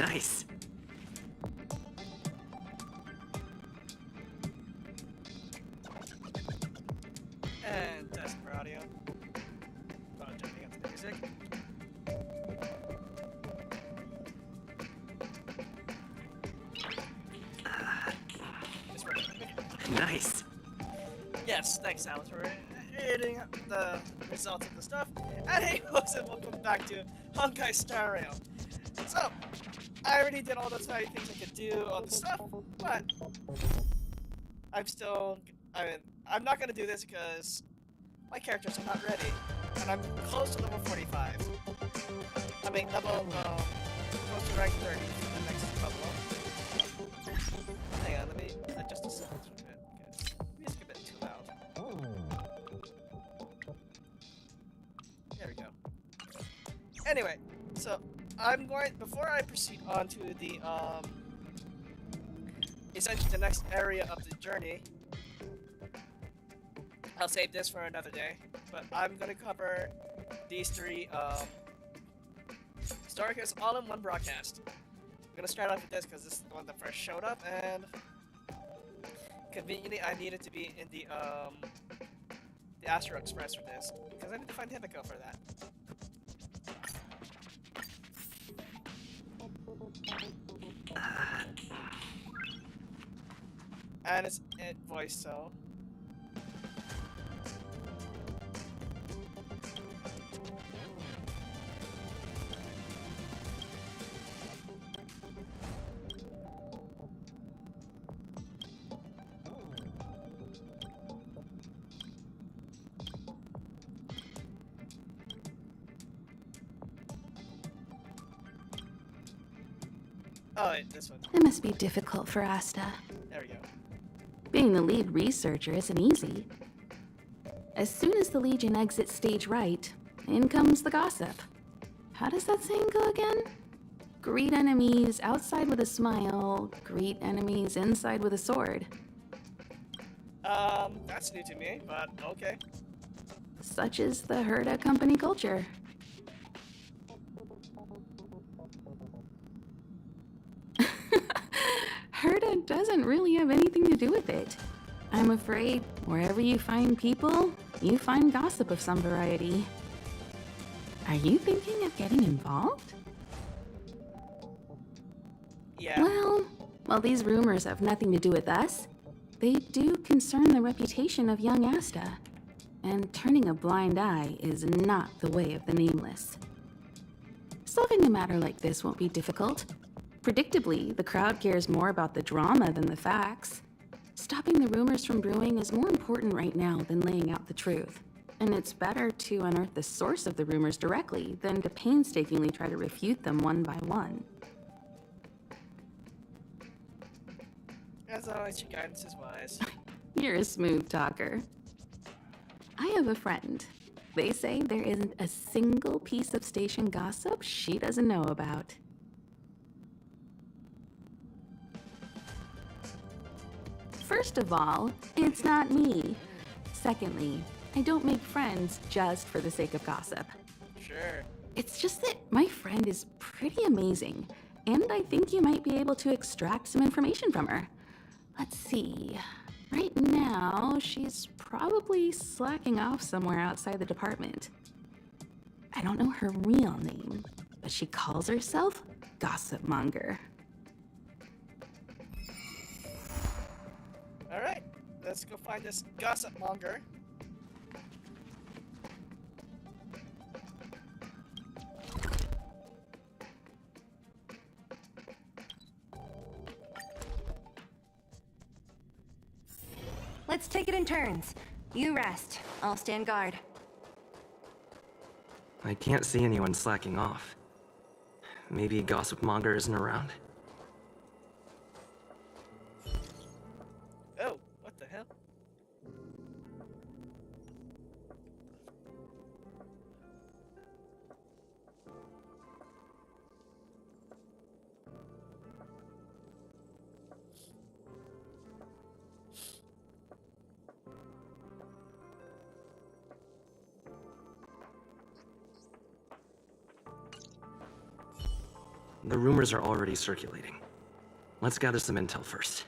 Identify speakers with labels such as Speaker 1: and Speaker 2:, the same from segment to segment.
Speaker 1: Nice.
Speaker 2: And test for audio. Jumping into the music.
Speaker 1: Nice.
Speaker 2: Yes, thanks, Alice, for editing the results of the stuff. And hey, folks, and welcome back to Honkai Star Rail. So, I already did all those many things I could do on the stuff, but I'm not gonna do this because my characters are not ready, and I'm close to level 45. I mean, close to rank 30 for the next level. Hang on, let me adjust the sounds for a bit, because music a bit too loud. There we go. Anyway, so before I proceed on to the, essentially the next area of the journey, I'll save this for another day, but I'm gonna cover these three, Starkers all in one broadcast. I'm gonna start off with this because this is the one that first showed up, and conveniently I needed to be in the Astro Express for this, because I need to find Himiko for that. And it's voice, so... Oh, wait, this one.
Speaker 3: It must be difficult for Asta.
Speaker 2: There we go.
Speaker 3: Being the lead researcher isn't easy. As soon as the Legion exits stage right, in comes the gossip. How does that saying go again? Greet enemies outside with a smile, greet enemies inside with a sword.
Speaker 2: That's new to me, but okay.
Speaker 3: Such is the Herda company culture. Herda doesn't really have anything to do with it. I'm afraid wherever you find people, you find gossip of some variety. Are you thinking of getting involved?
Speaker 2: Yeah.
Speaker 3: Well, while these rumors have nothing to do with us, they do concern the reputation of young Asta. And turning a blind eye is not the way of the nameless. Solving a matter like this won't be difficult. Predictably, the crowd cares more about the drama than the facts. Stopping the rumors from brewing is more important right now than laying out the truth. And it's better to unearth the source of the rumors directly than to painstakingly try to refute them one by one.
Speaker 2: As always, your guidance is wise.
Speaker 3: You're a smooth talker. I have a friend. They say there isn't a single piece of station gossip she doesn't know about. First of all, it's not me. Secondly, I don't make friends just for the sake of gossip.
Speaker 2: Sure.
Speaker 3: It's just that my friend is pretty amazing, and I think you might be able to extract some information from her. Let's see. Right now, she's probably slacking off somewhere outside the department. I don't know her real name, but she calls herself Gossip Monger.
Speaker 2: Alright, let's go find this gossip monger.
Speaker 4: Let's take it in turns. You rest. I'll stand guard.
Speaker 1: I can't see anyone slacking off. Maybe Gossip Monger isn't around.
Speaker 2: Oh, what the hell?
Speaker 1: The rumors are already circulating. Let's gather some intel first.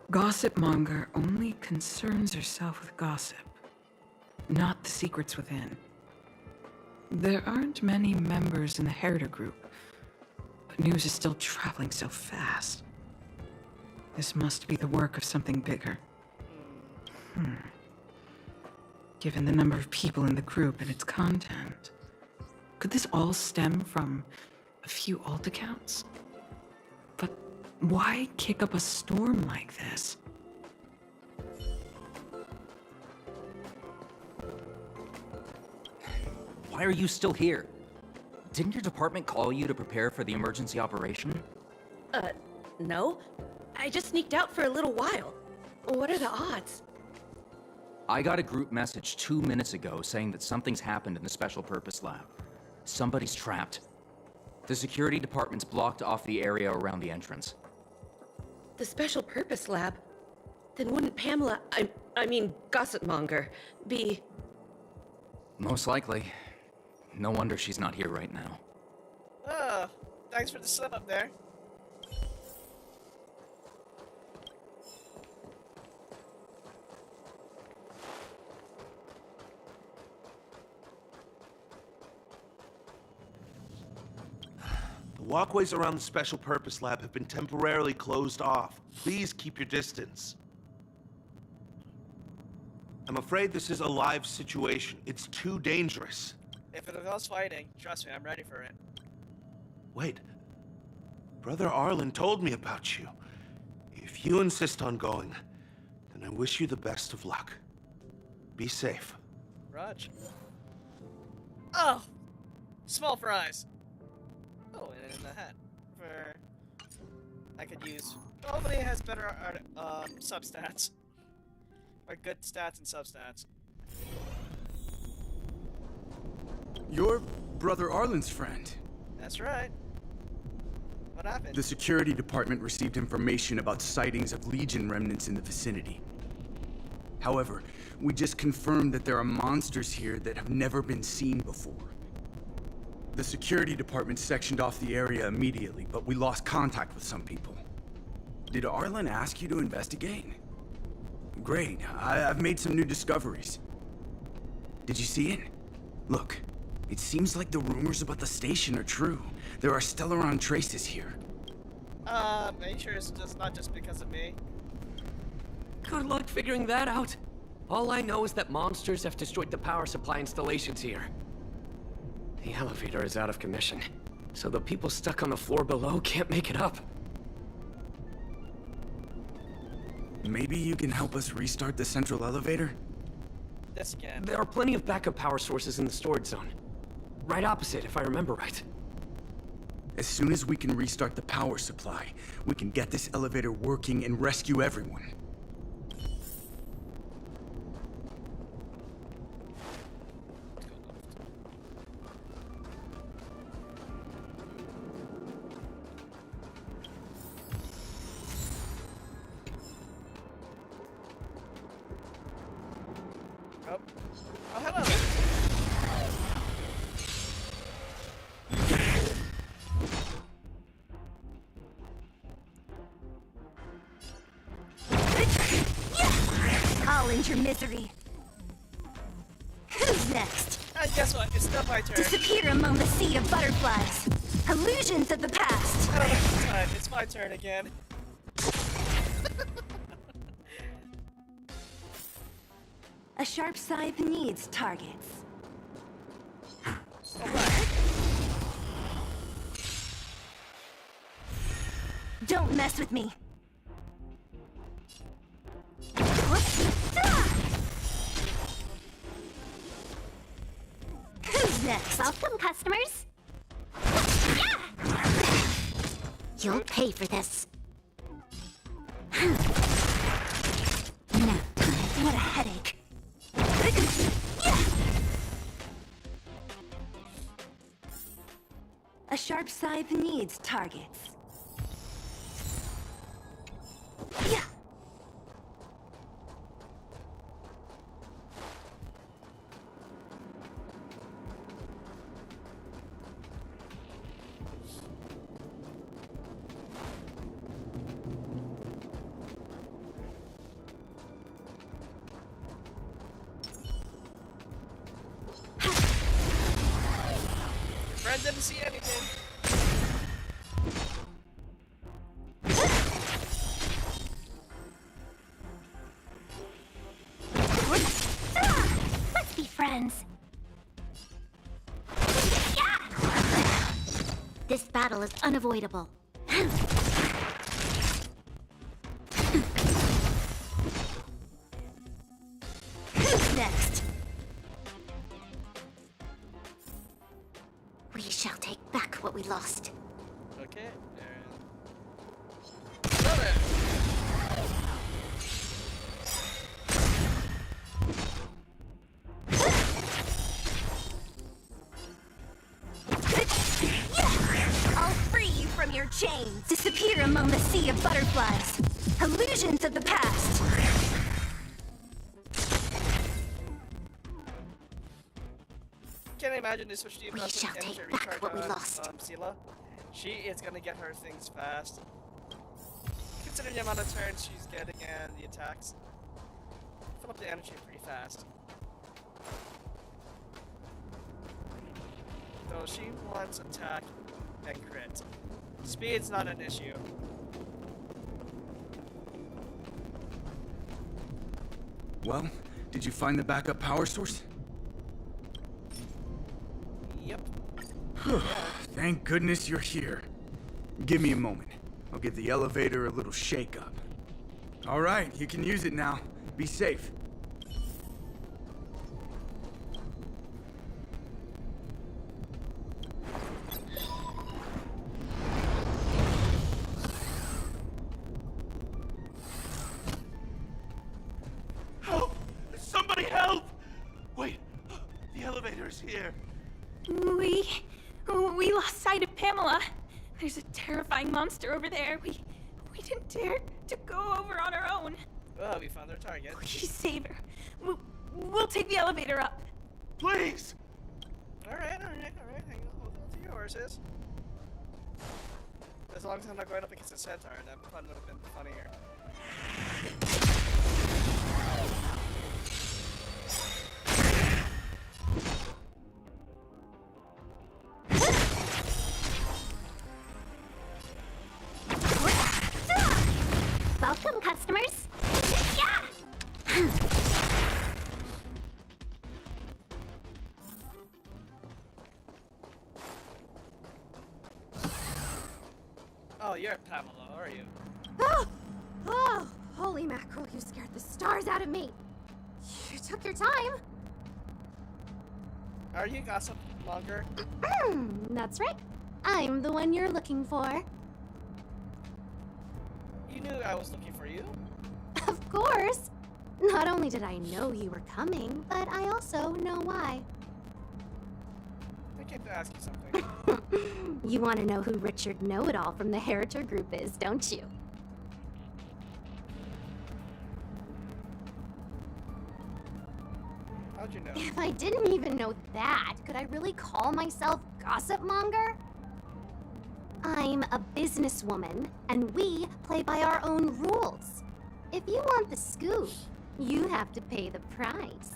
Speaker 5: Gossip monger only concerns herself with gossip, not the secrets within. There aren't many members in the Herder group, but news is still traveling so fast. This must be the work of something bigger. Given the number of people in the group and its content, could this all stem from a few alt accounts? But why kick up a storm like this?
Speaker 6: Why are you still here? Didn't your department call you to prepare for the emergency operation?
Speaker 7: No. I just sneaked out for a little while. What are the odds?
Speaker 6: I got a group message 2 minutes ago saying that something's happened in the Special Purpose Lab. Somebody's trapped. The security department's blocked off the area around the entrance.
Speaker 7: The Special Purpose Lab? Then wouldn't Pamela, I mean, Gossipmonger, be...
Speaker 6: Most likely. No wonder she's not here right now.
Speaker 2: Oh, thanks for the slip up there.
Speaker 8: The walkways around the Special Purpose Lab have been temporarily closed off. Please keep your distance. I'm afraid this is a live situation. It's too dangerous.
Speaker 2: If it involves fighting, trust me, I'm ready for it.
Speaker 8: Wait. Brother Arlen told me about you. If you insist on going, then I wish you the best of luck. Be safe.
Speaker 2: Raj. Oh! Small fries. Oh, and in the hat. For... I could use... Hopefully it has better substats. Or good stats and substats.
Speaker 9: You're Brother Arlen's friend.
Speaker 2: That's right. What happened?
Speaker 9: The security department received information about sightings of Legion remnants in the vicinity. However, we just confirmed that there are monsters here that have never been seen before. The security department sectioned off the area immediately, but we lost contact with some people. Did Arlen ask you to investigate? Great. I've made some new discoveries. Did you see it? Look, it seems like the rumors about the station are true. There are Stellaron traces here.
Speaker 2: Are you sure it's just not just because of me?
Speaker 10: Good luck figuring that out. All I know is that monsters have destroyed the power supply installations here. The elevator is out of commission, so the people stuck on the floor below can't make it up.
Speaker 9: Maybe you can help us restart the central elevator?
Speaker 2: This again.
Speaker 10: There are plenty of backup power sources in the storage zone. Right opposite, if I remember right.
Speaker 9: As soon as we can restart the power supply, we can get this elevator working and rescue everyone.
Speaker 2: Oh. Oh, hello.
Speaker 4: I'll end your misery. Who's next?
Speaker 2: And guess what? It's still my turn.
Speaker 4: Disappear among the sea of butterflies. Illusions of the past.
Speaker 2: I don't have time. It's my turn again.
Speaker 4: A sharp scythe needs targets.
Speaker 2: Alright.
Speaker 4: Don't mess with me. Who's next?
Speaker 11: Welcome, customers. You'll pay for this.
Speaker 4: What a headache. A sharp scythe needs targets. Yeah.
Speaker 2: I didn't see anything.
Speaker 11: Let's be friends. This battle is unavoidable. Who's next? We shall take back what we lost.
Speaker 2: Okay.
Speaker 4: I'll free you from your chains. Disappear among the sea of butterflies. Illusions of the past.
Speaker 2: Can I imagine this? Which
Speaker 11: We shall take back what we lost.
Speaker 2: Sela. She is gonna get her things fast. Considering the amount of turns she's getting and the attacks, fill up the energy pretty fast. Though she wants attack and crit. Speed's not an issue.
Speaker 9: Well, did you find the backup power source?
Speaker 2: Yep.
Speaker 9: Thank goodness you're here. Give me a moment. I'll give the elevator a little shake-up. All right, you can use it now. Be safe.
Speaker 8: Help! Somebody help! Wait, the elevator's here.
Speaker 12: We lost sight of Pamela. There's a terrifying monster over there. We didn't dare to go over on our own.
Speaker 2: Well, we found our target.
Speaker 12: Please save her. We'll take the elevator up.
Speaker 8: Please!
Speaker 2: Alright. Hang on. Hold on to your horses. As long as I'm not going up against a centaur, that fun would have been funnier.
Speaker 11: Welcome, customers.
Speaker 2: Oh, you're Pamela, are you?
Speaker 13: Oh, holy mackerel, you scared the stars out of me. You took your time.
Speaker 2: Are you Gossip Monger?
Speaker 13: That's right. I'm the one you're looking for.
Speaker 2: You knew I was looking for you.
Speaker 13: Of course. Not only did I know you were coming, but I also know why.
Speaker 2: I came to ask you something.
Speaker 13: You want to know who Richard Know-It-All from the Heritor Group is, don't you?
Speaker 2: How'd you know?
Speaker 13: If I didn't even know that, could I really call myself Gossip Monger? I'm a businesswoman, and we play by our own rules. If you want the scoop, you have to pay the price.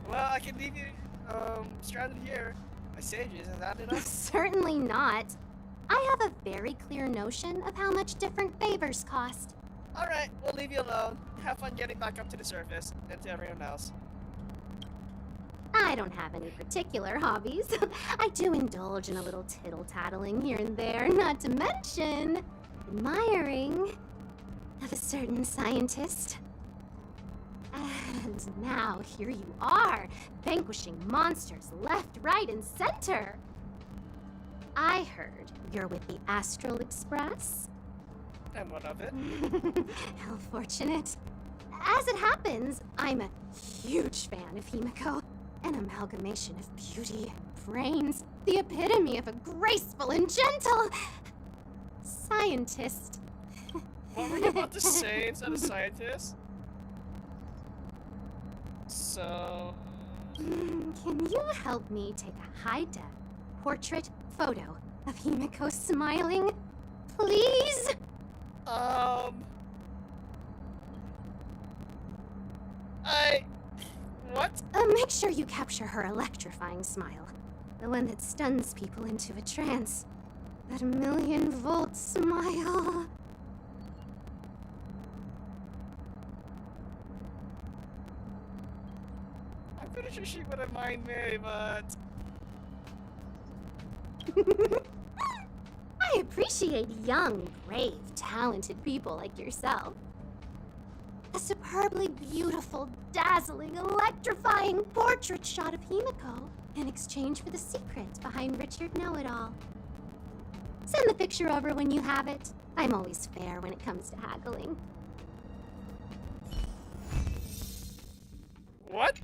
Speaker 2: Well, I can leave you stranded here. My sages, is that enough?
Speaker 13: Certainly not. I have a very clear notion of how much different favors cost.
Speaker 2: Alright, we'll leave you alone. Have fun getting back up to the surface, and to everyone else.
Speaker 13: I don't have any particular hobbies. I do indulge in a little tittle-tattling here and there, not to mention admiring of a certain scientist. And now here you are, vanquishing monsters left, right, and center. I heard you're with the Astral Express.
Speaker 2: And what of it?
Speaker 13: How fortunate. As it happens, I'm a huge fan of Himiko. An amalgamation of beauty and brains. The epitome of a graceful and gentle scientist.
Speaker 2: What were you about to say instead of scientist? So...
Speaker 13: Can you help me take a high-def portrait photo of Himiko smiling? Please?
Speaker 2: What?
Speaker 13: Make sure you capture her electrifying smile. The one that stuns people into a trance. That million-volt smile.
Speaker 2: I'm pretty sure she wouldn't mind me, but...
Speaker 13: I appreciate young, brave, talented people like yourself. A superbly beautiful, dazzling, electrifying portrait shot of Himiko in exchange for the secret behind Richard Know-It-All. Send the picture over when you have it. I'm always fair when it comes to haggling.
Speaker 2: What?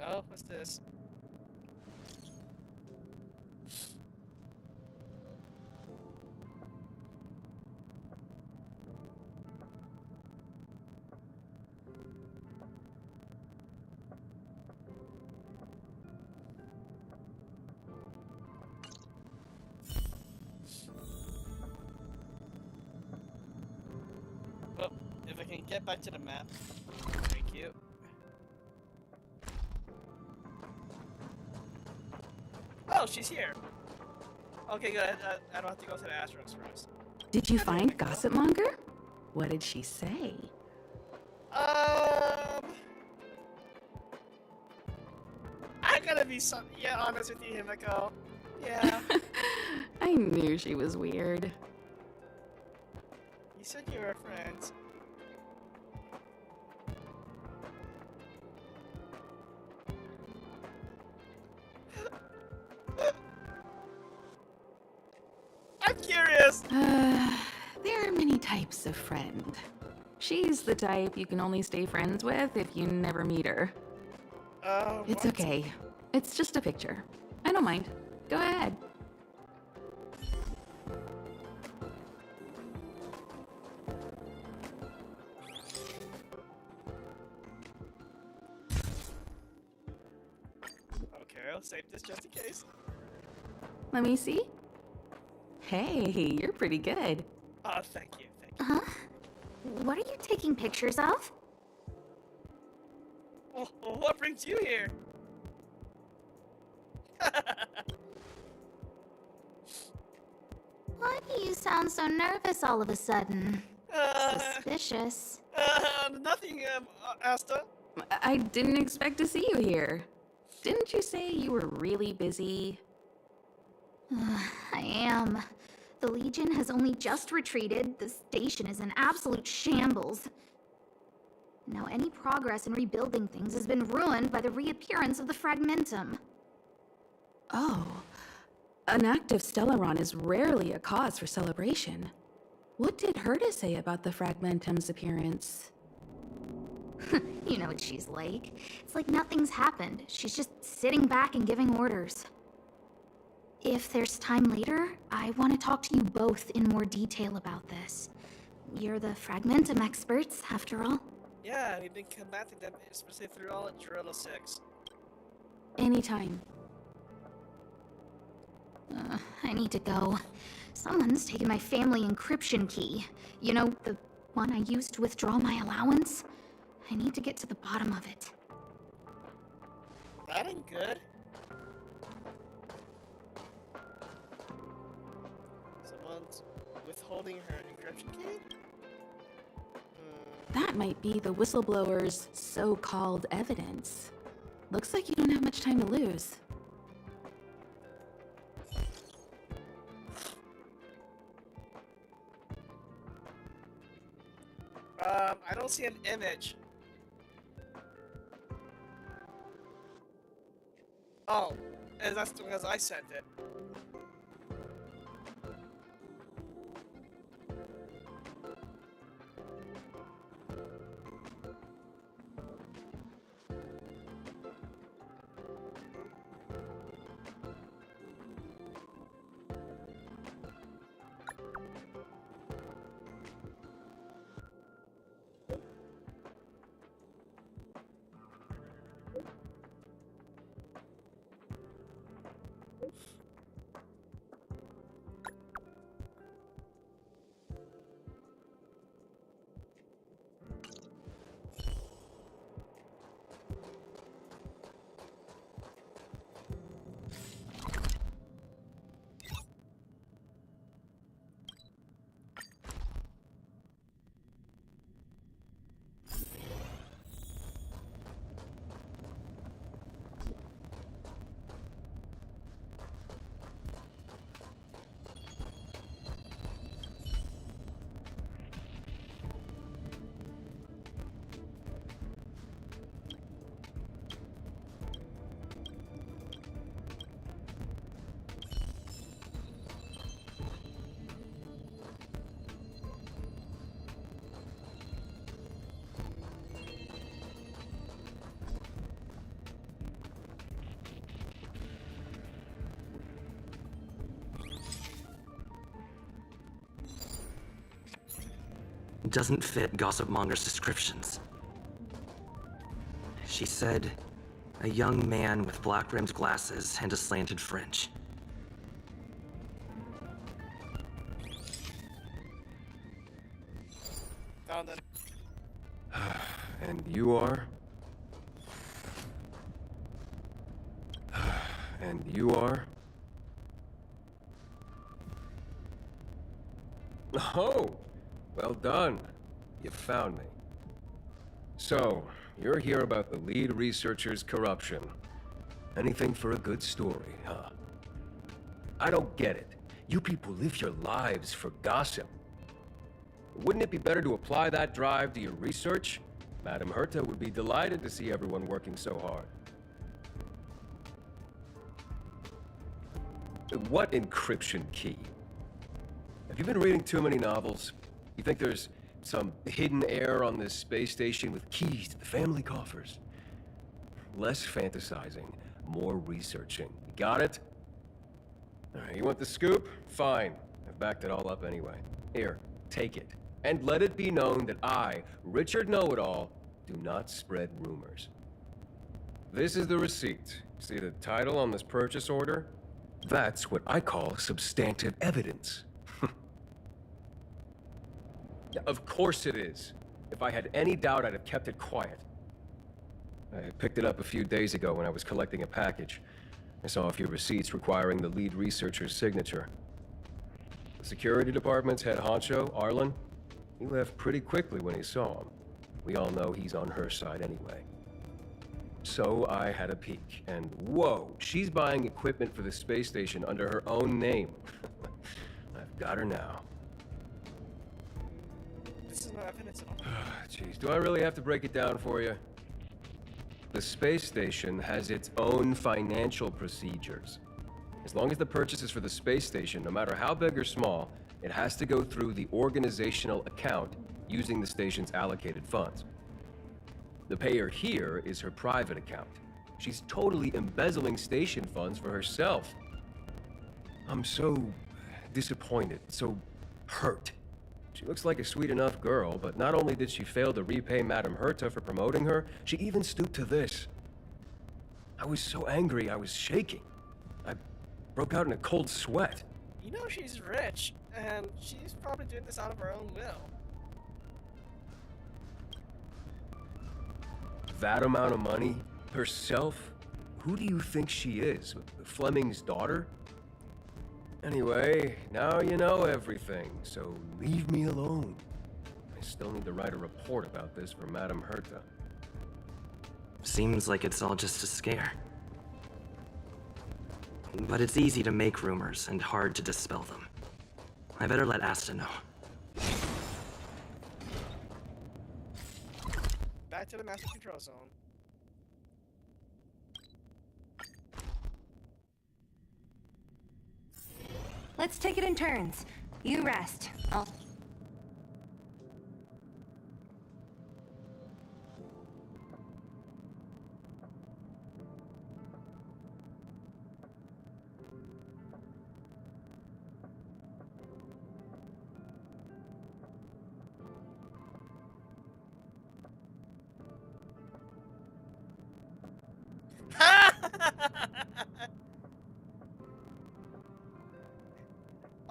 Speaker 2: Oh, what's this? Well, if I can get back to the map. Thank you. Oh, she's here. Okay, good. I don't have to go to the Astros first.
Speaker 3: Did you find Gossip Monger? What did she say?
Speaker 2: I gotta be honest with you, Himiko. Yeah.
Speaker 3: I knew she was weird.
Speaker 2: You said you were friends. I'm curious.
Speaker 3: There are many types of friend. She's the type you can only stay friends with if you never meet her. It's
Speaker 2: what?
Speaker 3: okay. It's just a picture. I don't mind. Go ahead.
Speaker 2: Okay, I'll save this just in case.
Speaker 3: Let me see. Hey, you're pretty good.
Speaker 2: Oh, thank you.
Speaker 11: Huh? What are you taking pictures of?
Speaker 2: Well, what brings you here?
Speaker 11: Why do you sound so nervous all of a sudden? Suspicious.
Speaker 2: Nothing, Asta.
Speaker 3: I didn't expect to see you here. Didn't you say you were really busy?
Speaker 11: I am. The Legion has only just retreated. The station is in absolute shambles. Now any progress in rebuilding things has been ruined by the reappearance of the Fragmentum.
Speaker 3: Oh. An active Stellaron is rarely a cause for celebration. What did Herta say about the Fragmentum's appearance?
Speaker 11: You know what she's like. It's like nothing's happened. She's just sitting back and giving orders. If there's time later, I want to talk to you both in more detail about this. You're the Fragmentum experts, after all.
Speaker 2: Yeah, we've been combating them, especially through all at Jarilo VI.
Speaker 3: Anytime.
Speaker 11: I need to go. Someone's taken my family encryption key. You know, the one I used to withdraw my allowance? I need to get to the bottom of it.
Speaker 2: That ain't good. Someone's withholding her encryption key?
Speaker 3: That might be the whistleblower's so-called evidence. Looks like you don't have much time to lose.
Speaker 2: I don't see an image. Oh, and that's because I sent it.
Speaker 1: doesn't fit Gossip Monger's descriptions. She said, a young man with black-rimmed glasses and a slanted fringe.
Speaker 2: Found it.
Speaker 14: And you are? And you are? Oh, well done. You found me. So, you're here about the lead researcher's corruption. Anything for a good story, huh? I don't get it. You people live your lives for gossip. Wouldn't it be better to apply that drive to your research? Madame Herta would be delighted to see everyone working so hard. What encryption key? Have you been reading too many novels? You think there's some hidden heir on this space station with keys to the family coffers? Less fantasizing, more researching. You got it? All right, you want the scoop? Fine. I've backed it all up anyway. Here, take it. And let it be known that I, Richard Know-It-All, do not spread rumors. This is the receipt. See the title on this purchase order? That's what I call substantive evidence. Yeah, of course it is. If I had any doubt, I'd have kept it quiet. I picked it up a few days ago when I was collecting a package. I saw a few receipts requiring the lead researcher's signature. The security department's head honcho, Arlen, he left pretty quickly when he saw him. We all know he's on her side anyway. So I had a peek, and whoa, she's buying equipment for the space station under her own name. I've got her now.
Speaker 2: This is not evidence at all.
Speaker 14: Jeez, do I really have to break it down for you? The space station has its own financial procedures. As long as the purchase is for the space station, no matter how big or small, it has to go through the organizational account using the station's allocated funds. The payer here is her private account. She's totally embezzling station funds for herself. I'm so disappointed, so hurt. She looks like a sweet enough girl, but not only did she fail to repay Madame Herta for promoting her, she even stooped to this. I was so angry I was shaking. I broke out in a cold sweat.
Speaker 2: You know she's rich, and she's probably doing this out of her own will.
Speaker 14: That amount of money? Herself? Who do you think she is? Fleming's daughter? Anyway, now you know everything, so leave me alone. I still need to write a report about this for Madame Herta.
Speaker 1: Seems like it's all just a scare. But it's easy to make rumors and hard to dispel them. I better let Asta know.
Speaker 2: Back to the master control zone.
Speaker 4: Let's take it in turns. You rest. I'll...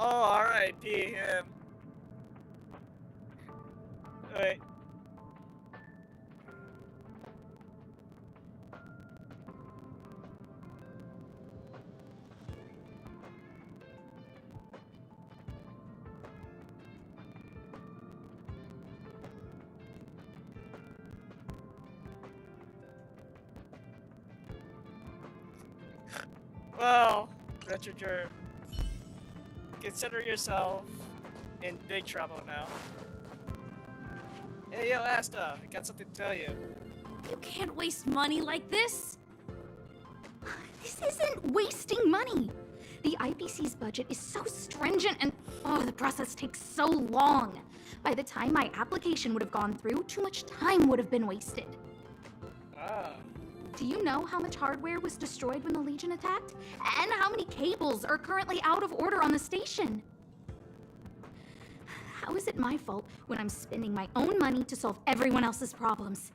Speaker 2: Oh, R.I.P. him. Wait. Well, Richard, consider yourself in big trouble now. Hey, yo, Asta, I got something to tell you.
Speaker 12: You can't waste money like this. This isn't wasting money. The IPC's budget is so stringent and, the process takes so long. By the time my application would have gone through, too much time would have been wasted.
Speaker 2: Ah.
Speaker 12: Do you know how much hardware was destroyed when the Legion attacked? And how many cables are currently out of order on the station? How is it my fault when I'm spending my own money to solve everyone else's problems?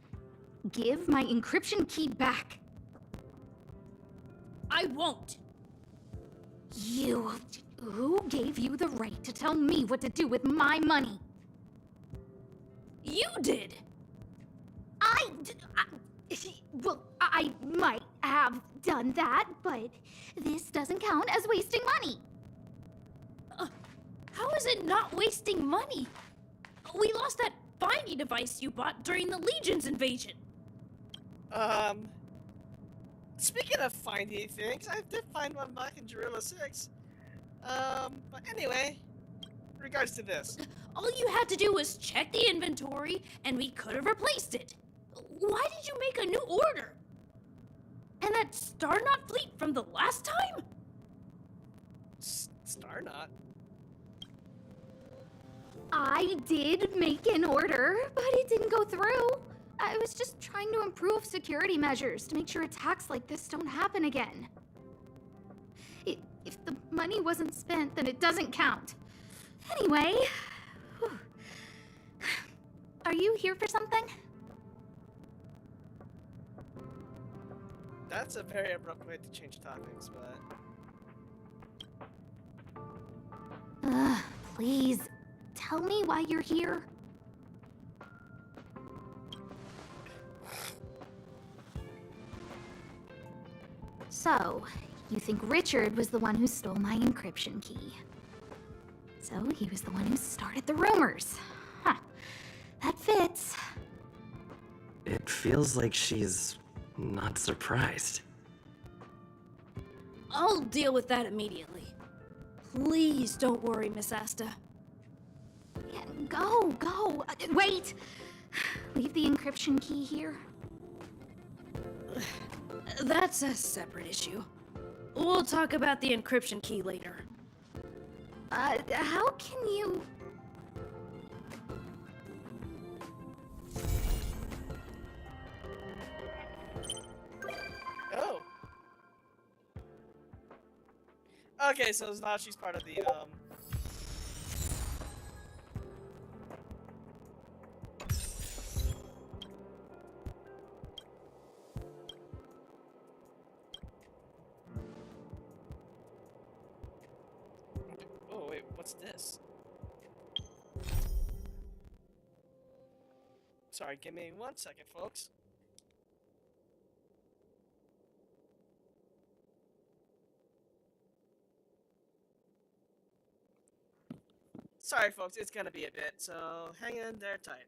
Speaker 12: Give my encryption key back. I won't. You... Who gave you the right to tell me what to do with my money? You did. Well, I might have done that, but this doesn't count as wasting money. How is it not wasting money? We lost that finding device you bought during the Legion's invasion.
Speaker 2: Speaking of finding things, I did find one back in Jarilo VI. But anyway, in regards to this.
Speaker 12: All you had to do was check the inventory, and we could have replaced it. Why did you make a new order? And that Star Knot fleet from the last time?
Speaker 2: Star Knot?
Speaker 12: I did make an order, but it didn't go through. I was just trying to improve security measures to make sure attacks like this don't happen again. If the money wasn't spent, then it doesn't count. Anyway... Are you here for something?
Speaker 2: That's a very abrupt way to change topics, but...
Speaker 12: Please, tell me why you're here. So, you think Richard was the one who stole my encryption key. So he was the one who started the rumors. Huh. That fits.
Speaker 1: It feels like she's not surprised.
Speaker 12: I'll deal with that immediately. Please don't worry, Miss Asta. Yeah, go. Wait! Leave the encryption key here. That's a separate issue. We'll talk about the encryption key later. How can you...
Speaker 2: Oh. Okay, so now she's part of the, Oh, wait, what's this? Sorry, give me 1 second, folks. Sorry, folks, it's gonna be a bit, so hang in there tight.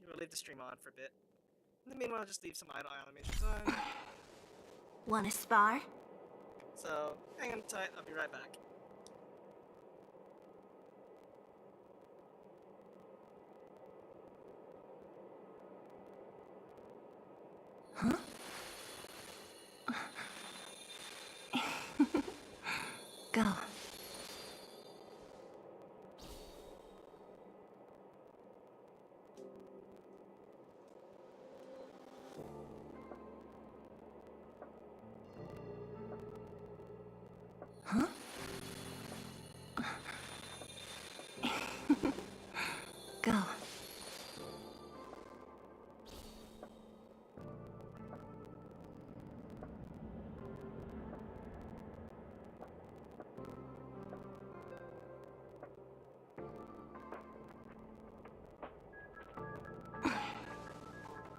Speaker 2: We'll leave the stream on for a bit. In the meanwhile, just leave some idle animations on.
Speaker 4: Wanna spar?
Speaker 2: So, hang in tight, I'll be right back.
Speaker 4: Huh? Go. Huh? Go.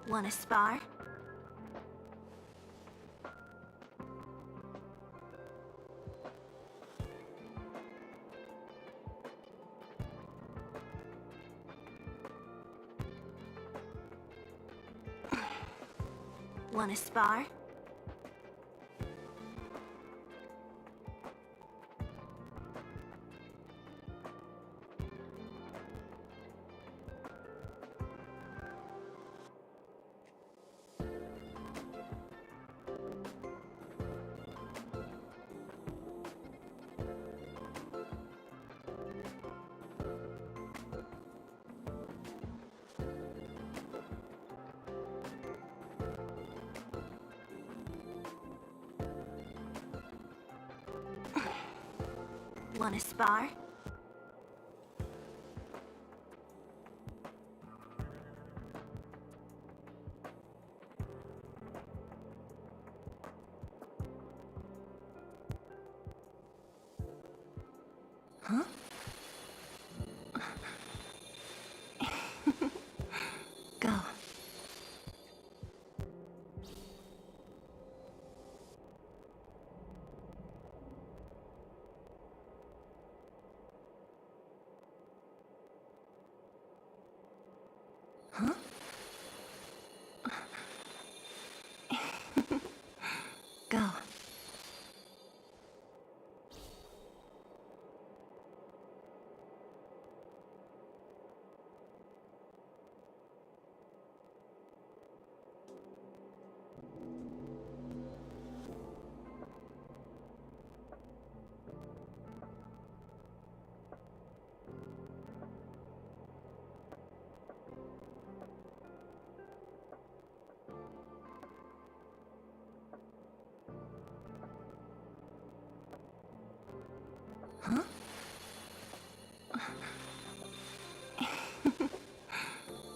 Speaker 4: Wanna spar? Wanna spar? Wanna spar?
Speaker 3: Huh? Go. Huh?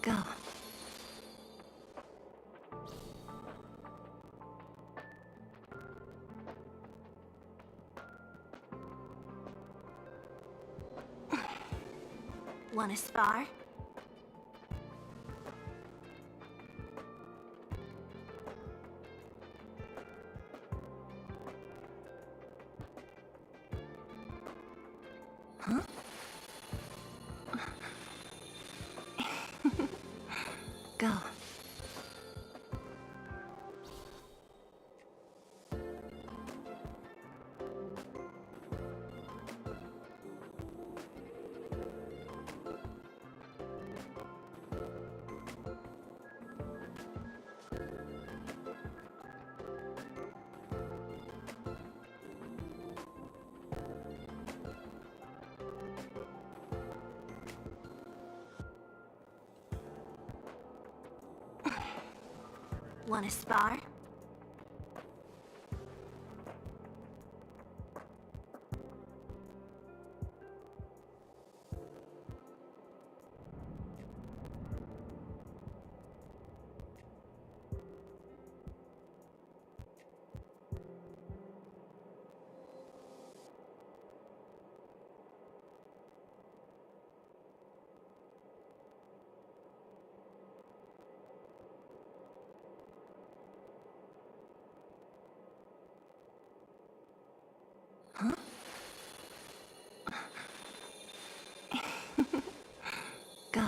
Speaker 3: Go.
Speaker 4: Wanna spar?
Speaker 3: Huh? Go.
Speaker 4: Wanna spar?
Speaker 3: Huh? Go.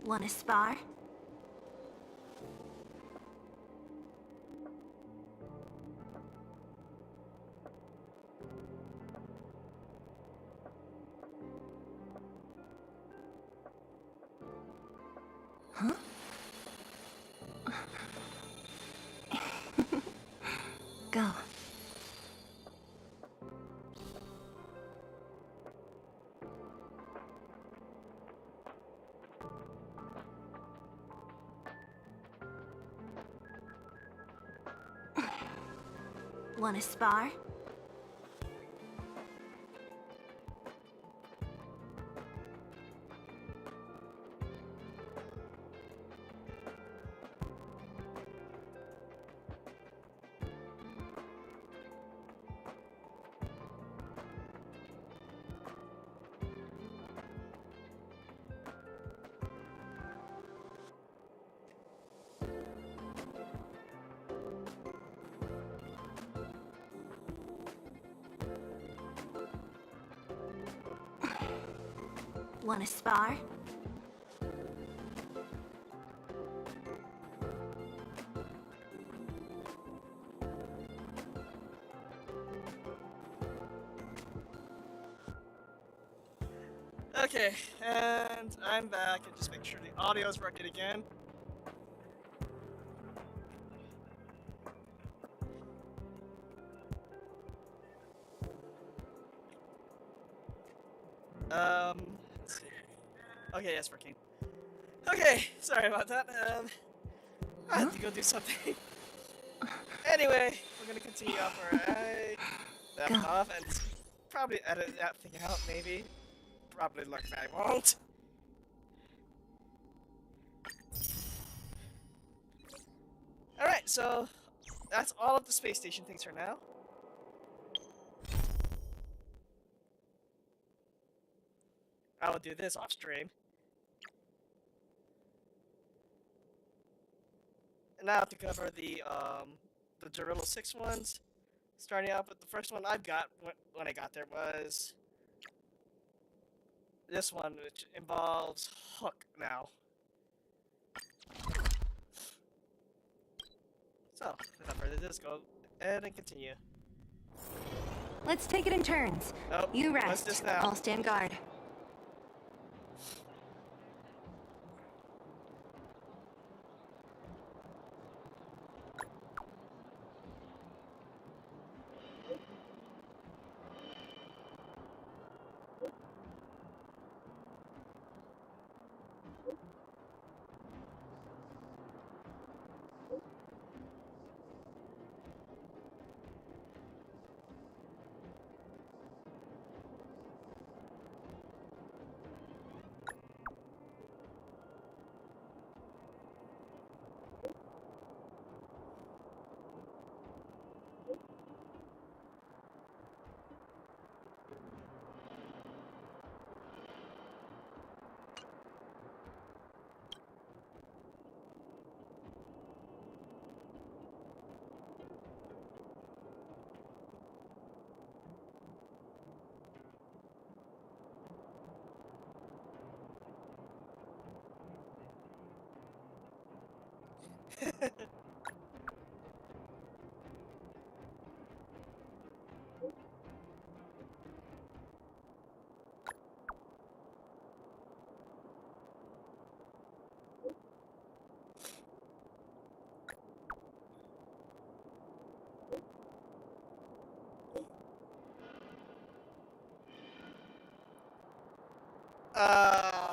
Speaker 4: Wanna spar?
Speaker 3: Huh? Go.
Speaker 4: Wanna spar? Wanna spar?
Speaker 2: Okay, and I'm back, and just make sure the audio is working again. Let's see. Okay, yes, working. Okay, sorry about that. I had to go do something. Anyway, we're gonna continue off where I left off, and probably edit that thing out, maybe. Probably look I won't. Alright, so that's all of the space station things for now. I will do this off stream. now to cover the Jarilo VI ones. Starting out with the first one I've got when I got there was this one, which involves Hook now. So, without further ado, let's go ahead and continue.
Speaker 4: Let's take it in turns.
Speaker 2: Oh,
Speaker 4: You
Speaker 2: what's
Speaker 4: rest.
Speaker 2: this now?
Speaker 4: I'll stand guard.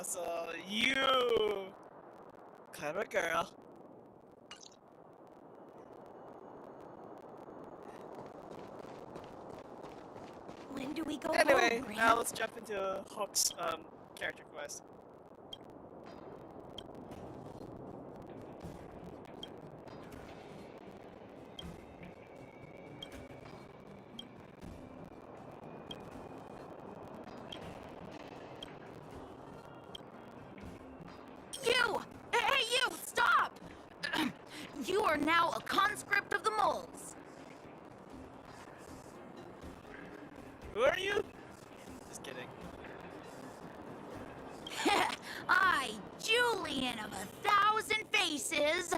Speaker 2: So you, clever girl.
Speaker 4: When do we go
Speaker 2: Anyway,
Speaker 4: home,
Speaker 2: now let's jump into Hook's character quest.
Speaker 12: You! Hey, you! Stop! You are now a conscript of the moles.
Speaker 2: Who are you? Just kidding.
Speaker 12: I, Julian of 1,000 faces.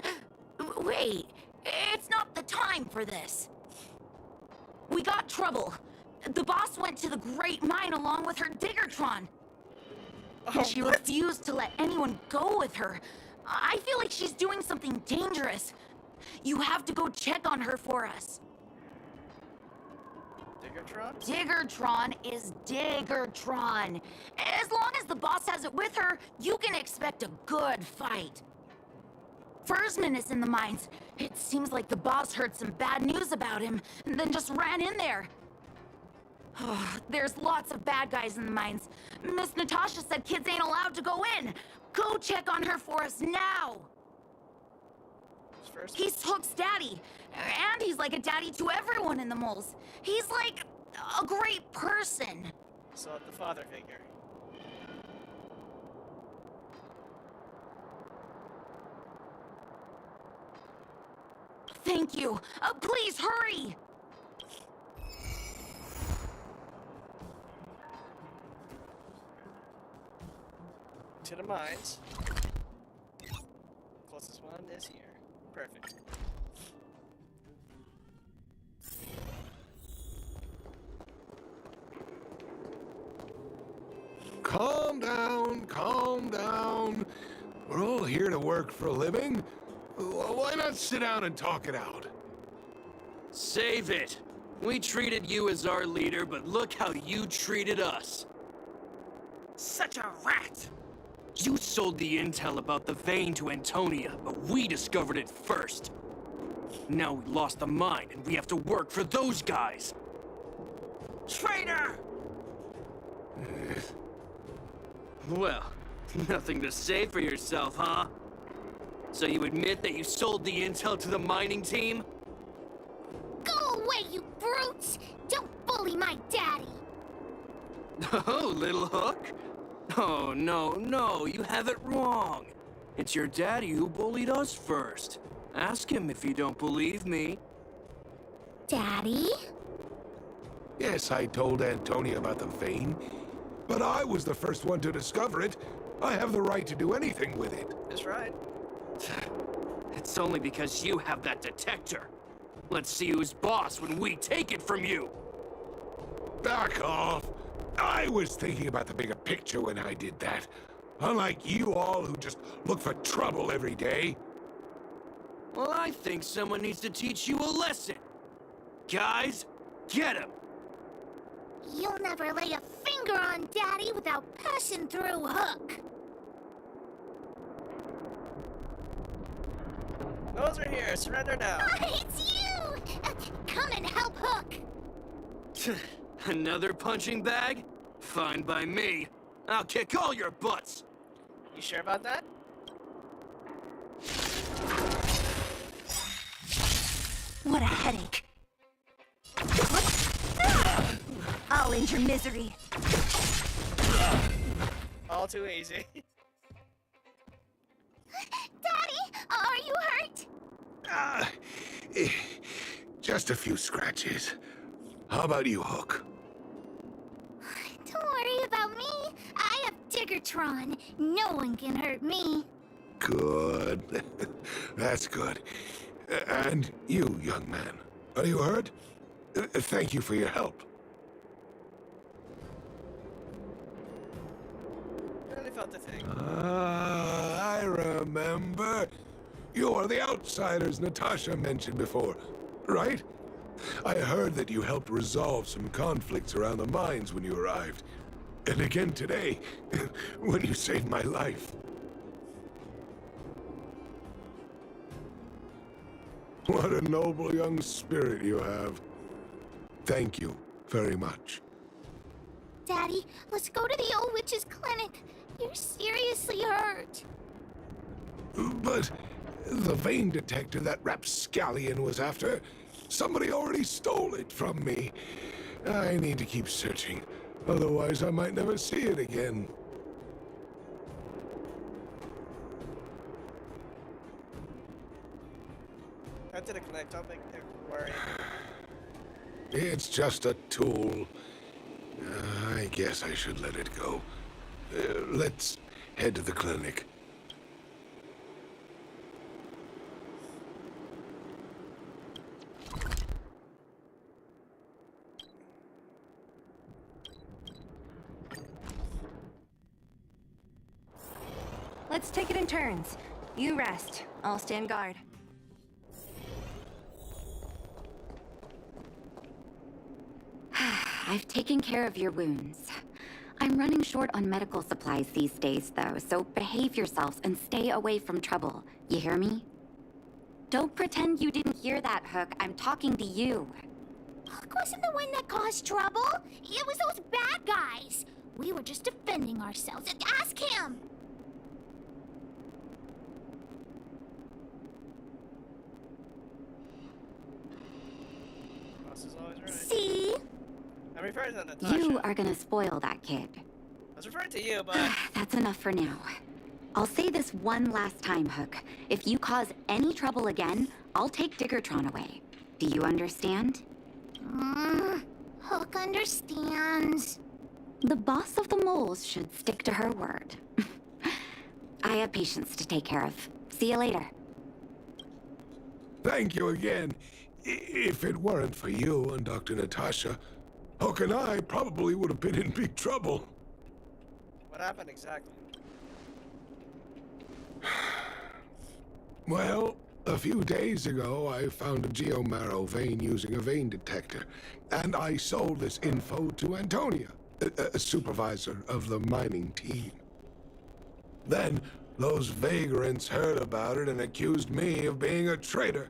Speaker 12: Wait, it's not the time for this. We got trouble. The boss went to the Great Mine along with her Diggertron. And she refused to let anyone go with her. I feel like she's doing something dangerous. You have to go check on her for us.
Speaker 2: Diggertron?
Speaker 12: Diggertron is Diggertron. As long as the boss has it with her, you can expect a good fight. Fursman is in the mines. It seems like the boss heard some bad news about him, and then just ran in there. There's lots of bad guys in the mines. Miss Natasha said kids ain't allowed to go in. Go check on her for us now. He's Hook's daddy, and he's like a daddy to everyone in the moles. He's like a great person.
Speaker 2: So the father figure.
Speaker 12: Thank you. Please hurry.
Speaker 2: To the mines. Closest one is here. Perfect.
Speaker 15: Calm down, calm down. We're all here to work for a living. Why not sit down and talk it out?
Speaker 16: Save it. We treated you as our leader, but look how you treated us.
Speaker 12: Such a rat.
Speaker 16: You sold the intel about the vein to Antonia, but we discovered it first. Now we lost the mine, and we have to work for those guys. Traitor! Well, nothing to say for yourself, huh? So you admit that you sold the intel to the mining team?
Speaker 13: Go away, you brutes! Don't bully my daddy!
Speaker 16: Oh, little Hook? Oh, no, you have it wrong. It's your daddy who bullied us first. Ask him if you don't believe me.
Speaker 13: Daddy?
Speaker 15: Yes, I told Antonia about the vein, but I was the first one to discover it. I have the right to do anything with it.
Speaker 2: That's right.
Speaker 16: It's only because you have that detector. Let's see who's boss when we take it from you.
Speaker 15: Back off. I was thinking about the bigger picture when I did that. Unlike you all who just look for trouble every day.
Speaker 16: Well, I think someone needs to teach you a lesson. Guys, get him!
Speaker 13: You'll never lay a finger on Daddy without passing through Hook.
Speaker 2: Those are here. Surrender now.
Speaker 13: It's you! Come and help Hook.
Speaker 16: Another punching bag? Fine by me. I'll kick all your butts.
Speaker 2: You sure about that?
Speaker 4: What a headache. I'll end your misery.
Speaker 2: All too easy.
Speaker 13: Daddy, are you hurt?
Speaker 15: Just a few scratches. How about you, Hook?
Speaker 13: Don't worry about me. I have Diggertron. No one can hurt me.
Speaker 15: Good. That's good. And you, young man, are you hurt? Thank you for your help.
Speaker 2: I really felt the thing.
Speaker 15: I remember. You are the outsiders Natasha mentioned before, right? I heard that you helped resolve some conflicts around the mines when you arrived. And again today, when you saved my life. What a noble young spirit you have. Thank you very much.
Speaker 13: Daddy, let's go to the old witch's clinic. You're seriously hurt.
Speaker 15: But the vein detector that rapscallion was after, somebody already stole it from me. I need to keep searching, otherwise I might never see it again.
Speaker 2: I did a connect. Don't make me worry.
Speaker 15: It's just a tool. I guess I should let it go. Let's head to the clinic.
Speaker 7: Let's take it in turns. You rest. I'll stand guard.
Speaker 17: I've taken care of your wounds. I'm running short on medical supplies these days, though, so behave yourselves and stay away from trouble. You hear me? Don't pretend you didn't hear that, Hook. I'm talking to you.
Speaker 13: Hook wasn't the one that caused trouble. It was those bad guys. We were just defending ourselves. Ask him.
Speaker 2: Boss is always right.
Speaker 13: See?
Speaker 2: I'm referring to Natasha.
Speaker 17: You are gonna spoil that kid.
Speaker 2: I was referring to you, but...
Speaker 17: That's enough for now. I'll say this one last time, Hook. If you cause any trouble again, I'll take Diggertron away. Do you understand?
Speaker 13: Hook understands.
Speaker 17: The boss of the moles should stick to her word. I have patients to take care of. See you later.
Speaker 15: Thank you again. If it weren't for you and Dr. Natasha, Hook and I probably would have been in big trouble.
Speaker 2: What happened exactly?
Speaker 15: Well, a few days ago, I found a geomarrow vein using a vein detector, and I sold this info to Antonia, a supervisor of the mining team. Then, those vagrants heard about it and accused me of being a traitor.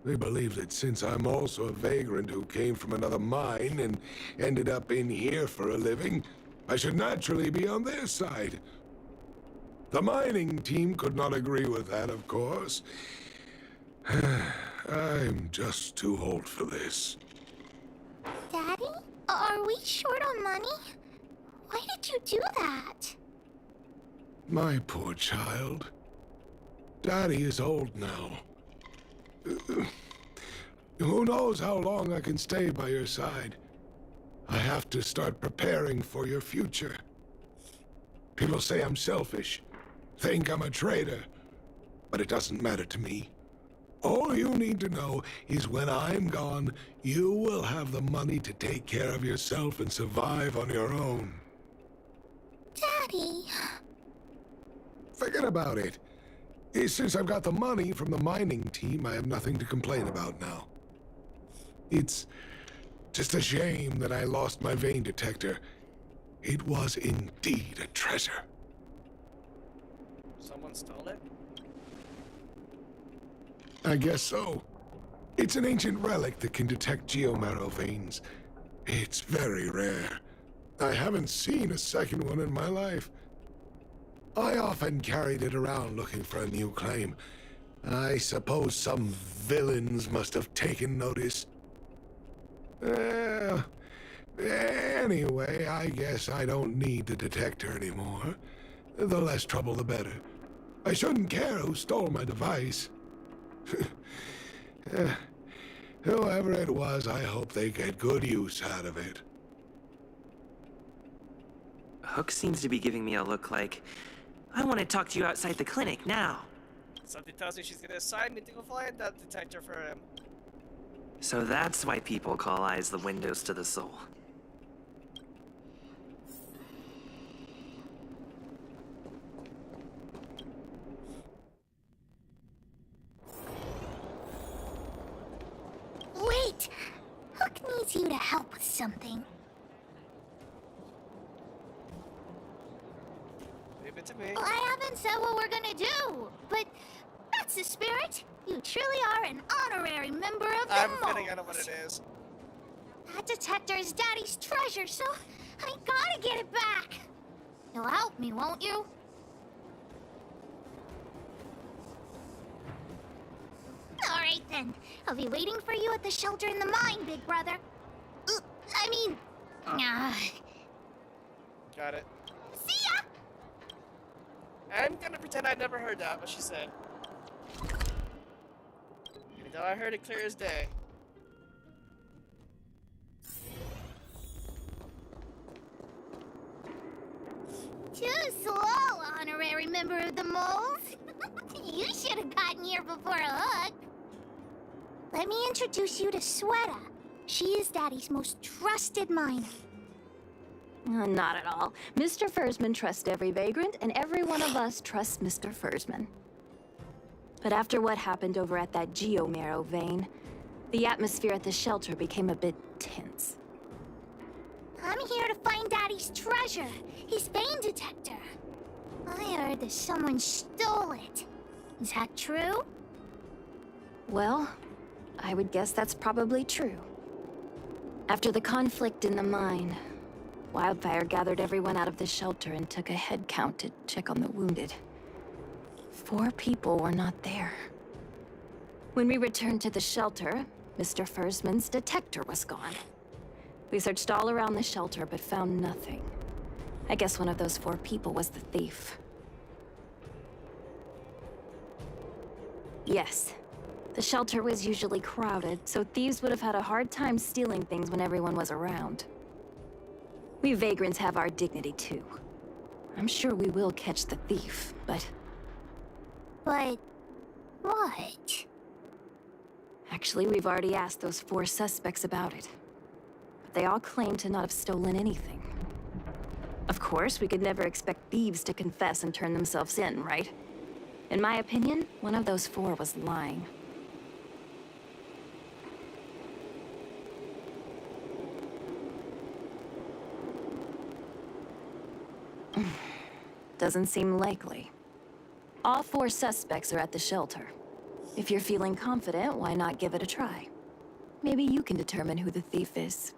Speaker 15: They believe that since I'm also a vagrant who came from another mine and ended up in here for a living, I should naturally be on their side. The mining team could not agree with that, of course. I'm just too old for this.
Speaker 13: Daddy? Are we short on money? Why did you do that?
Speaker 15: My poor child. Daddy is old now. Who knows how long I can stay by your side? I have to start preparing for your future. People say I'm selfish, think I'm a traitor, but it doesn't matter to me. All you need to know is when I'm gone, you will have the money to take care of yourself and survive on your own.
Speaker 12: Daddy.
Speaker 15: Forget about it. Since I've got the money from the mining team, I have nothing to complain about now. It's just a shame that I lost my vein detector. It was indeed a treasure.
Speaker 2: Someone stole it?
Speaker 15: I guess so. It's an ancient relic that can detect geomarrow veins. It's very rare. I haven't seen a second one in my life. I often carried it around looking for a new claim. I suppose some villains must have taken notice. Anyway, I guess I don't need the detector anymore. The less trouble, the better. I shouldn't care who stole my device. Whoever it was, I hope they get good use out of it.
Speaker 1: Hook seems to be giving me a look like, I want to talk to you outside the clinic now.
Speaker 2: Something tells me she's gonna assign me to go find that detector for him.
Speaker 1: So that's why people call eyes the windows to the soul.
Speaker 12: Wait! Hook needs you to help with something.
Speaker 2: Leave it to me.
Speaker 12: Well, I haven't said what we're gonna do, but that's the spirit. You truly are an honorary member of the
Speaker 2: I'm
Speaker 12: mold.
Speaker 2: getting out of what it is.
Speaker 12: That detector is Daddy's treasure, so I gotta get it back. You'll help me, won't you? All right, then. I'll be waiting for you at the shelter in the mine, big brother.
Speaker 2: Got it.
Speaker 12: See ya!
Speaker 2: I'm gonna pretend I never heard that, what she said. Even though I heard it clear as day.
Speaker 12: Too slow, honorary member of the mold. You should have gotten here before Hook. Let me introduce you to Sweta. She is Daddy's most trusted miner.
Speaker 18: Not at all. Mr. Fursman trusts every vagrant, and every one of us trusts Mr. Fursman. But after what happened over at that geomarrow vein, the atmosphere at the shelter became a bit tense.
Speaker 12: I'm here to find Daddy's treasure, his vein detector. I heard that someone stole it. Is that true?
Speaker 18: Well, I would guess that's probably true. After the conflict in the mine, Wildfire gathered everyone out of the shelter and took a head count to check on the wounded. 4 people were not there. When we returned to the shelter, Mr. Fursman's detector was gone. We searched all around the shelter but found nothing. I guess one of those 4 people was the thief. Yes. The shelter was usually crowded, so thieves would have had a hard time stealing things when everyone was around. We vagrants have our dignity too. I'm sure we will catch the thief, but...
Speaker 12: But... what?
Speaker 18: Actually, we've already asked those 4 suspects about it. But they all claim to not have stolen anything. Of course, we could never expect thieves to confess and turn themselves in, right? In my opinion, one of those 4 was lying. Doesn't seem likely. All 4 suspects are at the shelter. If you're feeling confident, why not give it a try? Maybe you can determine who the thief is.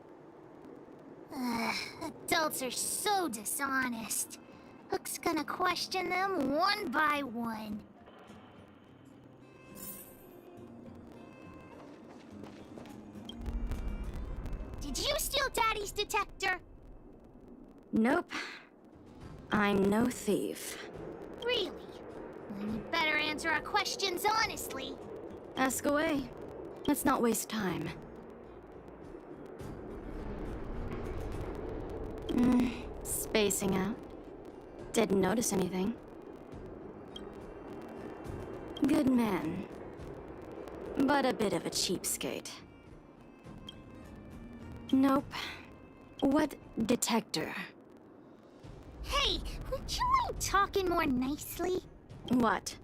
Speaker 12: Adults are so dishonest. Hook's gonna question them one by one. Did you steal Daddy's detector?
Speaker 18: Nope. I'm no thief.
Speaker 12: Really? Then you better answer our questions honestly.
Speaker 18: Ask away. Let's not waste time. Spacing out. Didn't notice anything. Good man. But a bit of a cheapskate. Nope. What detector?
Speaker 12: Hey, would you mind talking more nicely?
Speaker 18: What?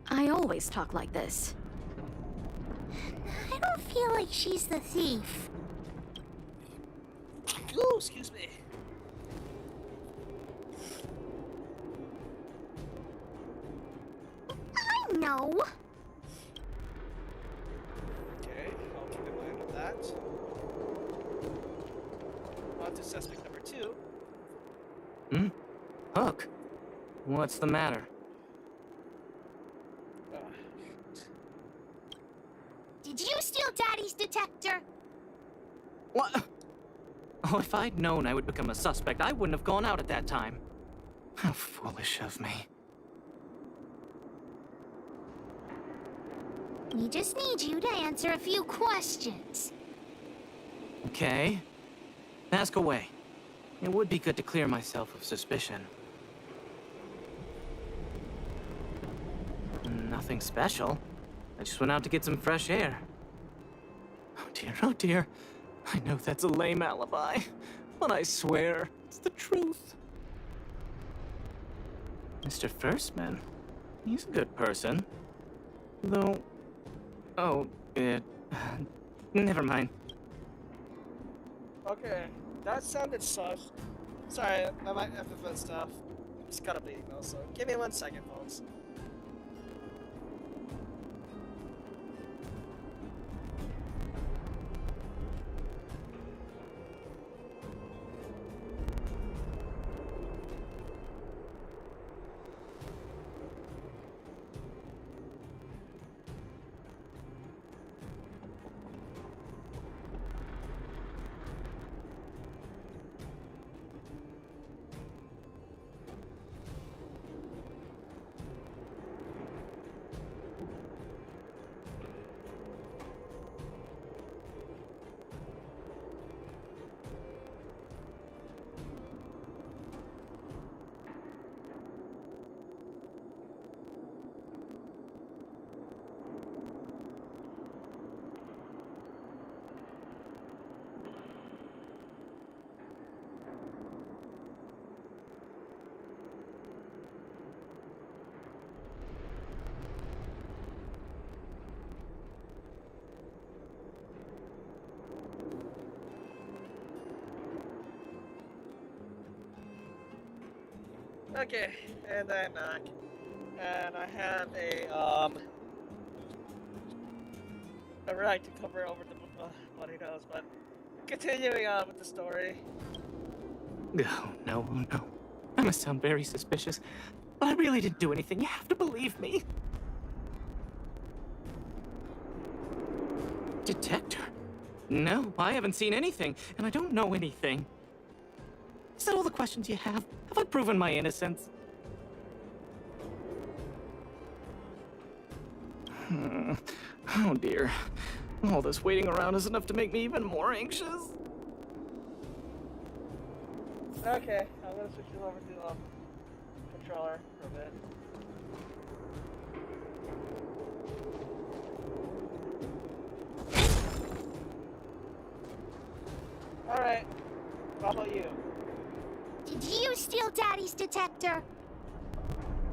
Speaker 18: I always talk like this.
Speaker 12: I don't feel like she's the thief.
Speaker 2: Ooh, excuse me.
Speaker 12: I know.
Speaker 2: Okay, I'll keep in mind of that. On to suspect number 2.
Speaker 1: Hook? What's the matter?
Speaker 12: Did you steal Daddy's detector?
Speaker 1: What? Oh, if I'd known I would become a suspect, I wouldn't have gone out at that time. How foolish of me.
Speaker 12: We just need you to answer a few questions.
Speaker 1: Okay. Ask away. It would be good to clear myself of suspicion. Nothing special. I just went out to get some fresh air. Oh dear, oh dear. I know that's a lame alibi, but I swear it's the truth. Mr. Firstman, he's a good person. Though... Oh, never mind.
Speaker 2: Okay, that sounded sus. Sorry, I might have to put stuff. Just got a bleeding though, so give me 1 second, folks. Okay, and I'm back. And I have a right to cover over the bloody nose, but continuing on with the story.
Speaker 1: Oh, no, no. I must sound very suspicious, but I really didn't do anything. You have to believe me. Detector? No, I haven't seen anything, and I don't know anything. Is that all the questions you have? Have I proven my innocence? Oh dear. All this waiting around is enough to make me even more anxious.
Speaker 2: Okay, I'm gonna switch you over to the controller for a bit. Alright, how about you?
Speaker 12: Did you steal Daddy's detector?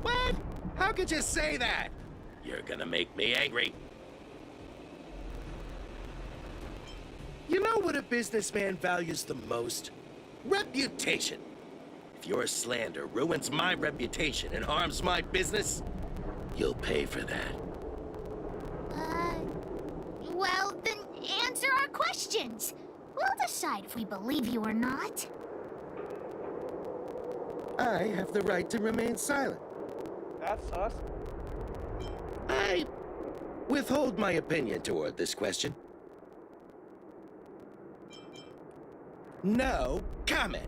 Speaker 19: What? How could you say that? You're gonna make me angry. You know what a businessman values the most? Reputation. If your slander ruins my reputation and harms my business, you'll pay for that.
Speaker 12: Well, then answer our questions. We'll decide if we believe you or not.
Speaker 19: I have the right to remain silent.
Speaker 2: That's us.
Speaker 19: I withhold my opinion toward this question. No comment.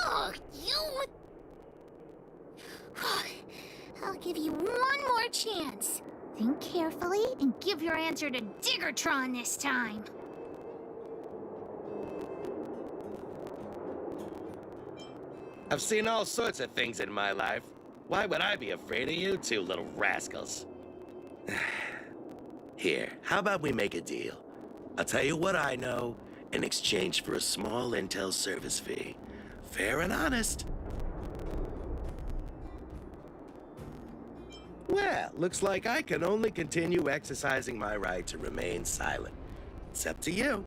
Speaker 12: Ugh, you... I'll give you one more chance. Think carefully and give your answer to Diggertron this time.
Speaker 19: I've seen all sorts of things in my life. Why would I be afraid of you two little rascals? Here, how about we make a deal? I'll tell you what I know in exchange for a small intel service fee. Fair and honest. Well, looks like I can only continue exercising my right to remain silent. It's up to you.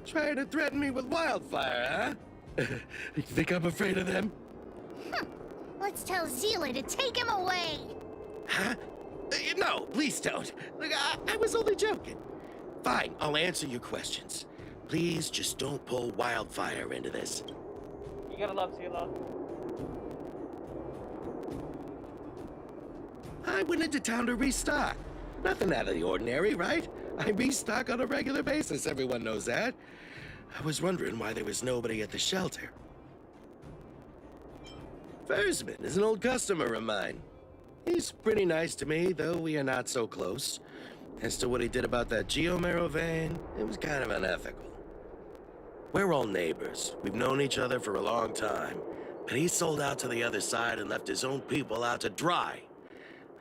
Speaker 19: Trying to threaten me with wildfire, huh? You think I'm afraid of them?
Speaker 12: Let's tell Zila to take him away.
Speaker 19: Huh? No, please don't. Look, I was only joking. Fine, I'll answer your questions. Please just don't pull wildfire into this.
Speaker 2: You gotta love Zila.
Speaker 19: I went into town to restock. Nothing out of the ordinary, right? I restock on a regular basis, everyone knows that. I was wondering why there was nobody at the shelter. Fursman is an old customer of mine. He's pretty nice to me, though we are not so close. As to what he did about that Geomero vein, it was kind of unethical. We're all neighbors. We've known each other for a long time. But he sold out to the other side and left his own people out to dry.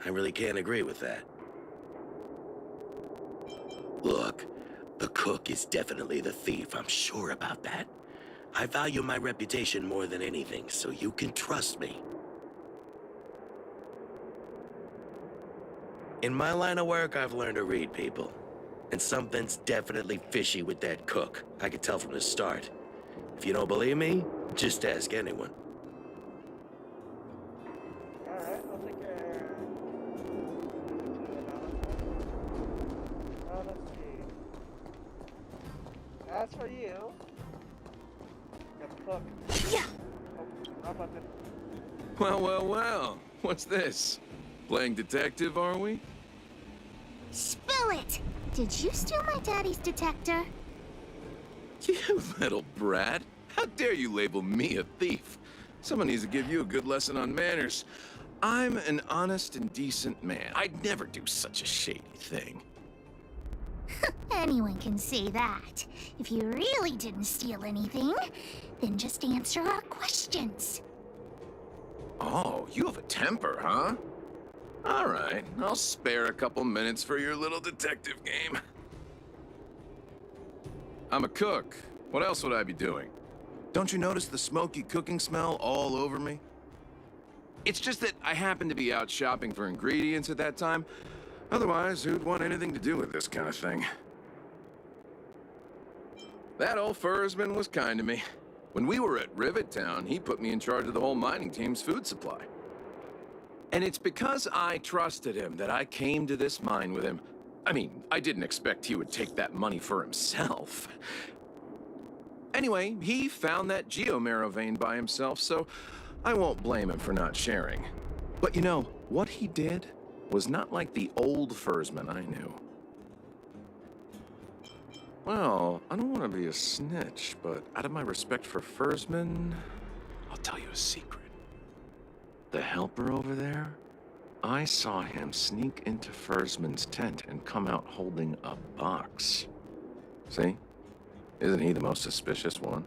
Speaker 19: I really can't agree with that. Look, the cook is definitely the thief, I'm sure about that. I value my reputation more than anything, so you can trust me. In my line of work, I've learned to read people. And something's definitely fishy with that cook. I could tell from the start. If you don't believe me, just ask anyone.
Speaker 2: Alright, I'll take care. Let's see. As for you, got the cook.
Speaker 12: Yeah.
Speaker 2: Oh, wrong button.
Speaker 20: Well, well, well. What's this? Playing detective, are we?
Speaker 12: Spill it! Did you steal my daddy's detector?
Speaker 20: You little brat. How dare you label me a thief? Someone needs to give you a good lesson on manners. I'm an honest and decent man. I'd never do such a shady thing.
Speaker 12: Anyone can say that. If you really didn't steal anything, then just answer our questions.
Speaker 20: Oh, you have a temper, huh? All right, I'll spare a couple minutes for your little detective game. I'm a cook. What else would I be doing? Don't you notice the smoky cooking smell all over me? It's just that I happened to be out shopping for ingredients at that time. Otherwise, who'd want anything to do with this kind of thing? That old Fursman was kind to me. When we were at Rivet Town, he put me in charge of the whole mining team's food supply. And it's because I trusted him that I came to this mine with him. I mean, I didn't expect he would take that money for himself. Anyway, he found that Geomero vein by himself, so I won't blame him for not sharing. But you know, what he did was not like the old Fursman I knew. Well, I don't want to be a snitch, but out of my respect for Fursman, I'll tell you a secret. The helper over there, I saw him sneak into Fursman's tent and come out holding a box. See? Isn't he the most suspicious one?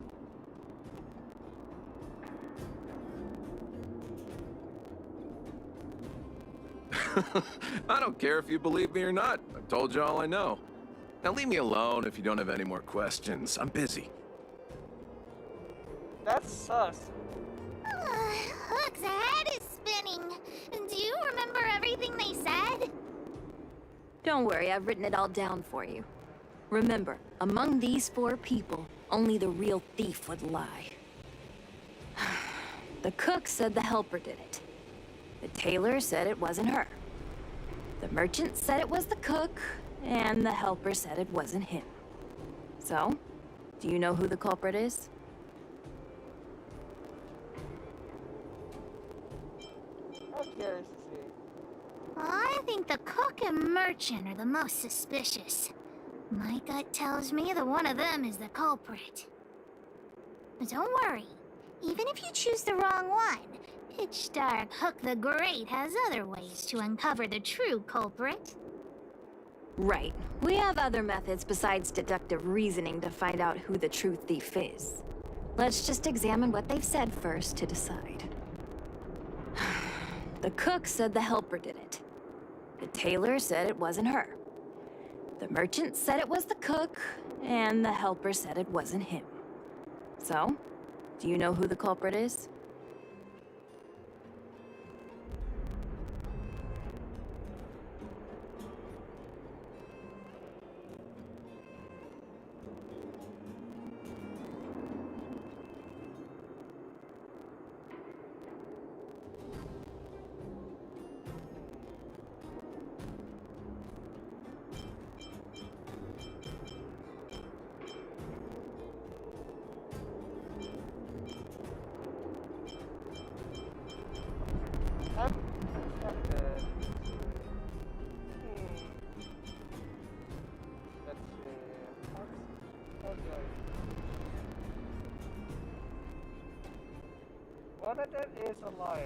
Speaker 20: I don't care if you believe me or not. I've told you all I know. Now leave me alone if you don't have any more questions. I'm busy.
Speaker 2: That's sus.
Speaker 12: Hook's head is spinning. Do you remember everything they said?
Speaker 18: Don't worry, I've written it all down for you. Remember, among these 4 people, only the real thief would lie. The cook said the helper did it. The tailor said it wasn't her. The merchant said it was the cook, and the helper said it wasn't him. So, do you know who the culprit is?
Speaker 2: I'm curious to see.
Speaker 12: I think the cook and merchant are the most suspicious. My gut tells me that one of them is the culprit. But don't worry. Even if you choose the wrong one,
Speaker 11: Pitch Dark Hook the Great has other ways to uncover the true culprit.
Speaker 18: Right. We have other methods besides deductive reasoning to find out who the true thief is. Let's just examine what they've said first to decide. The cook said the helper did it. The tailor said it wasn't her. The merchant said it was the cook, and the helper said it wasn't him. So, do you know who the culprit is?
Speaker 2: One of them is a lion.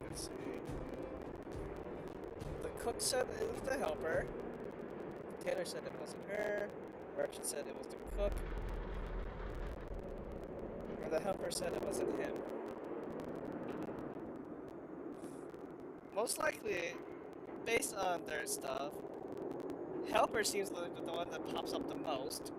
Speaker 2: Let's see. The cook said it was the helper. Taylor said it wasn't her. Merchant said it was the cook. Or the helper said it wasn't him. Most likely, based on their stuff, helper seems like the one that pops up the most.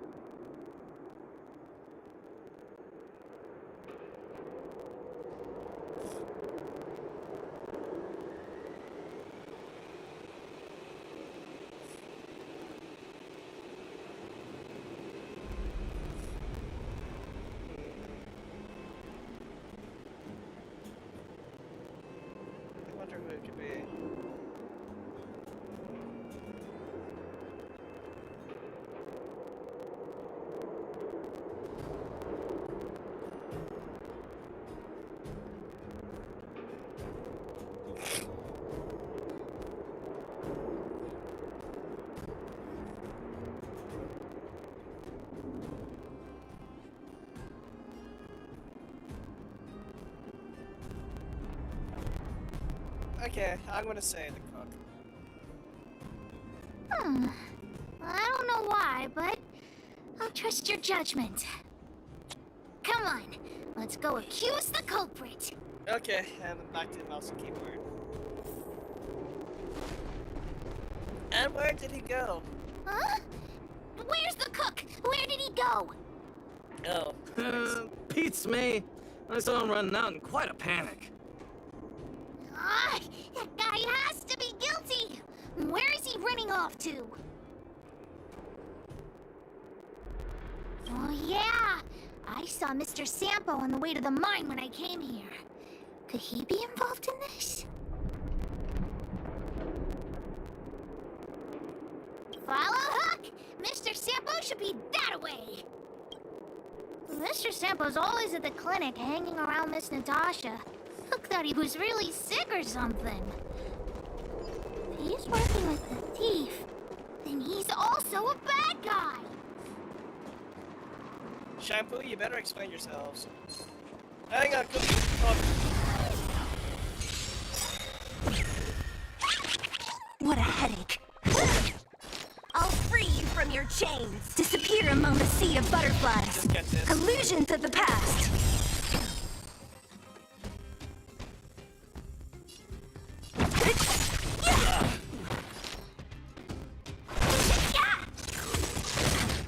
Speaker 2: It could be. Okay, I'm gonna say the cook.
Speaker 11: I don't know why, but I'll trust your judgment. Come on, let's go accuse the culprit.
Speaker 2: Okay, and back to the mouse and keyboard. And where did he go?
Speaker 11: Huh? Where's the cook? Where did he go?
Speaker 2: Oh.
Speaker 1: Pete's me. I saw him running out in quite a panic.
Speaker 11: Ah, that guy has to be guilty. Where is he running off to? Oh yeah, I saw Mr. Sampo on the way to the mine when I came here. Could he be involved in this? Follow Hook! Mr. Sampo should be that way. Mr. Sampo's always at the clinic hanging around Miss Natasha. Hook thought he was really sick or something. If he's working with the thief, then he's also a bad guy.
Speaker 2: Shampoo, you better explain yourselves. Hang on, cookie.
Speaker 4: What a headache. I'll free you from your chains. Disappear among the sea of butterflies. Illusions of the past.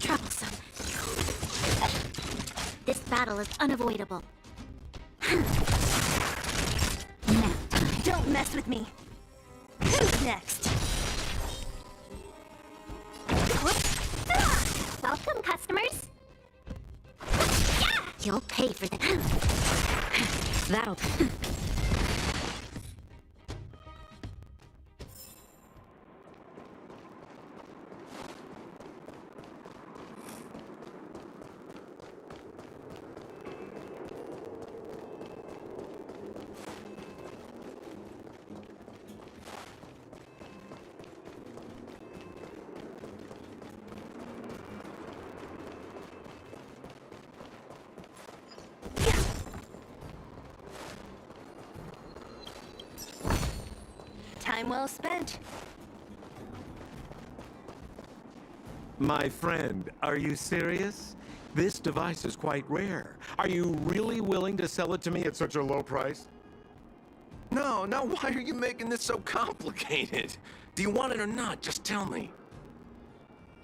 Speaker 11: Troublesome. This battle is unavoidable.
Speaker 4: Don't mess with me. Who's next?
Speaker 13: Welcome, customers.
Speaker 11: You'll pay for that.
Speaker 18: That'll...
Speaker 7: Time well spent.
Speaker 21: My friend, are you serious? This device is quite rare. Are you really willing to sell it to me at such a low price?
Speaker 20: No, why are you making this so complicated? Do you want it or not? Just tell me.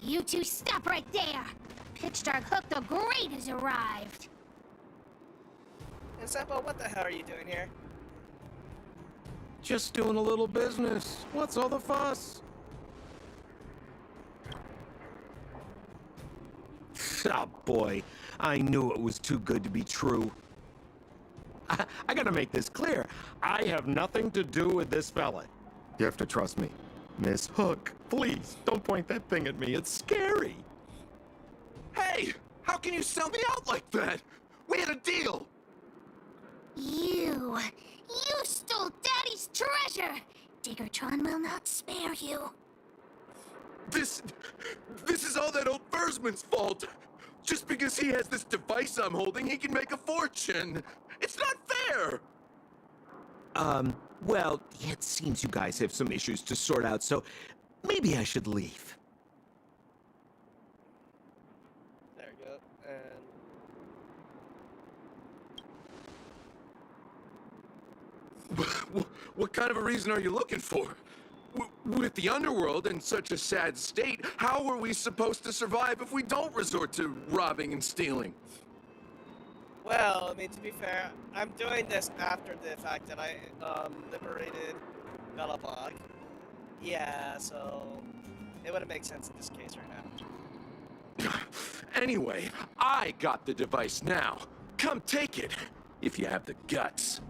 Speaker 12: You two stop right there! Pitch Dark Hook the Great has arrived!
Speaker 2: Hey, Sampo, what the hell are you doing here?
Speaker 21: Just doing a little business. What's all the fuss? Oh boy, I knew it was too good to be true. I gotta make this clear. I have nothing to do with this fella. You have to trust me. Miss Hook, please, don't point that thing at me. It's scary.
Speaker 20: Hey, how can you sell me out like that? We had a deal.
Speaker 12: You stole Daddy's treasure! Diggertron will not spare you.
Speaker 20: This is all that old Versman's fault. Just because he has this device I'm holding, he can make a fortune. It's not fair!
Speaker 21: Well, it seems you guys have some issues to sort out, so maybe I should leave.
Speaker 2: There we go. And
Speaker 20: What kind of a reason are you looking for? With the underworld in such a sad state, how are we supposed to survive if we don't resort to robbing and stealing?
Speaker 2: well, I mean, to be fair, I'm doing this after the fact that I liberated Belobog. Yeah, so it wouldn't make sense in this case right now.
Speaker 20: Anyway, I got the device now. Come take it, if you have the guts.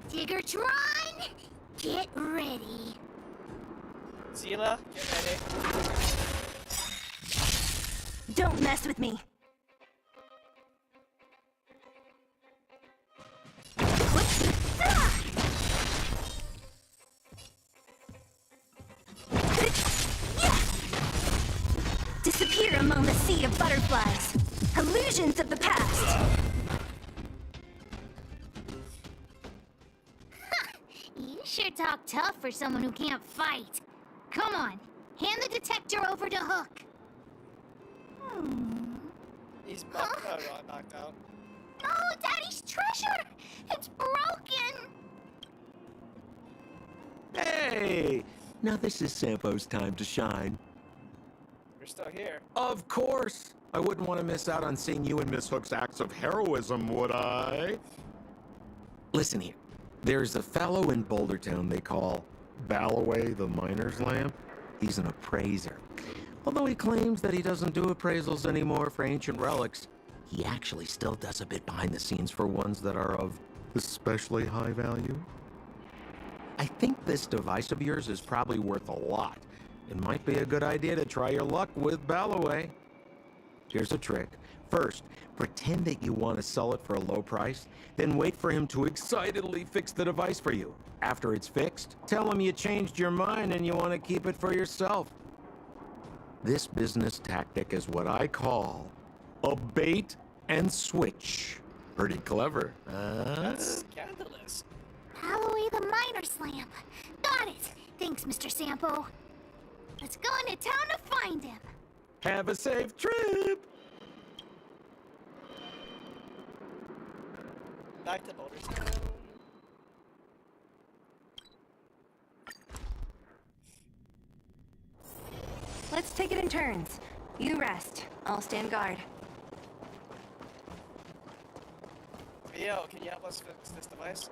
Speaker 12: Diggertron, get ready.
Speaker 2: Zila, get ready.
Speaker 4: Don't mess with me. Disappear among the sea of butterflies. Illusions of the past.
Speaker 12: You sure talk tough for someone who can't fight. Come on, hand the detector over to Hook.
Speaker 2: He's knocked out.
Speaker 12: No, Daddy's treasure! It's broken!
Speaker 21: Hey! Now this is Sampo's time to shine.
Speaker 2: We're still here.
Speaker 21: Of course! I wouldn't want to miss out on seeing you and Miss Hook's acts of heroism, would I? Listen here. There's a fellow in Boulder Town they call Balloway the Miner's Lamp. He's an appraiser. Although he claims that he doesn't do appraisals anymore for ancient relics, he actually still does a bit behind the scenes for ones that are of especially high value. I think this device of yours is probably worth a lot. It might be a good idea to try your luck with Balloway. Here's a trick. First, pretend that you want to sell it for a low price, then wait for him to excitedly fix the device for you. After it's fixed, tell him you changed your mind and you want to keep it for yourself. This business tactic is what I call a bait and switch. Pretty clever.
Speaker 2: That's scandalous.
Speaker 12: Balloway the Miner's Lamp. Got it. Thanks, Mr. Sampo. Let's go into town to find him.
Speaker 21: Have a safe trip.
Speaker 2: Back to Boulder Town.
Speaker 7: Let's take it in turns. You rest. I'll stand guard.
Speaker 2: Yo, can you help us fix this device?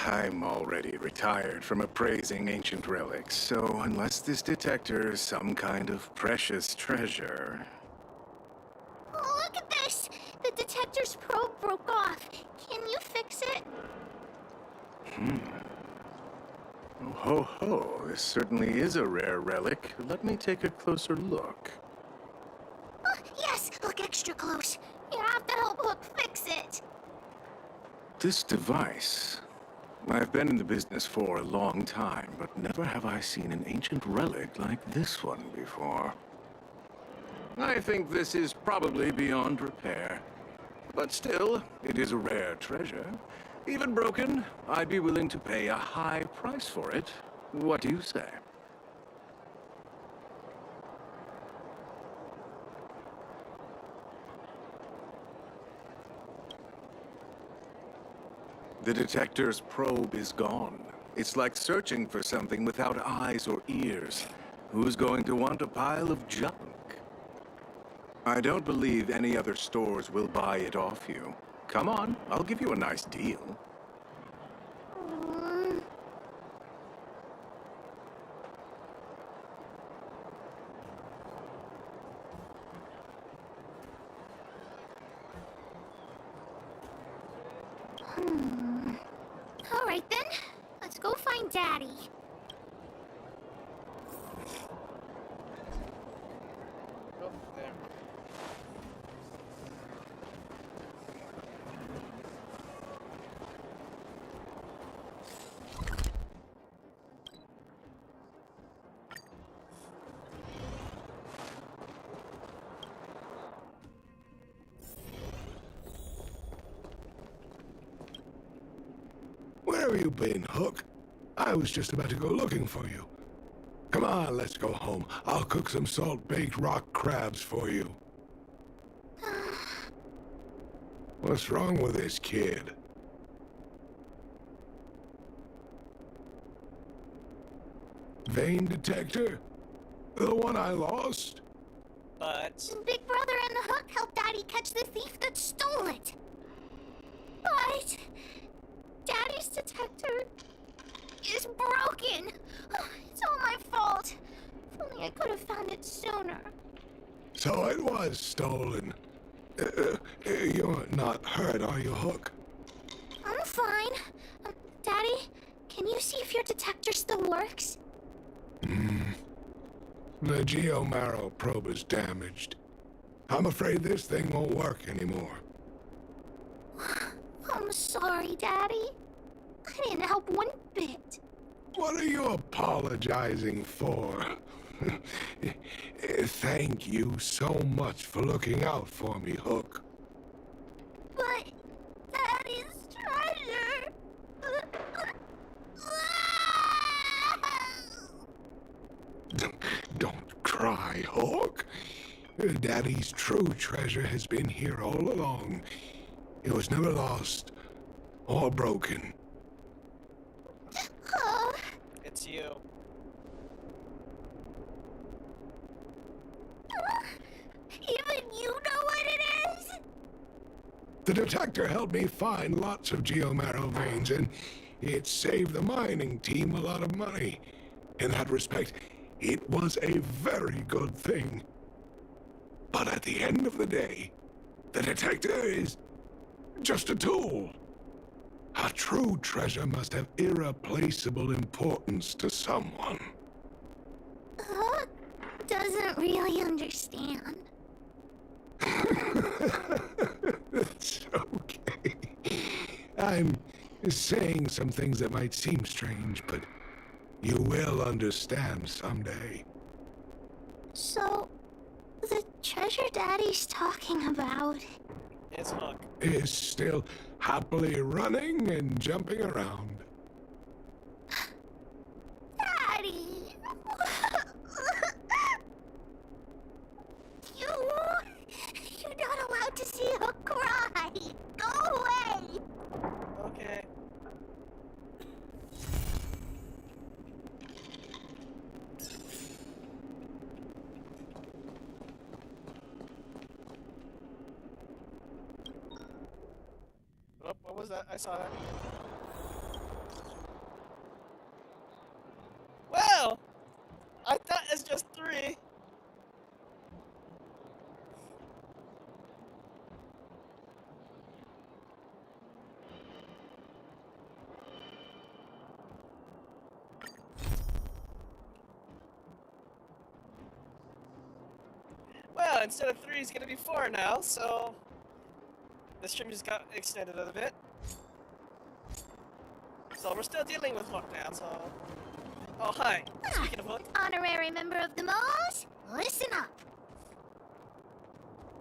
Speaker 22: I'm already retired from appraising ancient relics, so unless this detector is some kind of precious treasure...
Speaker 12: Oh, look at this! The detector's probe broke off. Can you fix it?
Speaker 22: Oh, ho, ho. This certainly is a rare relic. Let me take a closer look.
Speaker 4: Yes, look extra close. You have to help Hook fix it.
Speaker 22: This device. I've been in the business for a long time, but never have I seen an ancient relic like this one before. I think this is probably beyond repair. But still, it is a rare treasure. Even broken, I'd be willing to pay a high price for it. What do you say? The detector's probe is gone. It's like searching for something without eyes or ears. Who's going to want a pile of junk? I don't believe any other stores will buy it off you. Come on, I'll give you a nice deal.
Speaker 4: All right then, let's go find Daddy.
Speaker 15: Where have you been, Hook? I was just about to go looking for you. Come on, let's go home. I'll cook some salt-baked rock crabs for you. What's wrong with this kid? Vein detector? The one I lost?
Speaker 2: But
Speaker 4: Big Brother and the Hook helped Daddy catch the thief that stole it. But Daddy's detector is broken. It's all my fault. If only I could have found it sooner.
Speaker 15: So it was stolen. You're not hurt, are you, Hook?
Speaker 4: I'm fine. Daddy, can you see if your detector still works?
Speaker 15: The geomarrow probe is damaged. I'm afraid this thing won't work anymore.
Speaker 4: I'm sorry, Daddy. I didn't help one bit.
Speaker 15: What are you apologizing for? Thank you so much for looking out for me, Hook.
Speaker 4: But Daddy's treasure.
Speaker 15: Don't cry, Hook. Daddy's true treasure has been here all along. It was never lost or broken.
Speaker 2: it's you.
Speaker 4: Even you know what it is?
Speaker 15: The detector helped me find lots of geomarrow veins, and it saved the mining team a lot of money. In that respect, it was a very good thing. But at the end of the day, the detector is just a tool. A true treasure must have irreplaceable importance to someone.
Speaker 4: Hook doesn't really understand.
Speaker 15: It's okay. I'm saying some things that might seem strange, but you will understand someday.
Speaker 4: So, the treasure Daddy's talking about
Speaker 2: It's Hook.
Speaker 15: Is still happily running and jumping around.
Speaker 4: Daddy! You're not allowed to see Hook cry! Go away!
Speaker 2: Okay. Oh, what was that? I saw that. Well, I thought it's just 3. instead of 3, it's gonna be 4 now, so the stream just got extended a little bit. So we're still dealing with Hook now, so... Oh, hi. Speaking of Hook...
Speaker 4: Honorary member of the Moles, listen up.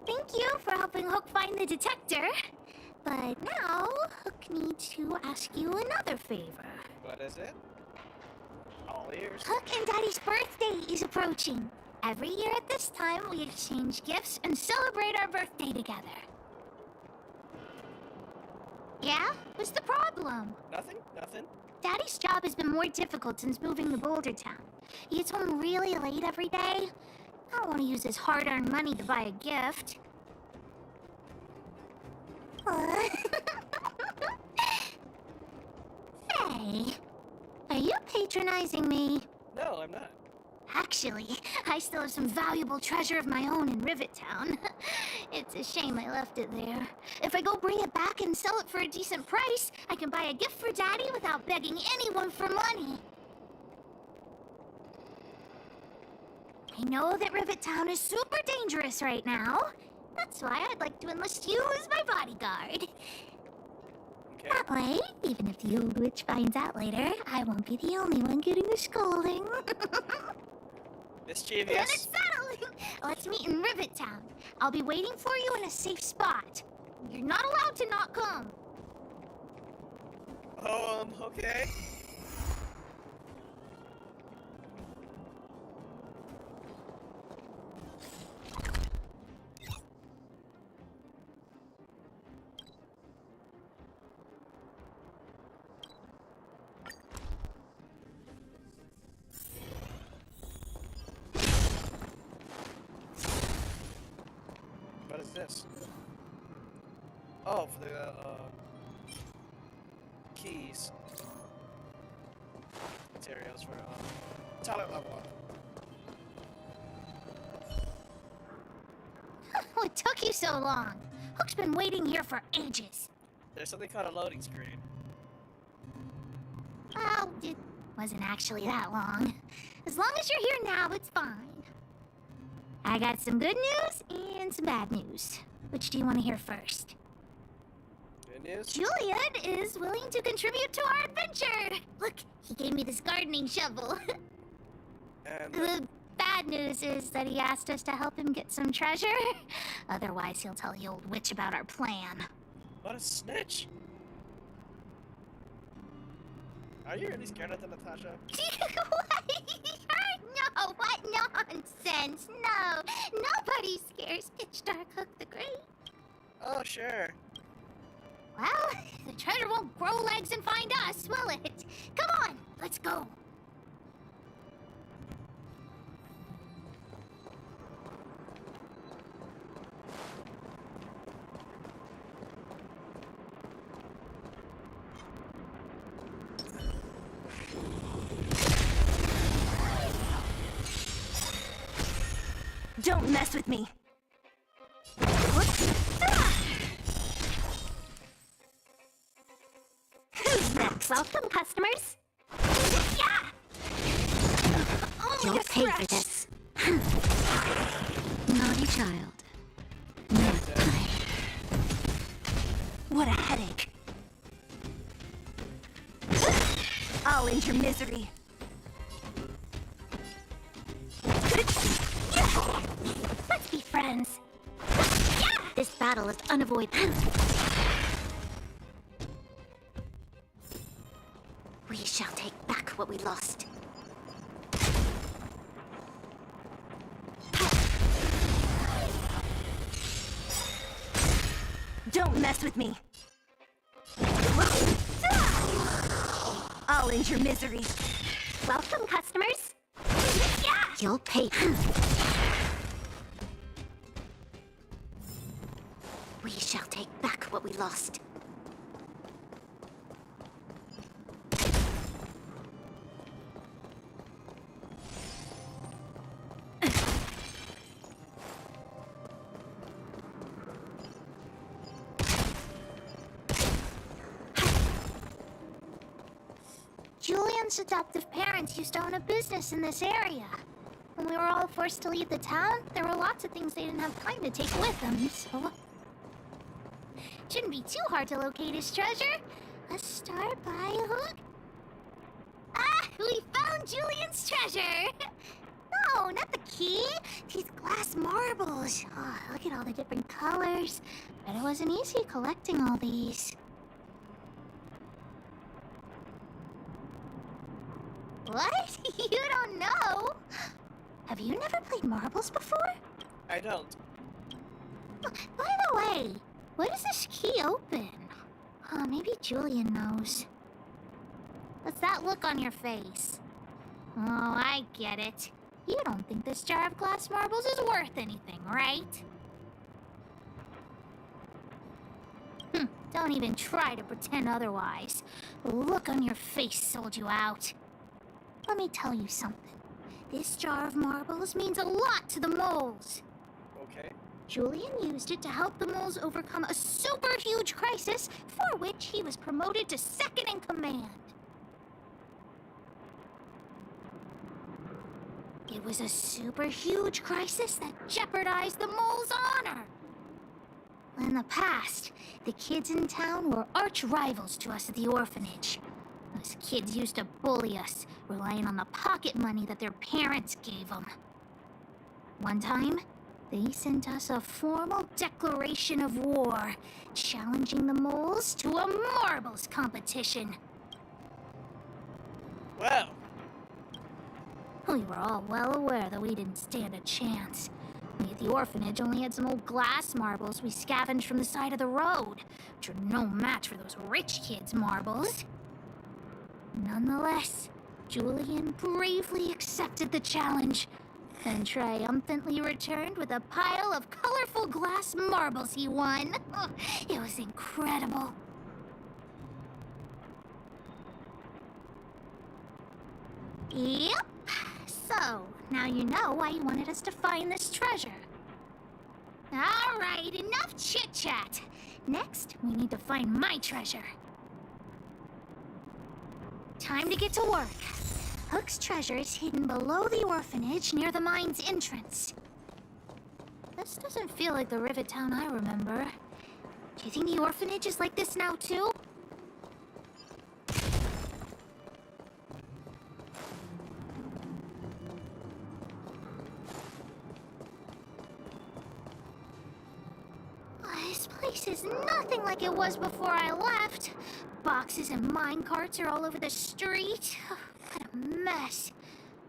Speaker 4: Thank you for helping Hook find the detector. But now, Hook needs to ask you another favor.
Speaker 2: What is it? All ears.
Speaker 4: Hook and Daddy's birthday is approaching. Every year at this time, we exchange gifts and celebrate our birthday together. Yeah? What's the problem?
Speaker 2: Nothing?
Speaker 4: Daddy's job has been more difficult since moving to Boulder Town. He gets home really late every day. I don't want to use his hard-earned money to buy a gift. Hey, are you patronizing me?
Speaker 2: No, I'm not.
Speaker 4: Actually, I still have some valuable treasure of my own in Rivet Town. It's a shame I left it there. If I go bring it back and sell it for a decent price, I can buy a gift for Daddy without begging anyone for money. I know that Rivet Town is super dangerous right now. That's why I'd like to enlist you as my bodyguard.
Speaker 2: Okay.
Speaker 4: That way, even if the old witch finds out later, I won't be the only one getting a scolding. Then
Speaker 2: Mischievous.
Speaker 4: it's settled. Let's meet in Rivet Town. I'll be waiting for you in a safe spot. You're not allowed to not come.
Speaker 2: Okay. What is this? Oh, for the, keys. Materials for, talent level up.
Speaker 4: What took you so long? Hook's been waiting here for ages.
Speaker 2: There's something called a loading screen.
Speaker 4: Well, it wasn't actually that long. As long as you're here now, it's fine. I got some good news and some bad news. Which do you want to hear first?
Speaker 2: Good news?
Speaker 4: Julian is willing to contribute to our adventure. Look, he gave me this gardening shovel.
Speaker 2: And
Speaker 4: The bad news is that he asked us to help him get some treasure. Otherwise, he'll tell the old witch about our plan.
Speaker 2: what a snitch! Are you really scared of the Natasha?
Speaker 4: No, what nonsense! No, nobody scares Pitch Dark Hook the Great.
Speaker 2: Oh, sure.
Speaker 4: Well, the treasure won't grow legs and find us, will it? Come on, let's go.
Speaker 12: Don't mess with me.
Speaker 4: Who's next? Welcome, customers. Yeah!
Speaker 12: You'll pay for this. Naughty child. Not kind. What a headache. I'll end your misery.
Speaker 4: Let's be friends. This battle is unavoidable.
Speaker 12: We shall take back what we lost. Don't mess with me. I'll end your misery.
Speaker 4: Welcome, customers.
Speaker 12: You'll pay. We shall take back what we lost.
Speaker 4: Julian's adoptive parents used to own a business in this area. When we were all forced to leave the town, there were lots of things they didn't have time to take with them, so... Shouldn't be too hard to locate his treasure. A star by hook. Ah, we found Julian's treasure! No, not the key. These glass marbles. Oh, look at all the different colors. Bet it wasn't easy collecting all these. What? You don't know? Have you never played marbles before?
Speaker 2: I don't.
Speaker 4: By the way, what does this key open? Oh, maybe Julian knows. What's that look on your face? Oh, I get it. You don't think this jar of glass marbles is worth anything, right? Don't even try to pretend otherwise. The look on your face sold you out. Let me tell you something. This jar of marbles means a lot to the moles.
Speaker 2: Okay.
Speaker 4: Julian used it to help the moles overcome a super huge crisis for which he was promoted to second in command. It was a super huge crisis that jeopardized the moles' honor. In the past, the kids in town were arch rivals to us at the orphanage. Those kids used to bully us, relying on the pocket money that their parents gave them. One time, they sent us a formal declaration of war, challenging the moles to a marbles competition.
Speaker 2: Wow.
Speaker 4: We were all well aware that we didn't stand a chance. We at the orphanage only had some old glass marbles we scavenged from the side of the road, which were no match for those rich kids' marbles. Nonetheless, Julian bravely accepted the challenge, then triumphantly returned with a pile of colorful glass marbles he won. It was incredible. Yep. So, now you know why you wanted us to find this treasure. All right, enough chit-chat. Next, we need to find my treasure. Time to get to work. Hook's treasure is hidden below the orphanage near the mine's entrance. This doesn't feel like the Rivet Town I remember. Do you think the orphanage is like this now, too? This place is nothing like it was before I left. Boxes and mine carts are all over the street. What a mess.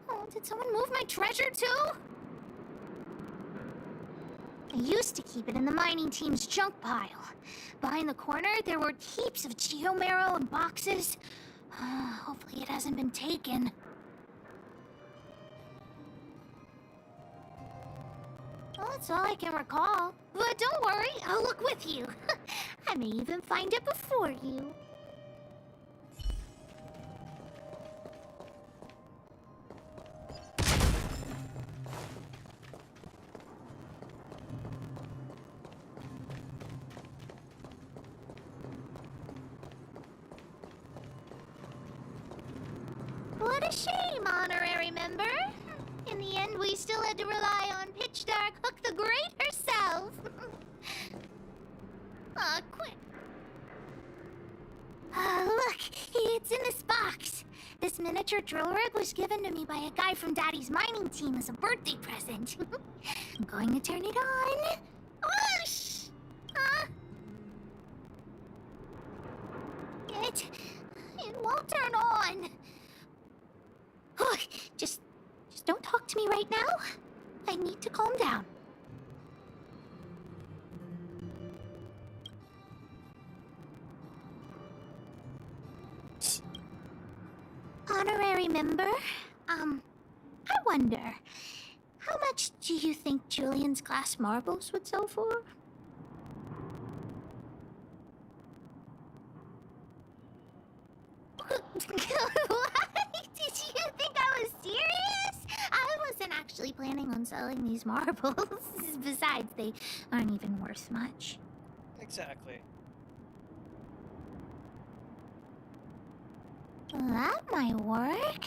Speaker 4: Oh, did someone move my treasure too? I used to keep it in the mining team's junk pile. Behind the corner, there were heaps of geomarrow and boxes. Hopefully it hasn't been taken. Well, that's all I can recall. But don't worry, I'll look with you. I may even find it before you. What a shame, honorary member. In the end, we still had to rely on Pitch Dark Hook the Great herself. Aw, quick. Look, it's in this box. This miniature drill rig was given to me by a guy from Daddy's mining team as a birthday present. I'm going to turn it on. Whoosh! It won't turn on. Look, just don't talk to me right now. I need to calm down. Honorary member, I wonder, how much do you think Julian's glass marbles would sell for? What? Did you think I was serious? I wasn't actually planning on selling these marbles. Besides, they aren't even worth much.
Speaker 2: Exactly.
Speaker 4: That might work.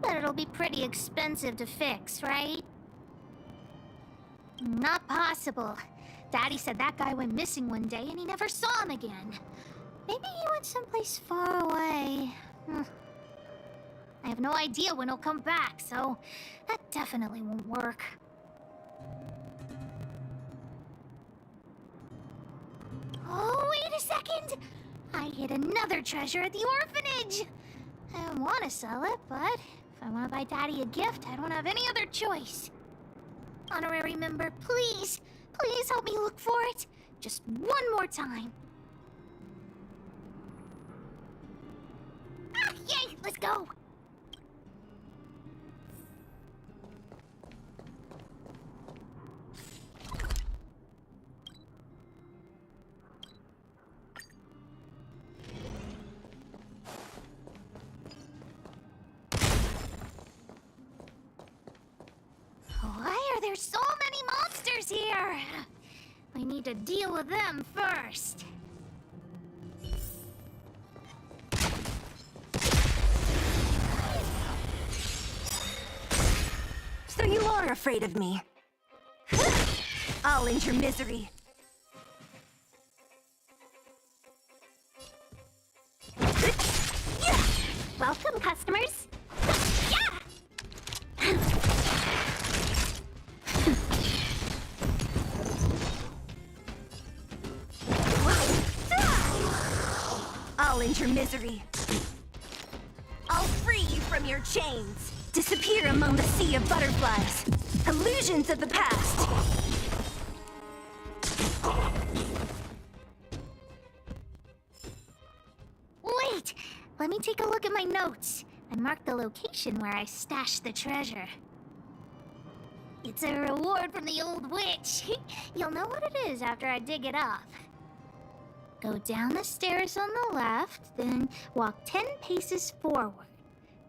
Speaker 4: But it'll be pretty expensive to fix, right? Not possible. Daddy said that guy went missing one day and he never saw him again. Maybe he went someplace far away. I have no idea when he'll come back, so that definitely won't work. Oh, wait a second! I hid another treasure at the orphanage! I don't want to sell it, but if I want to buy Daddy a gift, I don't have any other choice. Honorary member, please, please help me look for it. Just one more time. Ah, yay, let's go! Why are there so many monsters here? I need to deal with them first.
Speaker 5: So you are afraid of me. I'll end your misery.
Speaker 13: Welcome, customers.
Speaker 5: I'll end your misery. I'll free you from your chains. Disappear among the sea of butterflies. Illusions of the past.
Speaker 4: Wait! Let me take a look at my notes. I marked the location where I stashed the treasure. It's a reward from the old witch. You'll know what it is after I dig it up. Go down the stairs on the left, then walk 10 paces forward.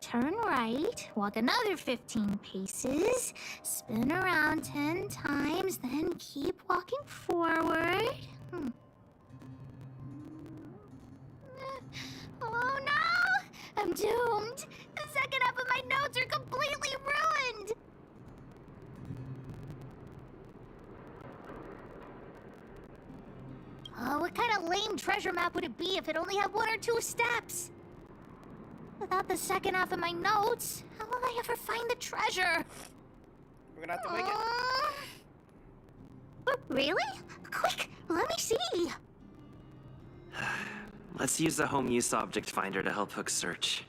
Speaker 4: Turn right, walk another 15 paces, spin around 10 times, then keep walking forward. Oh no! I'm doomed! The second half of my notes are completely ruined! Oh, what kind of lame treasure map would it be if it only had 1 or 2 steps? Without the second half of my notes, how will I ever find the treasure?
Speaker 2: We're gonna have to make it.
Speaker 4: Really? Quick, let me see.
Speaker 6: Let's use the home use object finder to help Hook search.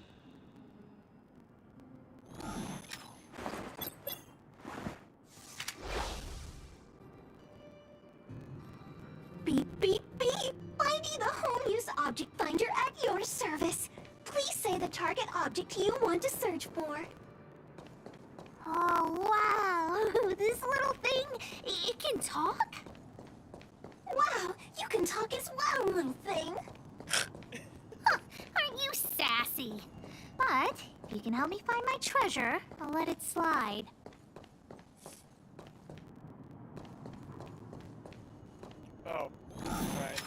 Speaker 5: Beep, beep, beep. I need the home use object finder at your service. Please say the target object you want to search for.
Speaker 4: Oh, wow. This little thing, it can talk?
Speaker 5: Wow, you can talk as well, little thing.
Speaker 4: Aren't you sassy? But if you can help me find my treasure, I'll let it slide.
Speaker 2: Oh, right.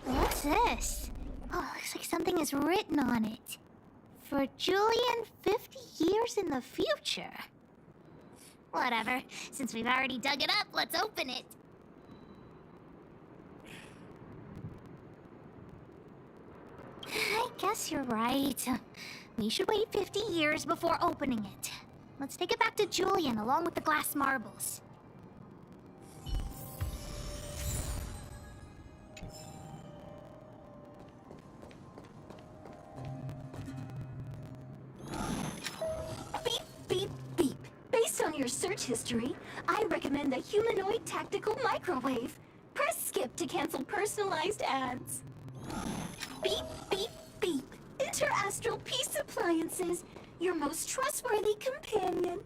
Speaker 4: What's this? Oh, looks like something is written on it. For Julian, 50 years in the future. Whatever. Since we've already dug it up, let's open it. I guess you're right. We should wait 50 years before opening it. Let's take it back to Julian along with the glass marbles.
Speaker 5: Beep, beep, beep. Based on your search history, I recommend the humanoid tactical microwave. Press skip to cancel personalized ads. Beep, beep, beep. Interastral peace appliances, your most trustworthy companion.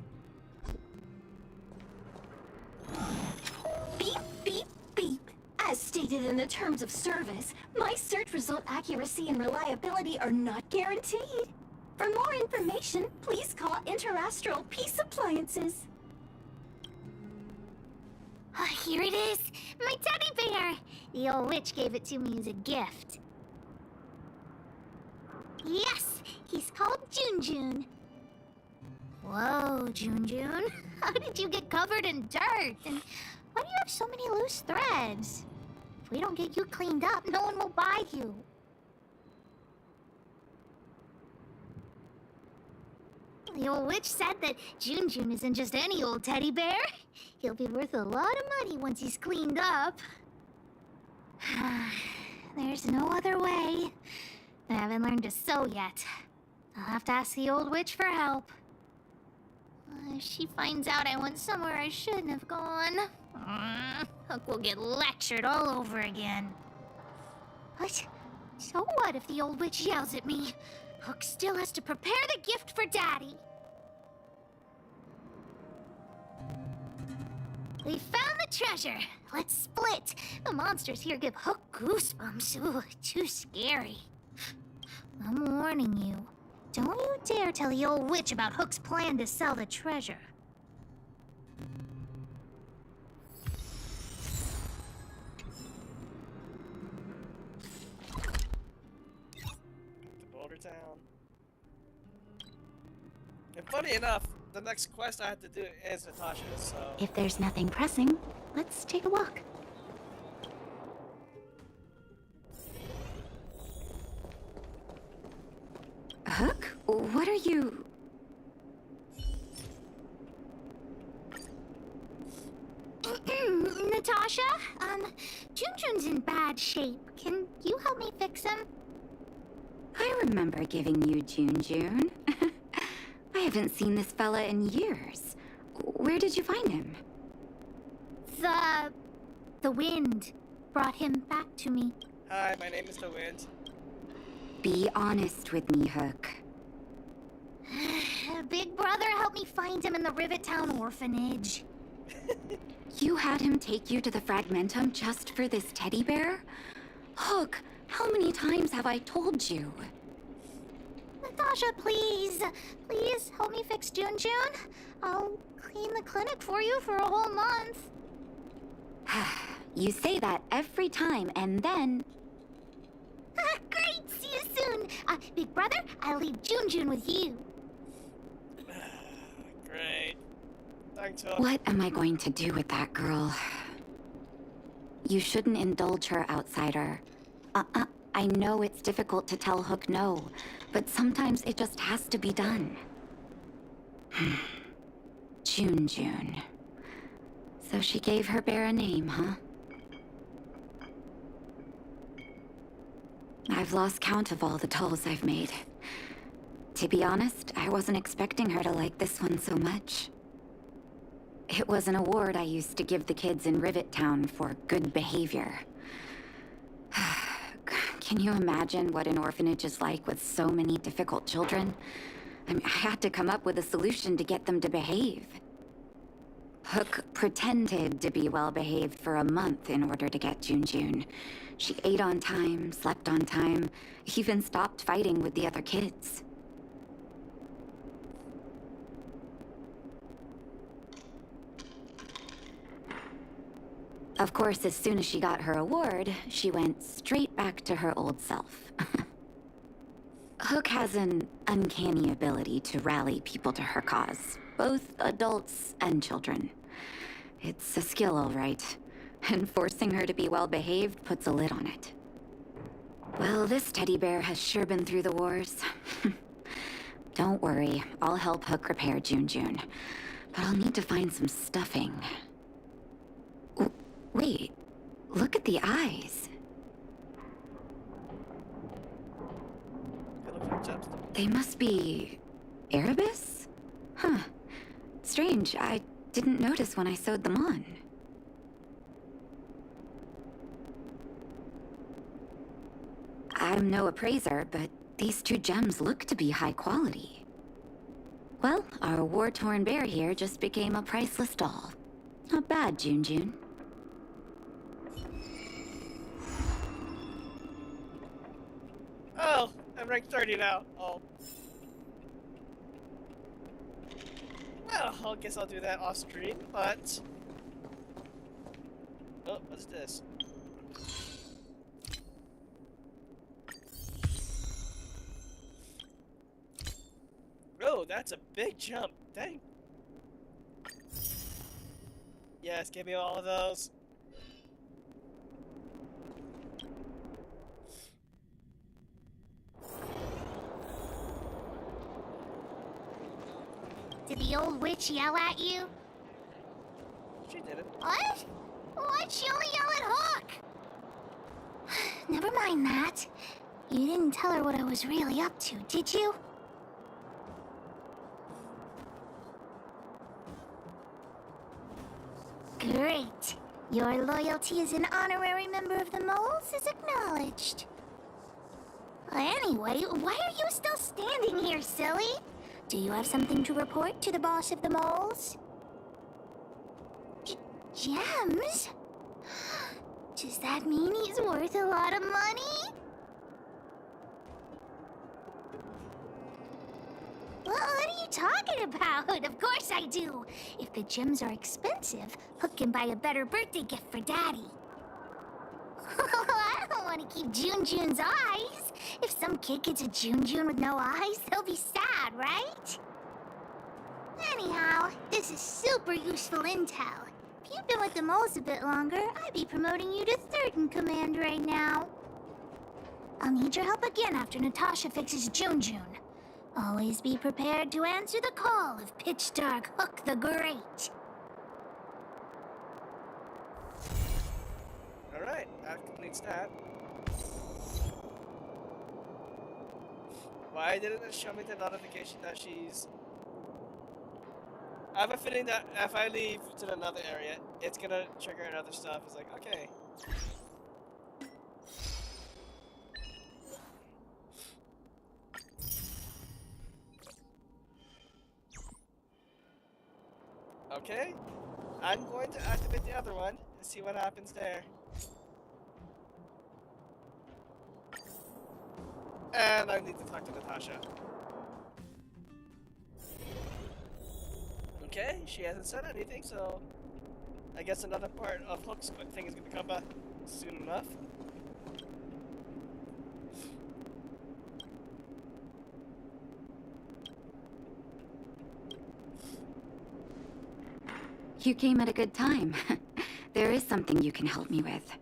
Speaker 5: Beep, beep, beep. As stated in the terms of service, my search result accuracy and reliability are not guaranteed. For more information, please call Interastral Peace Appliances.
Speaker 4: Oh, here it is! My teddy bear! The old witch gave it to me as a gift. Yes! He's called Junjun.
Speaker 11: Whoa, Junjun. How did you get covered in dirt? And why do you have so many loose threads? If we don't get you cleaned up, no one will buy you. The old witch said that Junjun isn't just any old teddy bear. He'll be worth a lot of money once he's cleaned up. There's no other way. I haven't learned to sew yet. I'll have to ask the old witch for help. If she finds out I went somewhere I shouldn't have gone, Hook will get lectured all over again. What? So what if the old witch yells at me? Hook still has to prepare the gift for Daddy. We found the treasure. Let's split. The monsters here give Hook goosebumps. Ooh, too scary. I'm warning you. Don't you dare tell the old witch about Hook's plan to sell the treasure.
Speaker 2: To Boulder Town. And funny enough, the next quest I have to do is Natasha's, so...
Speaker 3: If there's nothing pressing, let's take a walk.
Speaker 17: Hook? What are you...
Speaker 11: Natasha, Junjun's in bad shape. Can you help me fix him?
Speaker 17: I remember giving you Junjun. I haven't seen this fella in years. Where did you find him?
Speaker 11: The wind brought him back to me.
Speaker 2: Hi, my name is The Wind.
Speaker 17: Be honest with me, Hook.
Speaker 11: Big brother helped me find him in the Rivet Town orphanage.
Speaker 17: You had him take you to the Fragmentum just for this teddy bear? Hook, how many times have I told you?
Speaker 11: Natasha, please. Please help me fix Junjun. I'll clean the clinic for you for a whole month.
Speaker 17: You say that every time, and then...
Speaker 11: Great! See you soon! Big brother, I'll leave Junjun with you.
Speaker 2: Great. Thanks, Hook.
Speaker 17: What am I going to do with that girl? You shouldn't indulge her, outsider. I know it's difficult to tell Hook no, but sometimes it just has to be done. Junjun. So she gave her bear a name, huh? I've lost count of all the tolls I've made. To be honest, I wasn't expecting her to like this one so much. It was an award I used to give the kids in Rivet Town for good behavior. Can you imagine what an orphanage is like with so many difficult children? I had to come up with a solution to get them to behave. Hook pretended to be well-behaved for a month in order to get Junjun. She ate on time, slept on time, even stopped fighting with the other kids. Of course, as soon as she got her award, she went straight back to her old self. Hook has an uncanny ability to rally people to her cause, both adults and children. It's a skill, all right, and forcing her to be well-behaved puts a lid on it. Well, this teddy bear has sure been through the wars. Don't worry, I'll help Hook repair Junjun, but I'll need to find some stuffing. Wait, look at the eyes. They must be... Erebus? Huh. Strange, I didn't notice when I sewed them on. I'm no appraiser, but these two gems look to be high quality. Well, our war-torn bear here just became a priceless doll. Not bad, Junjun.
Speaker 2: Oh, I'm ranked 30 now. Oh. Well, I guess I'll do that off stream, but... Oh, what's this? That's a big jump. Dang. Yes, give me all of those.
Speaker 4: Did the old witch yell at you?
Speaker 2: She didn't.
Speaker 4: What? Why'd she only yell at Hook? Never mind that. You didn't tell her what I was really up to, did you? Great. Your loyalty as an honorary member of the Moles is acknowledged. Anyway, why are you still standing here, silly? Do you have something to report to the boss of the Moles? Gems? Does that mean he's worth a lot of money? What are you talking about? Of course I do. If the gems are expensive, Hook can buy a better birthday gift for Daddy. I don't want to keep June's eyes. If some kid gets a June with no eyes, they'll be sad, right? Anyhow, this is super useful intel. If you'd been with the Moles a bit longer, I'd be promoting you to third in command right now. I'll need your help again after Natasha fixes June. Always be prepared to answer the call of Pitch Dark Hook the Great.
Speaker 2: Alright, that completes that. Why didn't it show me the notification that she's... I have a feeling that if I leave to another area, it's gonna trigger another stuff. It's like, okay. Okay, I'm going to activate the other one and see what happens there. And I need to talk to Natasha. Okay, she hasn't said anything, so I guess another part of Hook's thing is going to come back soon enough.
Speaker 17: You came at a good time. There is something you can help me with.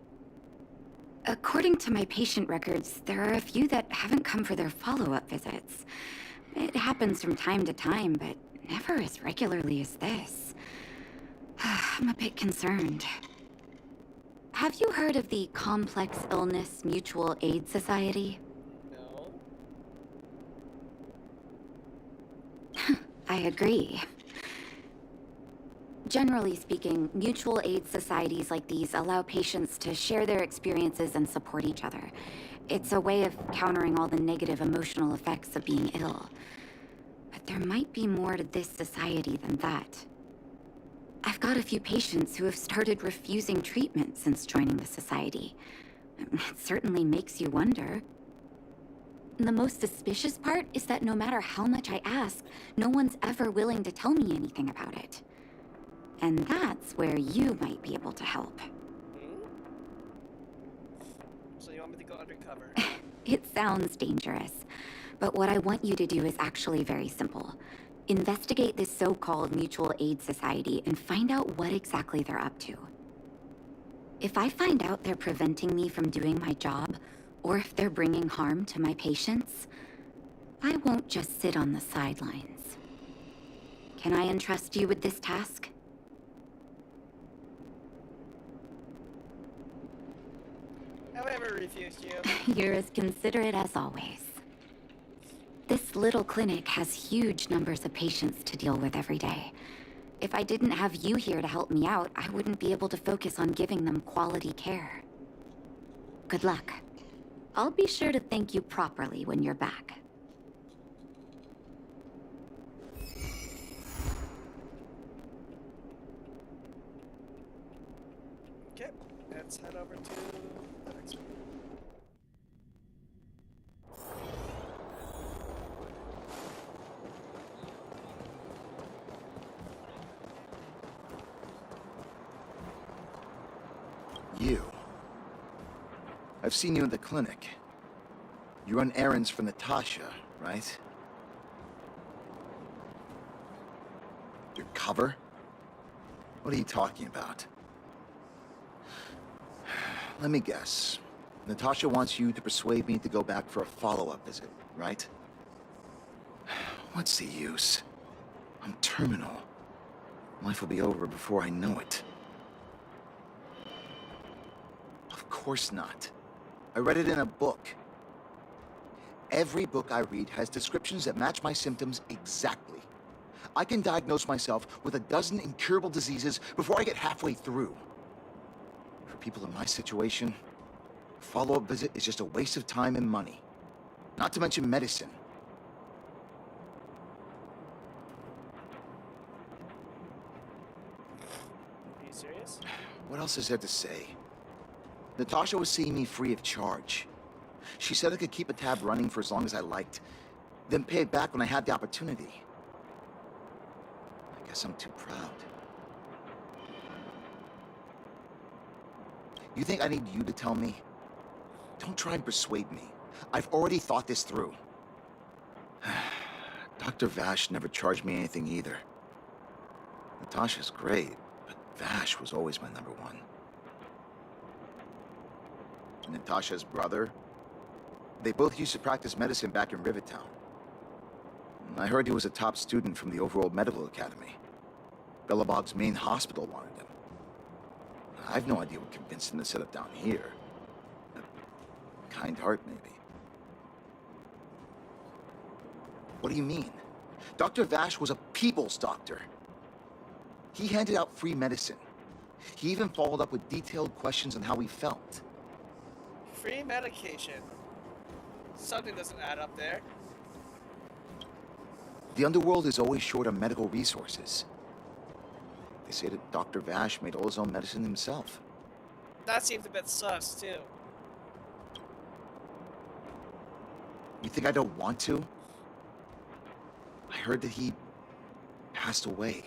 Speaker 17: According to my patient records, there are a few that haven't come for their follow-up visits. It happens from time to time, but never as regularly as this. I'm a bit concerned. Have you heard of the Complex Illness Mutual Aid Society?
Speaker 2: No.
Speaker 17: I agree. Generally speaking, mutual aid societies like these allow patients to share their experiences and support each other. It's a way of countering all the negative emotional effects of being ill. But there might be more to this society than that. I've got a few patients who have started refusing treatment since joining the society. It certainly makes you wonder. The most suspicious part is that no matter how much I ask, no one's ever willing to tell me anything about it. And that's where you might be able to help.
Speaker 2: So you want me to go undercover?
Speaker 17: It sounds dangerous, but what I want you to do is actually very simple. Investigate this so-called mutual aid society and find out what exactly they're up to. If I find out they're preventing me from doing my job, or if they're bringing harm to my patients, I won't just sit on the sidelines. Can I entrust you with this task?
Speaker 2: Have I ever refused you?
Speaker 17: You're as considerate as always. This little clinic has huge numbers of patients to deal with every day. If I didn't have you here to help me out, I wouldn't be able to focus on giving them quality care. Good luck. I'll be sure to thank you properly when you're back.
Speaker 2: Okay, let's head over to the next one.
Speaker 9: You. I've seen you in the clinic. You run errands for Natasha, right? Your cover? What are you talking about? Let me guess. Natasha wants you to persuade me to go back for a follow-up visit, right? What's the use? I'm terminal. Life will be over before I know it. Of course not. I read it in a book. Every book I read has descriptions that match my symptoms exactly. I can diagnose myself with a dozen incurable diseases before I get halfway through. For people in my situation, a follow-up visit is just a waste of time and money. Not to mention medicine.
Speaker 2: Are you serious?
Speaker 9: What else is there to say? Natasha was seeing me free of charge. She said I could keep a tab running for as long as I liked, then pay it back when I had the opportunity. I guess I'm too proud. You think I need you to tell me? Don't try and persuade me. I've already thought this through. Dr. Vash never charged me anything either. Natasha's great, but Vash was always my number one. Natasha's brother, they both used to practice medicine back in Rivertown. I heard he was a top student from the Overworld Medical Academy. Bellabog's main hospital wanted him. I have no idea what convinced him to set up down here. A kind heart, maybe. What do you mean? Dr. Vash was a people's doctor. He handed out free medicine. He even followed up with detailed questions on how he felt.
Speaker 2: Free medication. Something doesn't add up there.
Speaker 9: The underworld is always short on medical resources. They say that Dr. Vash made all his own medicine himself.
Speaker 2: That seems a bit sus, too.
Speaker 9: You think I don't want to? I heard that he passed away.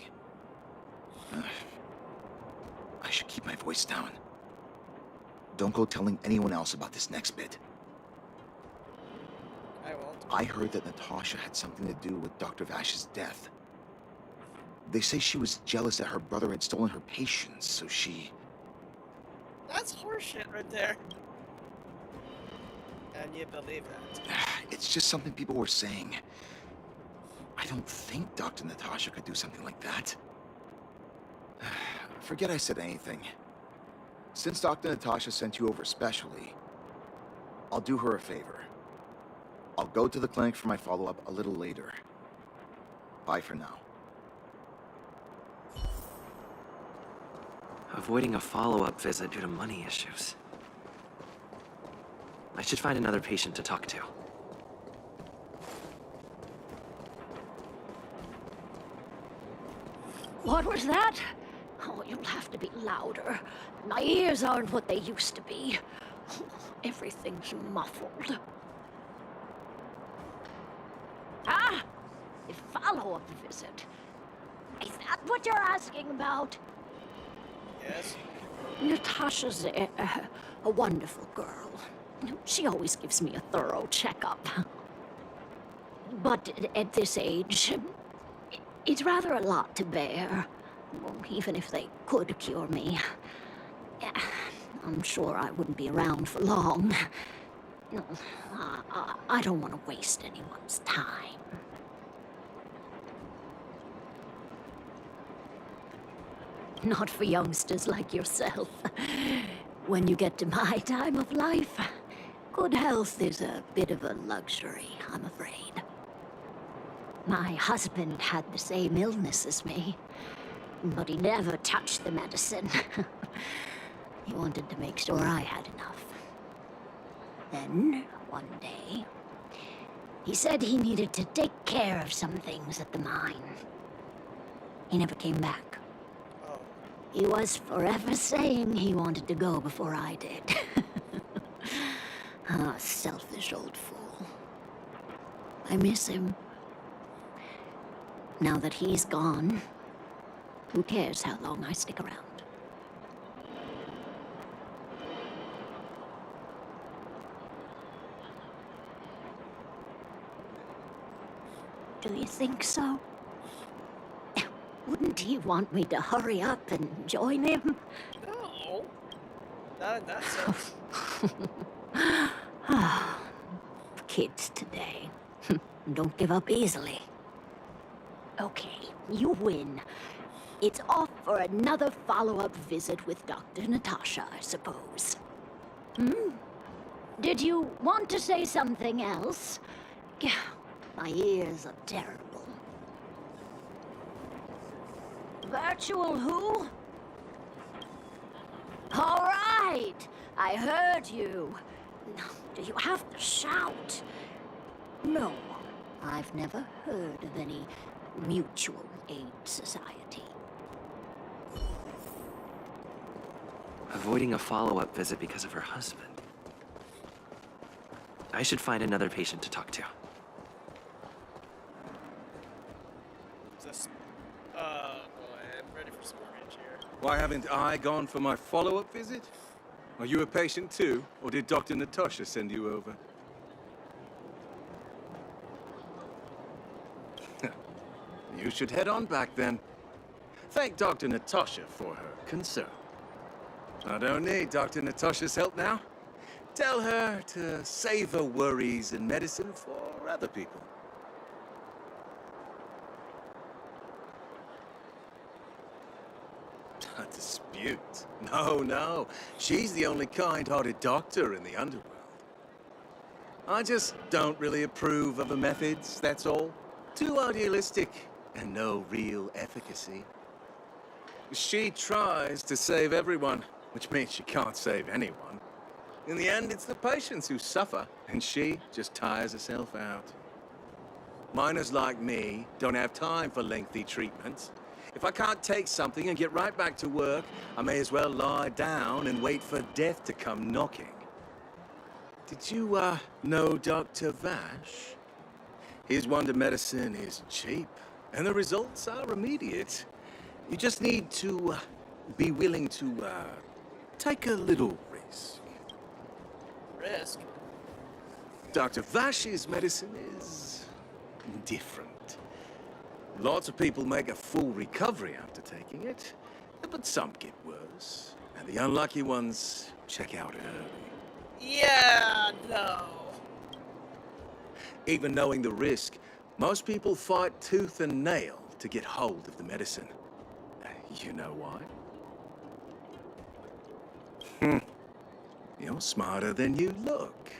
Speaker 9: I should keep my voice down. Don't go telling anyone else about this next bit.
Speaker 2: I won't.
Speaker 9: I heard that Natasha had something to do with Dr. Vash's death. They say she was jealous that her brother had stolen her patients, so she...
Speaker 2: That's horseshit right there. And you believe that?
Speaker 9: It's just something people were saying. I don't think Dr. Natasha could do something like that. Forget I said anything. Since Dr. Natasha sent you over specially, I'll do her a favor. I'll go to the clinic for my follow-up a little later. Bye for now.
Speaker 6: Avoiding a follow-up visit due to money issues. I should find another patient to talk to.
Speaker 8: What was that? Oh, you'll have to be louder. My ears aren't what they used to be. Everything's muffled. Ah! A follow-up visit. Is that what you're asking about?
Speaker 2: Yes.
Speaker 8: Natasha's a wonderful girl. She always gives me a thorough checkup. But at this age, it's rather a lot to bear. Even if they could cure me, I'm sure I wouldn't be around for long. I don't want to waste anyone's time. Not for youngsters like yourself. When you get to my time of life, good health is a bit of a luxury, I'm afraid. My husband had the same illness as me, but he never touched the medicine. He wanted to make sure I had enough. Then, one day, he said he needed to take care of some things at the mine. He never came back. He was forever saying he wanted to go before I did. Ah, selfish old fool. I miss him. Now that he's gone, who cares how long I stick around? Do you think so? Wouldn't he want me to hurry up and join him?
Speaker 2: No. Not in that sense.
Speaker 8: Kids today. Don't give up easily. Okay, you win. It's off for another follow-up visit with Dr. Natasha, I suppose. Did you want to say something else? My ears are terrible. Virtual who? All right, I heard you. Do you have to shout? No, I've never heard of any mutual aid society.
Speaker 6: Avoiding a follow-up visit because of her husband. I should find another patient to talk to.
Speaker 2: I'm ready for some orange here.
Speaker 22: Why haven't I gone for my follow-up visit? Are you a patient too, or did Dr. Natasha send you over? You should head on back then. Thank Dr. Natasha for her concern. I don't need Dr. Natasha's help now. Tell her to save her worries and medicine for other people. A dispute? No. She's the only kind-hearted doctor in the underworld. I just don't really approve of her methods, that's all. Too idealistic and no real efficacy. She tries to save everyone, which means she can't save anyone. In the end, it's the patients who suffer, and she just tires herself out. Miners like me don't have time for lengthy treatments. If I can't take something and get right back to work, I may as well lie down and wait for death to come knocking. Did you, know Dr. Vash? His wonder medicine is cheap, and the results are immediate. You just need to, be willing to, take a little risk.
Speaker 2: Risk?
Speaker 22: Dr. Vash's medicine is different. Lots of people make a full recovery after taking it, but some get worse, and the unlucky ones check out early.
Speaker 2: Yeah, no.
Speaker 22: Even knowing the risk, most people fight tooth and nail to get hold of the medicine. You know why? You're smarter than you look.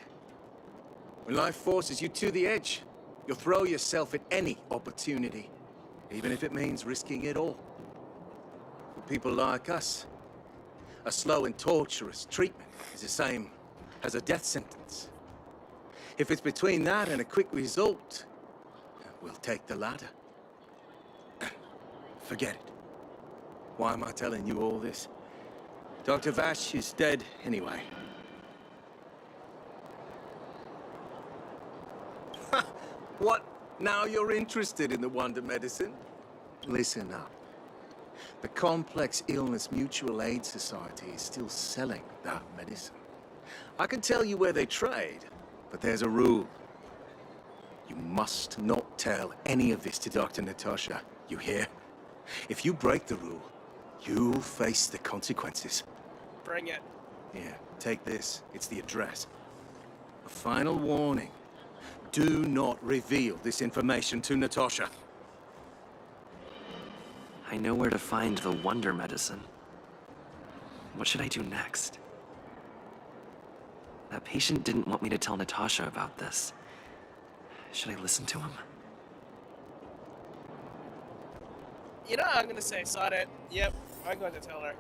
Speaker 22: When life forces you to the edge, you'll throw yourself at any opportunity, even if it means risking it all. For people like us, a slow and torturous treatment is the same as a death sentence. If it's between that and a quick result, we'll take the latter. Forget it. Why am I telling you all this? Dr. Vash is dead anyway. What? Now you're interested in the wonder medicine? Listen up. The Complex Illness Mutual Aid Society is still selling that medicine. I can tell you where they trade, but there's a rule. You must not tell any of this to Dr. Natasha, you hear? If you break the rule, you'll face the consequences.
Speaker 2: Bring it.
Speaker 22: Yeah, take this. It's the address. A final warning. Do not reveal this information to Natasha.
Speaker 6: I know where to find the wonder medicine. What should I do next? That patient didn't want me to tell Natasha about this. Should I listen to him?
Speaker 2: You know what I'm gonna say, sod it. Yep, I'm going to tell her.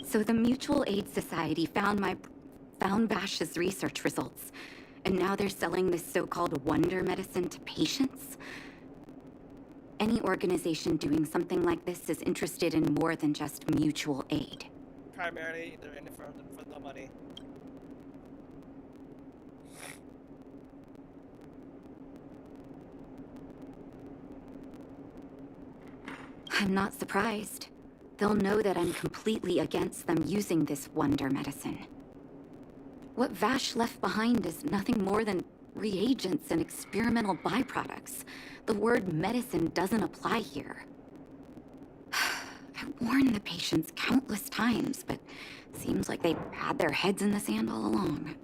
Speaker 17: So the Mutual Aid Society found Vash's research results, and now they're selling this so-called wonder medicine to patients? Any organization doing something like this is interested in more than just mutual aid.
Speaker 2: primarily they're in it for the money.
Speaker 17: I'm not surprised. They'll know that I'm completely against them using this wonder medicine. What Vash left behind is nothing more than reagents and experimental byproducts. The word medicine doesn't apply here. I warned the patients countless times, but seems like they had their heads in the sand all along.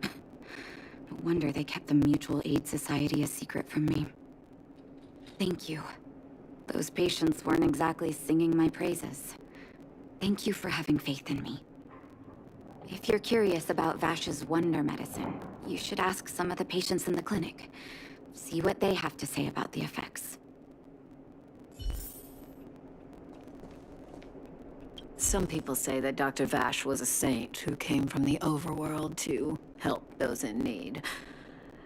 Speaker 17: No wonder they kept the Mutual Aid Society a secret from me. Thank you. Those patients weren't exactly singing my praises. Thank you for having faith in me. If you're curious about Vash's wonder medicine, you should ask some of the patients in the clinic. See what they have to say about the effects.
Speaker 8: Some people say that Dr. Vash was a saint who came from the overworld to help those in need.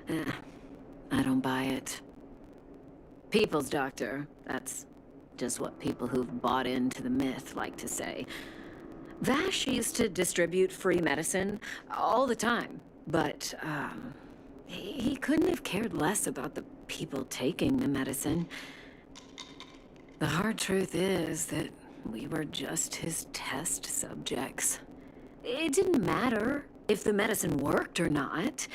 Speaker 8: I don't buy it. People's doctor, that's just what people who've bought into the myth like to say. Vash used to distribute free medicine all the time, but he couldn't have cared less about the people taking the medicine. The hard truth is that we were just his test subjects. It didn't matter if the medicine worked or not.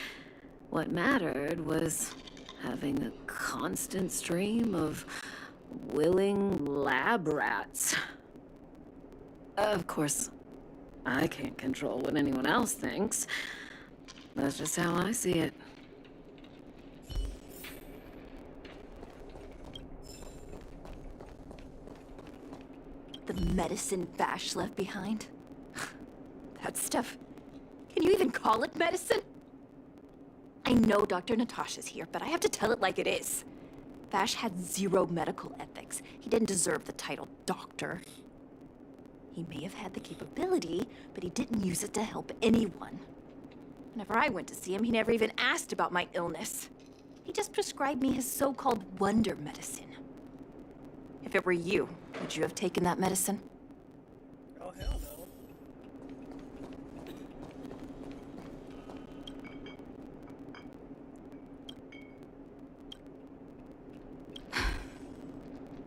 Speaker 8: What mattered was having a constant stream of willing lab rats. Of course, I can't control what anyone else thinks. That's just how I see it.
Speaker 7: The medicine Vash left behind? That stuff. Can you even call it medicine? I know Dr. Natasha's here, but I have to tell it like it is. Vash had zero medical ethics. He didn't deserve the title doctor. He may have had the capability, but he didn't use it to help anyone. Whenever I went to see him, he never even asked about my illness. He just prescribed me his so-called wonder medicine. If it were you, would you have taken that medicine?
Speaker 2: Oh, hell no.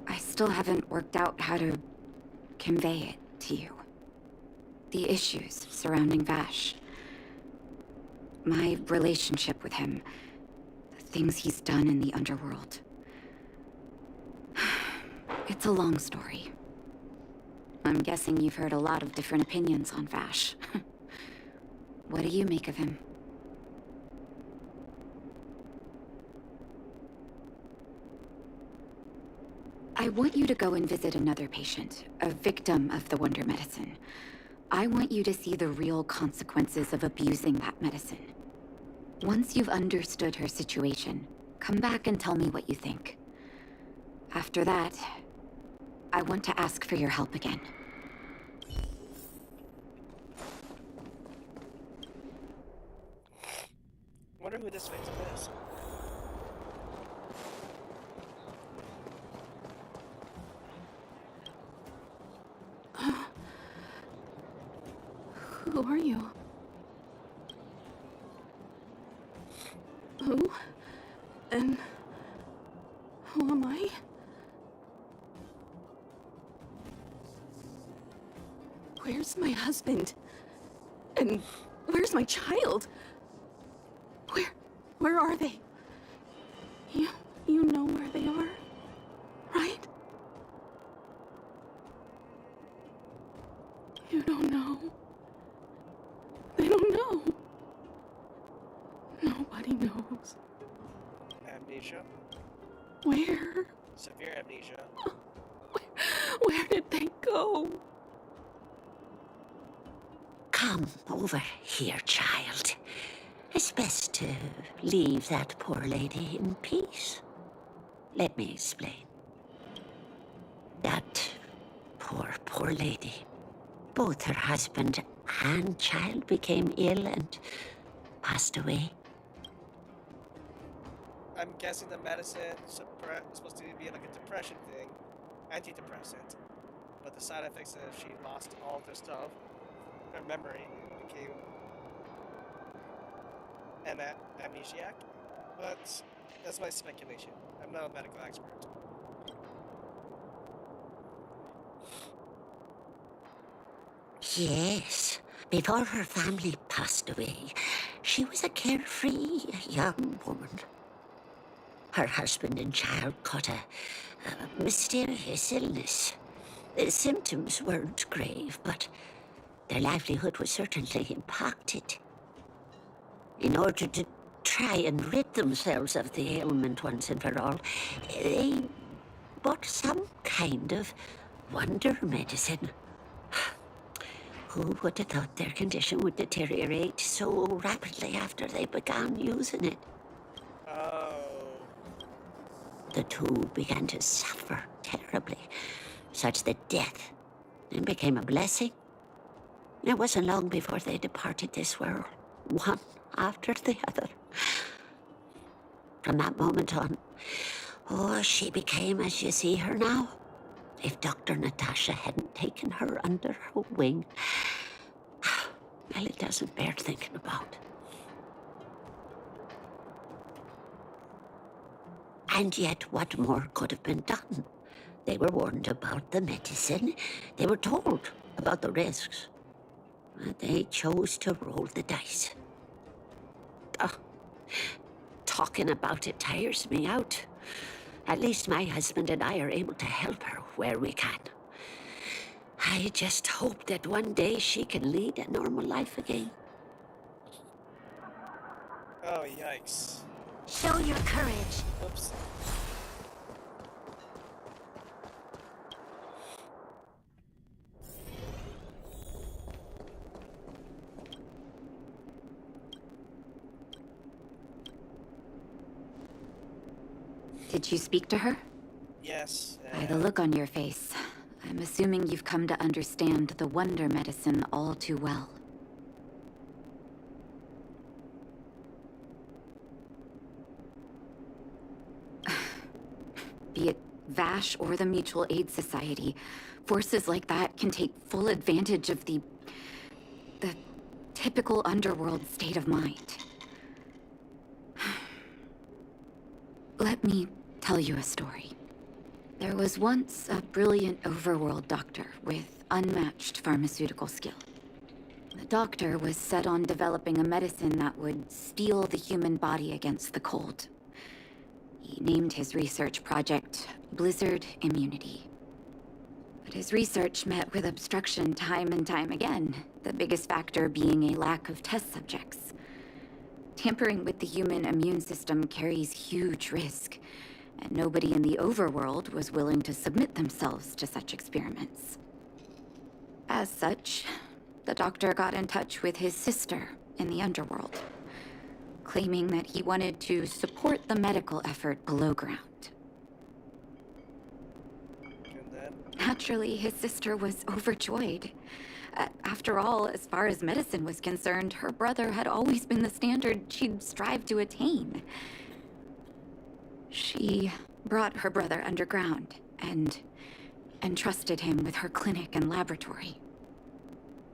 Speaker 17: I still haven't worked out how to convey it to you. The issues surrounding Vash. My relationship with him. The things he's done in the underworld. It's a long story. I'm guessing you've heard a lot of different opinions on Vash. What do you make of him? I want you to go and visit another patient, a victim of the wonder medicine. I want you to see the real consequences of abusing that medicine. Once you've understood her situation, come back and tell me what you think. After that, I want to ask for your help again.
Speaker 2: Wonder who this victim is.
Speaker 3: Who are you? Who? And who am I? Where's my husband? And where's my child? Where are they? You know where they are, right? You don't know. They don't know. Nobody knows.
Speaker 2: Amnesia.
Speaker 3: Where?
Speaker 2: Severe amnesia.
Speaker 3: Where did they go?
Speaker 10: Come over here, child. It's best to leave that poor lady in peace. Let me explain. That poor lady. Both her husband and child became ill and passed away.
Speaker 2: I'm guessing the medicine is supposed to be like a depression thing, antidepressant. But the side effects is she lost all of her stuff. her memory became an amnesiac. But that's my speculation. I'm not a medical expert.
Speaker 10: Yes. Before her family passed away, she was a carefree young woman. Her husband and child caught a mysterious illness. The symptoms weren't grave, but their livelihood was certainly impacted. In order to try and rid themselves of the ailment once and for all, they bought some kind of wonder medicine. Who would have thought their condition would deteriorate so rapidly after they began using it?
Speaker 2: Oh.
Speaker 10: The two began to suffer terribly, such that death then became a blessing. It wasn't long before they departed this world, one after the other. From that moment on, she became as you see her now. If Dr. Natasha hadn't taken her under her wing, well, it doesn't bear thinking about. And yet, what more could have been done? They were warned about the medicine. They were told about the risks. But they chose to roll the dice. Talking about it tires me out. At least my husband and I are able to help her where we can. I just hope that one day she can lead a normal life again.
Speaker 2: Oh, yikes.
Speaker 8: Show your courage.
Speaker 2: Oops.
Speaker 17: Did you speak to her?
Speaker 2: Yes.
Speaker 17: By the look on your face, I'm assuming you've come to understand the wonder medicine all too well. Be it VASH or the Mutual Aid Society, forces like that can take full advantage of the typical underworld state of mind. Let me tell you a story. There was once a brilliant overworld doctor with unmatched pharmaceutical skill. The doctor was set on developing a medicine that would steel the human body against the cold. He named his research project Blizzard Immunity. But his research met with obstruction time and time again, the biggest factor being a lack of test subjects. Tampering with the human immune system carries huge risk, and nobody in the overworld was willing to submit themselves to such experiments. As such, the doctor got in touch with his sister in the underworld, claiming that he wanted to support the medical effort below ground. Naturally, his sister was overjoyed. After all, as far as medicine was concerned, her brother had always been the standard she'd strive to attain. She brought her brother underground and entrusted him with her clinic and laboratory.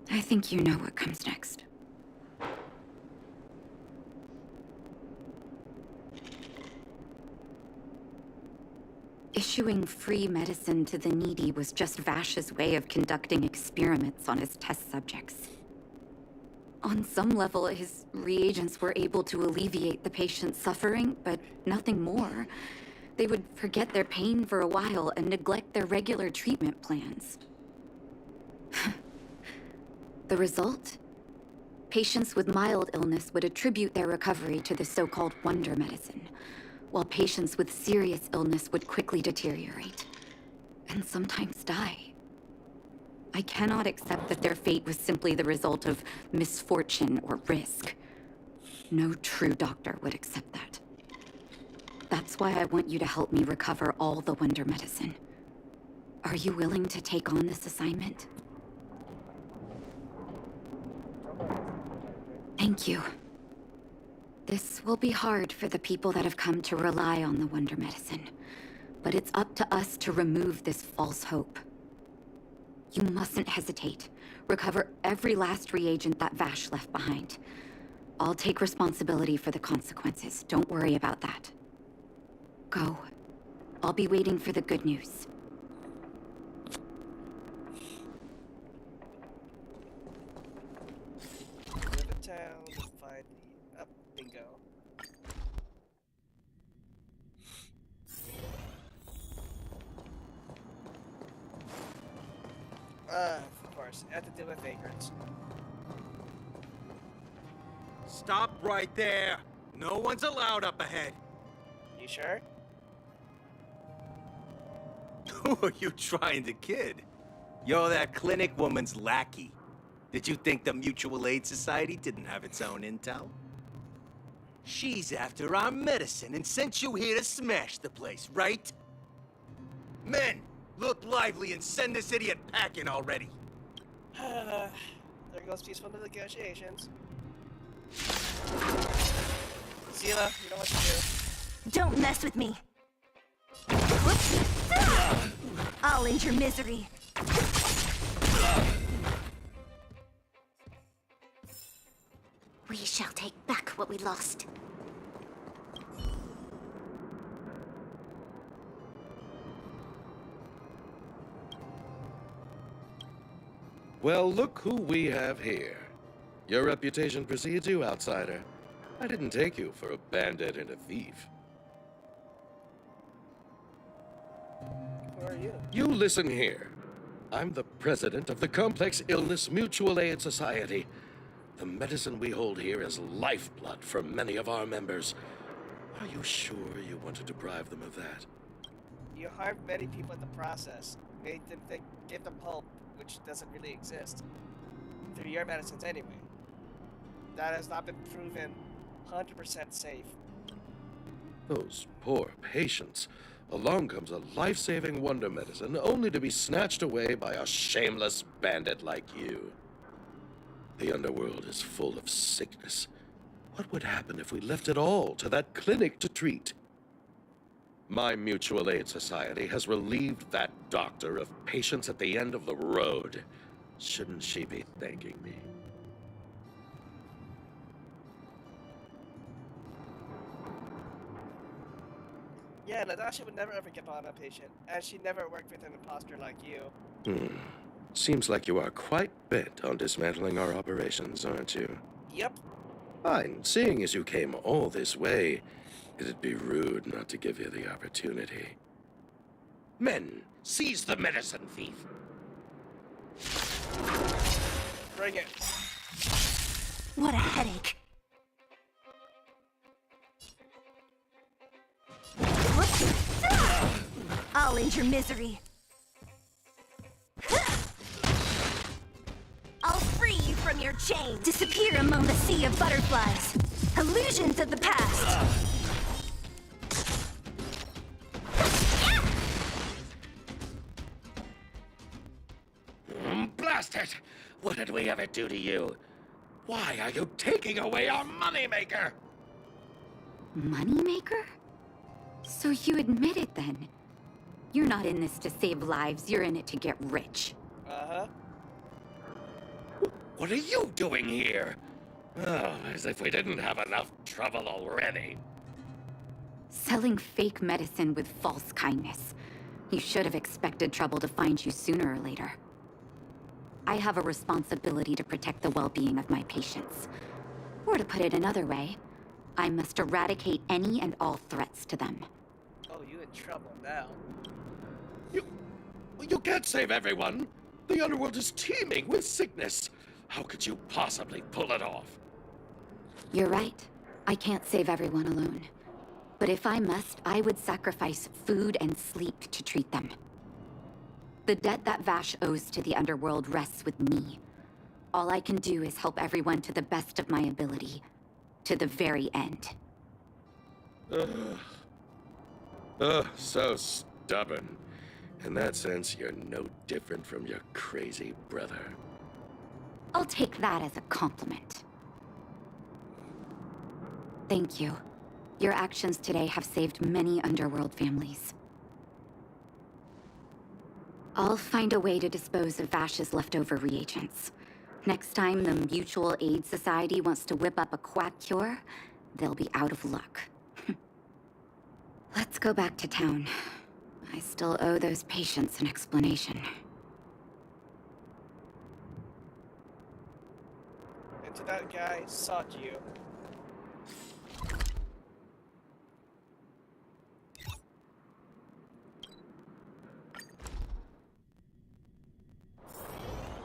Speaker 17: I think you know what comes next. Issuing free medicine to the needy was just Vash's way of conducting experiments on his test subjects. On some level, his reagents were able to alleviate the patient's suffering, but nothing more. They would forget their pain for a while and neglect their regular treatment plans. The result? Patients with mild illness would attribute their recovery to the so-called wonder medicine, while patients with serious illness would quickly deteriorate, and sometimes die. I cannot accept that their fate was simply the result of misfortune or risk. No true doctor would accept that. That's why I want you to help me recover all the wonder medicine. Are you willing to take on this assignment? Thank you. This will be hard for the people that have come to rely on the wonder medicine, but it's up to us to remove this false hope. You mustn't hesitate. Recover every last reagent that Vash left behind. I'll take responsibility for the consequences. Don't worry about that. Go. I'll be waiting for the good news.
Speaker 2: Town, find the up, bingo. Of course, have to deal with vagrants.
Speaker 14: Stop right there! No one's allowed up ahead.
Speaker 2: You sure?
Speaker 14: Who are you trying to kid? You're that clinic woman's lackey. Did you think the Mutual Aid Society didn't have its own intel? She's after our medicine and sent you here to smash the place, right? Men, look lively and send this idiot packing already.
Speaker 2: There goes peaceful negotiations. Zila, you know what to do.
Speaker 5: Don't mess with me. I'll end your misery.
Speaker 4: We shall take back what we lost.
Speaker 19: Well, look who we have here. Your reputation precedes you, outsider. I didn't take you for a bandit and a thief.
Speaker 2: Who are you?
Speaker 19: You listen here. I'm the president of the Complex Illness Mutual Aid Society. The medicine we hold here is lifeblood for many of our members. Are you sure you want to deprive them of that?
Speaker 2: You harmed many people in the process. Made them think, give them hope, which doesn't really exist. Through your medicines anyway. That has not been proven 100% safe.
Speaker 19: Those poor patients. Along comes a life-saving wonder medicine only to be snatched away by a shameless bandit like you. The underworld is full of sickness. What would happen if we left it all to that clinic to treat? My Mutual Aid Society has relieved that doctor of patients at the end of the road. Shouldn't she be thanking me?
Speaker 2: Yeah, Natasha would never ever give on a patient, and she never worked with an imposter like you.
Speaker 19: Seems like you are quite bent on dismantling our operations, aren't you?
Speaker 2: Yep.
Speaker 19: Fine. Seeing as you came all this way, it'd be rude not to give you the opportunity. Men, seize the medicine thief.
Speaker 2: Bring it.
Speaker 5: What a headache. I'll end your misery. I'll free you from your chain. Disappear among the sea of butterflies. Illusions of the past.
Speaker 19: Blast it! What did we ever do to you? Why are you taking away our moneymaker?
Speaker 17: Moneymaker? So you admit it then? You're not in this to save lives, you're in it to get rich.
Speaker 2: Uh-huh.
Speaker 19: What are you doing here? Oh, as if we didn't have enough trouble already.
Speaker 17: Selling fake medicine with false kindness. You should have expected trouble to find you sooner or later. I have a responsibility to protect the well-being of my patients. Or to put it another way, I must eradicate any and all threats to them.
Speaker 2: Oh, you in trouble now.
Speaker 19: You can't save everyone. The underworld is teeming with sickness. How could you possibly pull it off?
Speaker 17: You're right. I can't save everyone alone. But if I must, I would sacrifice food and sleep to treat them. The debt that Vash owes to the underworld rests with me. All I can do is help everyone to the best of my ability. To the very end.
Speaker 19: So stubborn. In that sense, you're no different from your crazy brother.
Speaker 17: I'll take that as a compliment. Thank you. Your actions today have saved many underworld families. I'll find a way to dispose of Vash's leftover reagents. Next time the Mutual Aid Society wants to whip up a quack cure, they'll be out of luck. Let's go back to town. I still owe those patients an explanation.
Speaker 2: Into that guy sought you.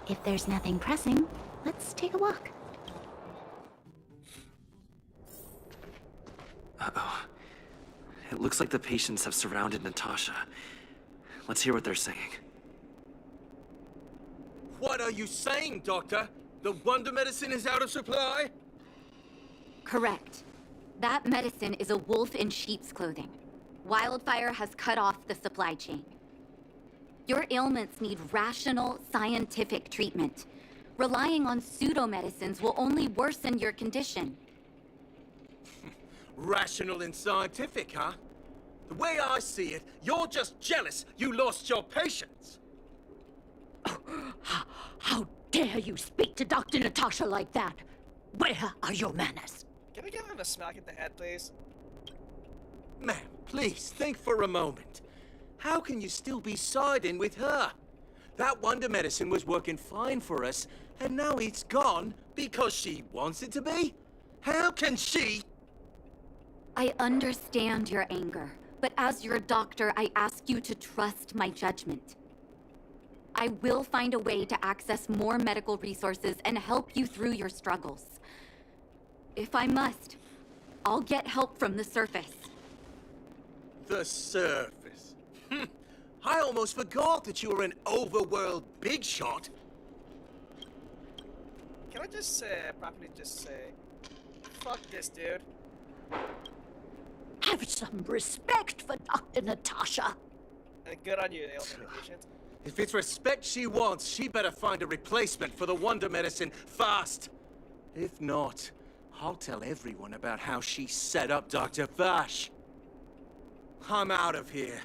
Speaker 13: If there's nothing pressing, let's take a walk.
Speaker 6: Uh-oh. It looks like the patients have surrounded Natasha. Let's hear what they're saying.
Speaker 14: What are you saying, Doctor? The wonder medicine is out of supply?
Speaker 17: Correct. That medicine is a wolf in sheep's clothing. Wildfire has cut off the supply chain. Your ailments need rational, scientific treatment. Relying on pseudo-medicines will only worsen your condition.
Speaker 14: Rational and scientific, huh? The way I see it, you're just jealous you lost your patients.
Speaker 8: How dare you speak to Dr. Natasha like that? Where are your manners?
Speaker 2: Can I give him a smack in the head, please?
Speaker 14: Ma'am, please think for a moment. How can you still be siding with her? That wonder medicine was working fine for us, and now it's gone because she wants it to be? How can she?
Speaker 17: I understand your anger, but as your doctor, I ask you to trust my judgment. I will find a way to access more medical resources and help you through your struggles. If I must, I'll get help from the surface.
Speaker 14: The surface. I almost forgot that you were an overworld big shot.
Speaker 2: Can I just properly just say, fuck this dude?
Speaker 8: Have some respect for Dr. Natasha.
Speaker 2: And good on you, elderly patient.
Speaker 14: If it's respect she wants, she better find a replacement for the wonder medicine fast. If not, I'll tell everyone about how she set up Dr. Vash. I'm out of here.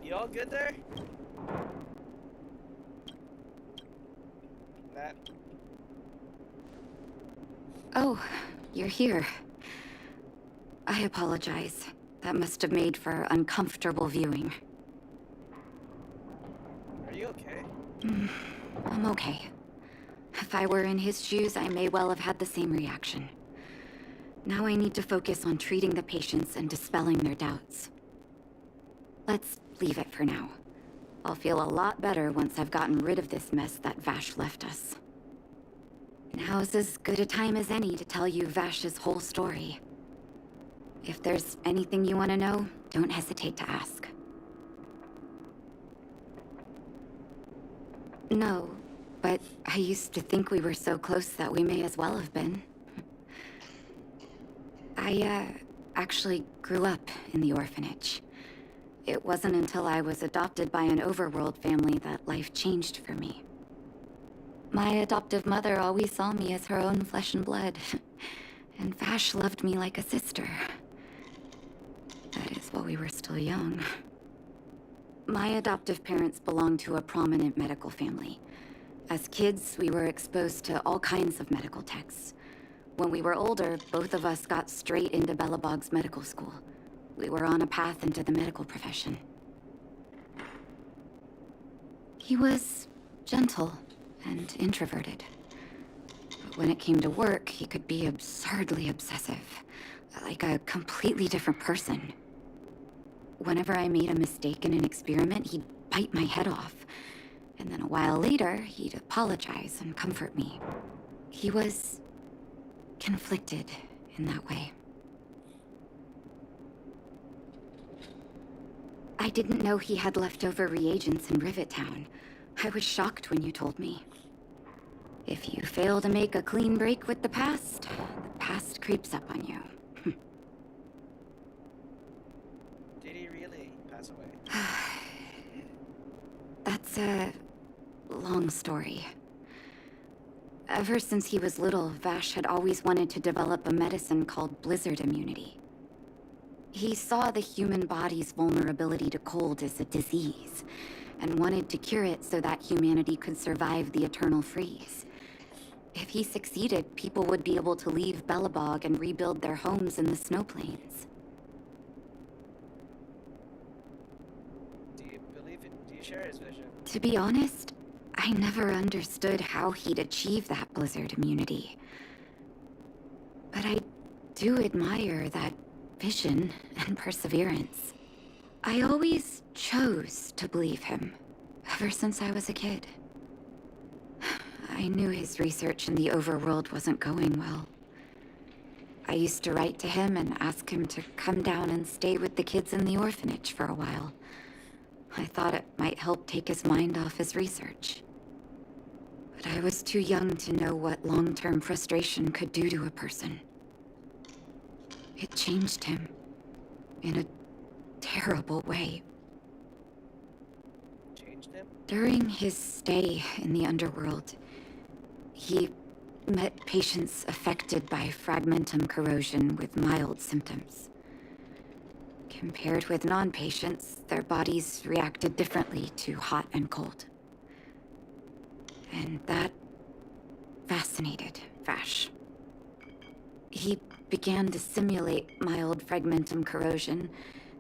Speaker 2: You all good there? Matt?
Speaker 17: Oh, you're here. I apologize. That must have made for uncomfortable viewing.
Speaker 2: Are you okay?
Speaker 17: I'm okay. If I were in his shoes, I may well have had the same reaction. Now I need to focus on treating the patients and dispelling their doubts. Let's leave it for now. I'll feel a lot better once I've gotten rid of this mess that Vash left us. Now's as good a time as any to tell you Vash's whole story. If there's anything you want to know, don't hesitate to ask. No, but I used to think we were so close that we may as well have been. I, actually grew up in the orphanage. It wasn't until I was adopted by an overworld family that life changed for me. My adoptive mother always saw me as her own flesh and blood, and Vash loved me like a sister. That is while we were still young. My adoptive parents belonged to a prominent medical family. As kids, we were exposed to all kinds of medical texts. When we were older, both of us got straight into Belobog's medical school. We were on a path into the medical profession. He was gentle and introverted. But when it came to work, he could be absurdly obsessive, like a completely different person. Whenever I made a mistake in an experiment, he'd bite my head off. And then a while later, he'd apologize and comfort me. He was conflicted in that way. I didn't know he had leftover reagents in Rivet Town. I was shocked when you told me. If you fail to make a clean break with the past creeps up on you.
Speaker 2: pass away?
Speaker 17: That's a long story. Ever since he was little, Vash had always wanted to develop a medicine called blizzard immunity. He saw the human body's vulnerability to cold as a disease, and wanted to cure it so that humanity could survive the eternal freeze. If he succeeded, people would be able to leave Belobog and rebuild their homes in the snow plains.
Speaker 2: Do you believe it? Do you share his vision?
Speaker 17: To be honest, I never understood how he'd achieve that blizzard immunity. But I do admire that vision and perseverance. I always chose to believe him, ever since I was a kid. I knew his research in the overworld wasn't going well. I used to write to him and ask him to come down and stay with the kids in the orphanage for a while. I thought it might help take his mind off his research. But I was too young to know what long-term frustration could do to a person. It changed him in a terrible way.
Speaker 2: Changed him?
Speaker 17: During his stay in the underworld, he met patients affected by fragmentum corrosion with mild symptoms. Compared with non-patients, their bodies reacted differently to hot and cold. And that fascinated Vash. He began to simulate mild fragmentum corrosion,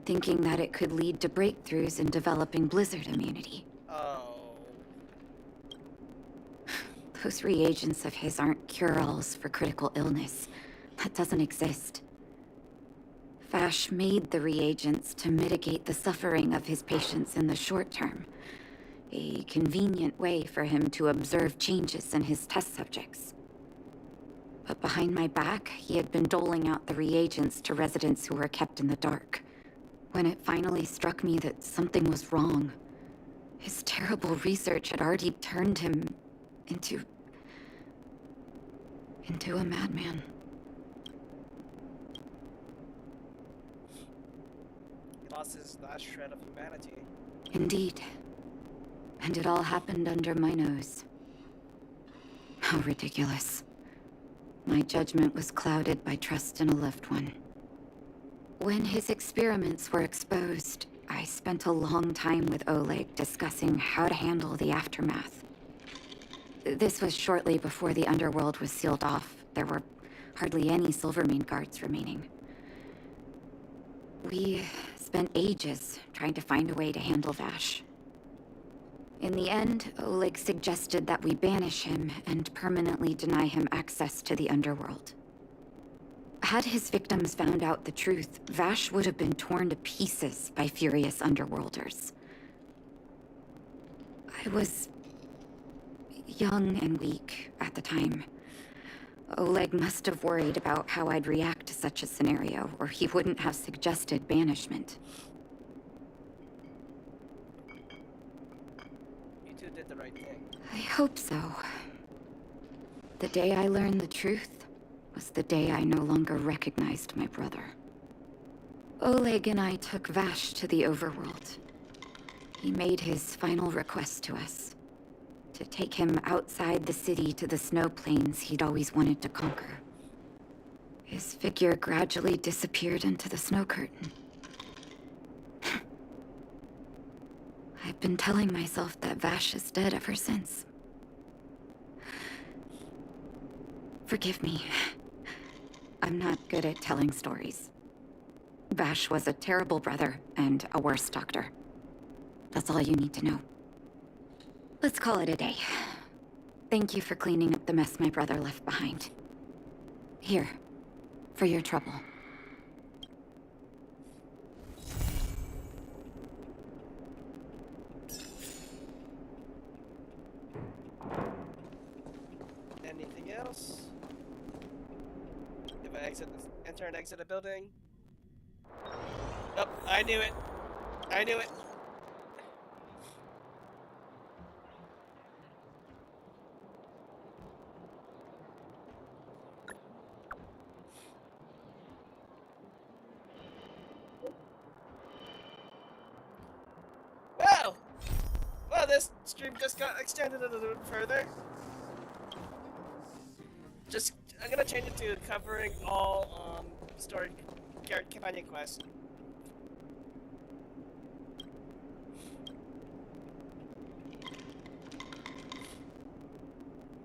Speaker 17: thinking that it could lead to breakthroughs in developing blizzard immunity.
Speaker 2: Oh.
Speaker 17: Those reagents of his aren't cure-alls for critical illness. That doesn't exist. Vash made the reagents to mitigate the suffering of his patients in the short term. A convenient way for him to observe changes in his test subjects. But behind my back, he had been doling out the reagents to residents who were kept in the dark. When it finally struck me that something was wrong, his terrible research had already turned him into a madman.
Speaker 2: He lost his last shred of humanity.
Speaker 17: Indeed. And it all happened under my nose. How ridiculous. My judgment was clouded by trust in a loved one. When his experiments were exposed, I spent a long time with Oleg discussing how to handle the aftermath. This was shortly before the underworld was sealed off. There were hardly any Silvermane guards remaining. We spent ages trying to find a way to handle Vash. In the end, Oleg suggested that we banish him and permanently deny him access to the underworld. Had his victims found out the truth, Vash would have been torn to pieces by furious underworlders. I was young and weak at the time. Oleg must have worried about how I'd react to such a scenario, or he wouldn't have suggested banishment.
Speaker 2: You two did the right thing.
Speaker 17: I hope so. The day I learned the truth was the day I no longer recognized my brother. Oleg and I took Vash to the overworld. He made his final request to us. To take him outside the city to the snow plains he'd always wanted to conquer. His figure gradually disappeared into the snow curtain. I've been telling myself that Vash is dead ever since. Forgive me. I'm not good at telling stories. Vash was a terrible brother and a worse doctor. That's all you need to know. Let's call it a day. Thank you for cleaning up the mess my brother left behind. Here, for your trouble.
Speaker 2: Anything else? If I enter and exit a building? Oh, I knew it. I knew it. how this stream just got extended a little bit further? I'm gonna change it to covering all story companion quests.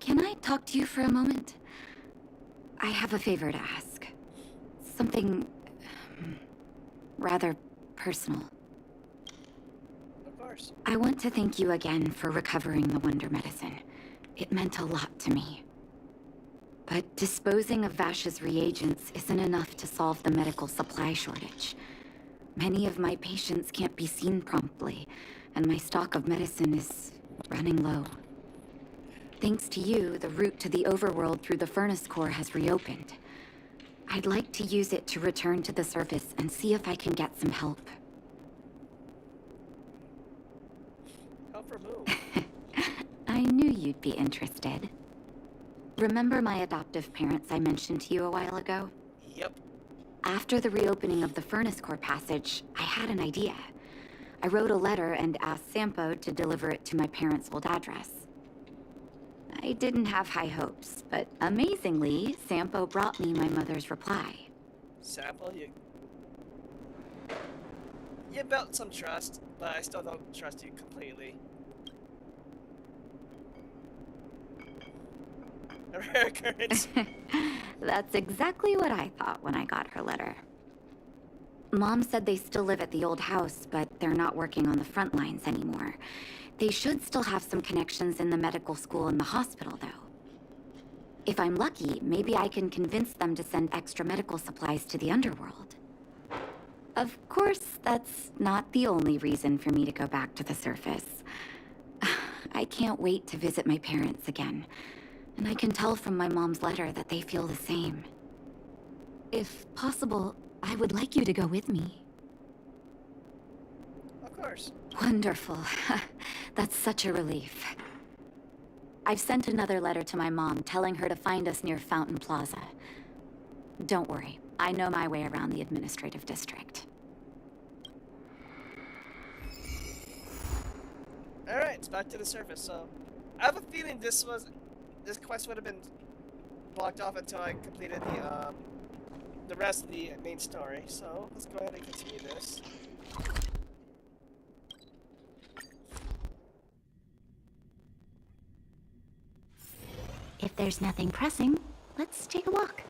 Speaker 17: Can I talk to you for a moment? I have a favor to ask. Something rather personal.
Speaker 2: Of course.
Speaker 17: I want to thank you again for recovering the Wonder Medicine. It meant a lot to me. But disposing of Vash's reagents isn't enough to solve the medical supply shortage. Many of my patients can't be seen promptly, and my stock of medicine is running low. Thanks to you, the route to the overworld through the furnace core has reopened. I'd like to use it to return to the surface and see if I can get some help.
Speaker 2: Help remove.
Speaker 17: I knew you'd be interested. Remember my adoptive parents I mentioned to you a while ago?
Speaker 2: Yep.
Speaker 17: After the reopening of the furnace core passage, I had an idea. I wrote a letter and asked Sampo to deliver it to my parents' old address. I didn't have high hopes, but amazingly, Sampo brought me my mother's reply.
Speaker 2: Sample, you built some trust, but I still don't trust you completely. A rare occurrence.
Speaker 17: That's exactly what I thought when I got her letter. Mom said they still live at the old house, but they're not working on the front lines anymore. They should still have some connections in the medical school and the hospital, though. If I'm lucky, maybe I can convince them to send extra medical supplies to the underworld. Of course, that's not the only reason for me to go back to the surface. I can't wait to visit my parents again, and I can tell from my mom's letter that they feel the same. If possible, I would like you to go with me.
Speaker 2: Of course.
Speaker 17: Wonderful. That's such a relief. I've sent another letter to my mom telling her to find us near Fountain Plaza. Don't worry, I know my way around the administrative district.
Speaker 2: Alright, it's back to the surface, so... I have a feeling this quest would have been blocked off until I completed the rest of the main story, so let's go ahead and continue this.
Speaker 8: If there's nothing pressing, let's take a walk.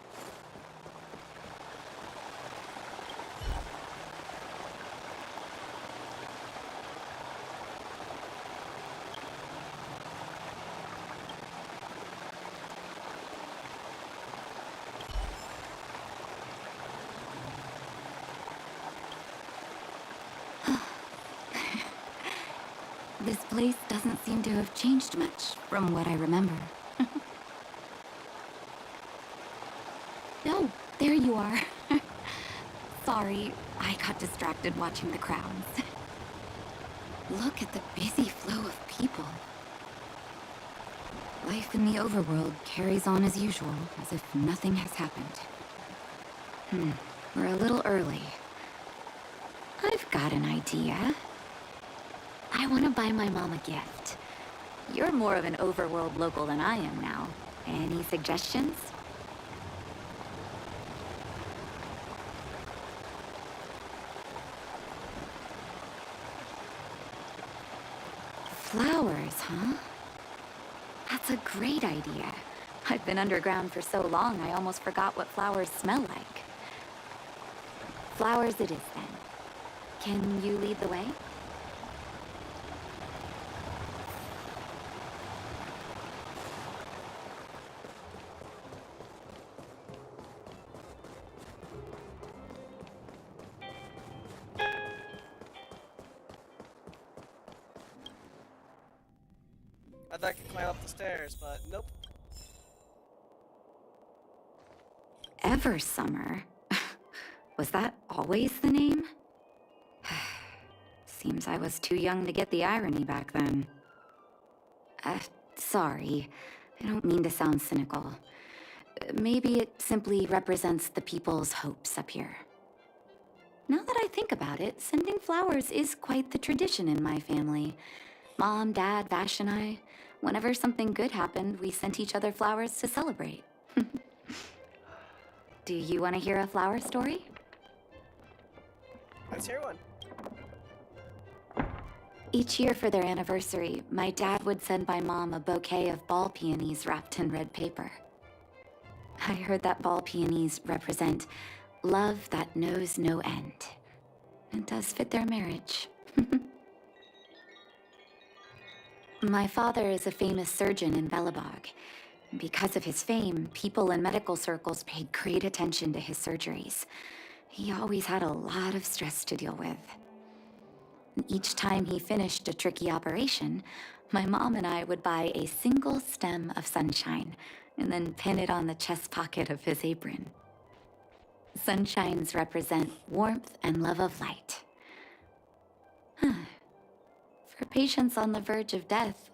Speaker 17: This place doesn't seem to have changed much from what I remember. Oh, there you are. Sorry, I got distracted watching the crowds. Look at the busy flow of people. Life in the overworld carries on as usual, as if nothing has happened. We're a little early. I've got an idea. I want to buy my mom a gift. You're more of an overworld local than I am now. Any suggestions? Flowers, huh? That's a great idea. I've been underground for so long, I almost forgot what flowers smell like. Flowers it is, then. Can you lead the way?
Speaker 2: I thought I could climb up the stairs, but nope.
Speaker 17: Eversummer? Was that always the name? Seems I was too young to get the irony back then. Sorry. I don't mean to sound cynical. Maybe it simply represents the people's hopes up here. Now that I think about it, sending flowers is quite the tradition in my family. Mom, Dad, Vash, and I, whenever something good happened, we sent each other flowers to celebrate. Do you want to hear a flower story?
Speaker 2: Let's hear one.
Speaker 17: Each year for their anniversary, my dad would send my mom a bouquet of ball peonies wrapped in red paper. I heard that ball peonies represent love that knows no end. It does fit their marriage. My father is a famous surgeon in Belobog. Because of his fame, people in medical circles paid great attention to his surgeries. He always had a lot of stress to deal with. Each time he finished a tricky operation, my mom and I would buy a single stem of sunshine and then pin it on the chest pocket of his apron. Sunshines represent warmth and love of light. For patients on the verge of death,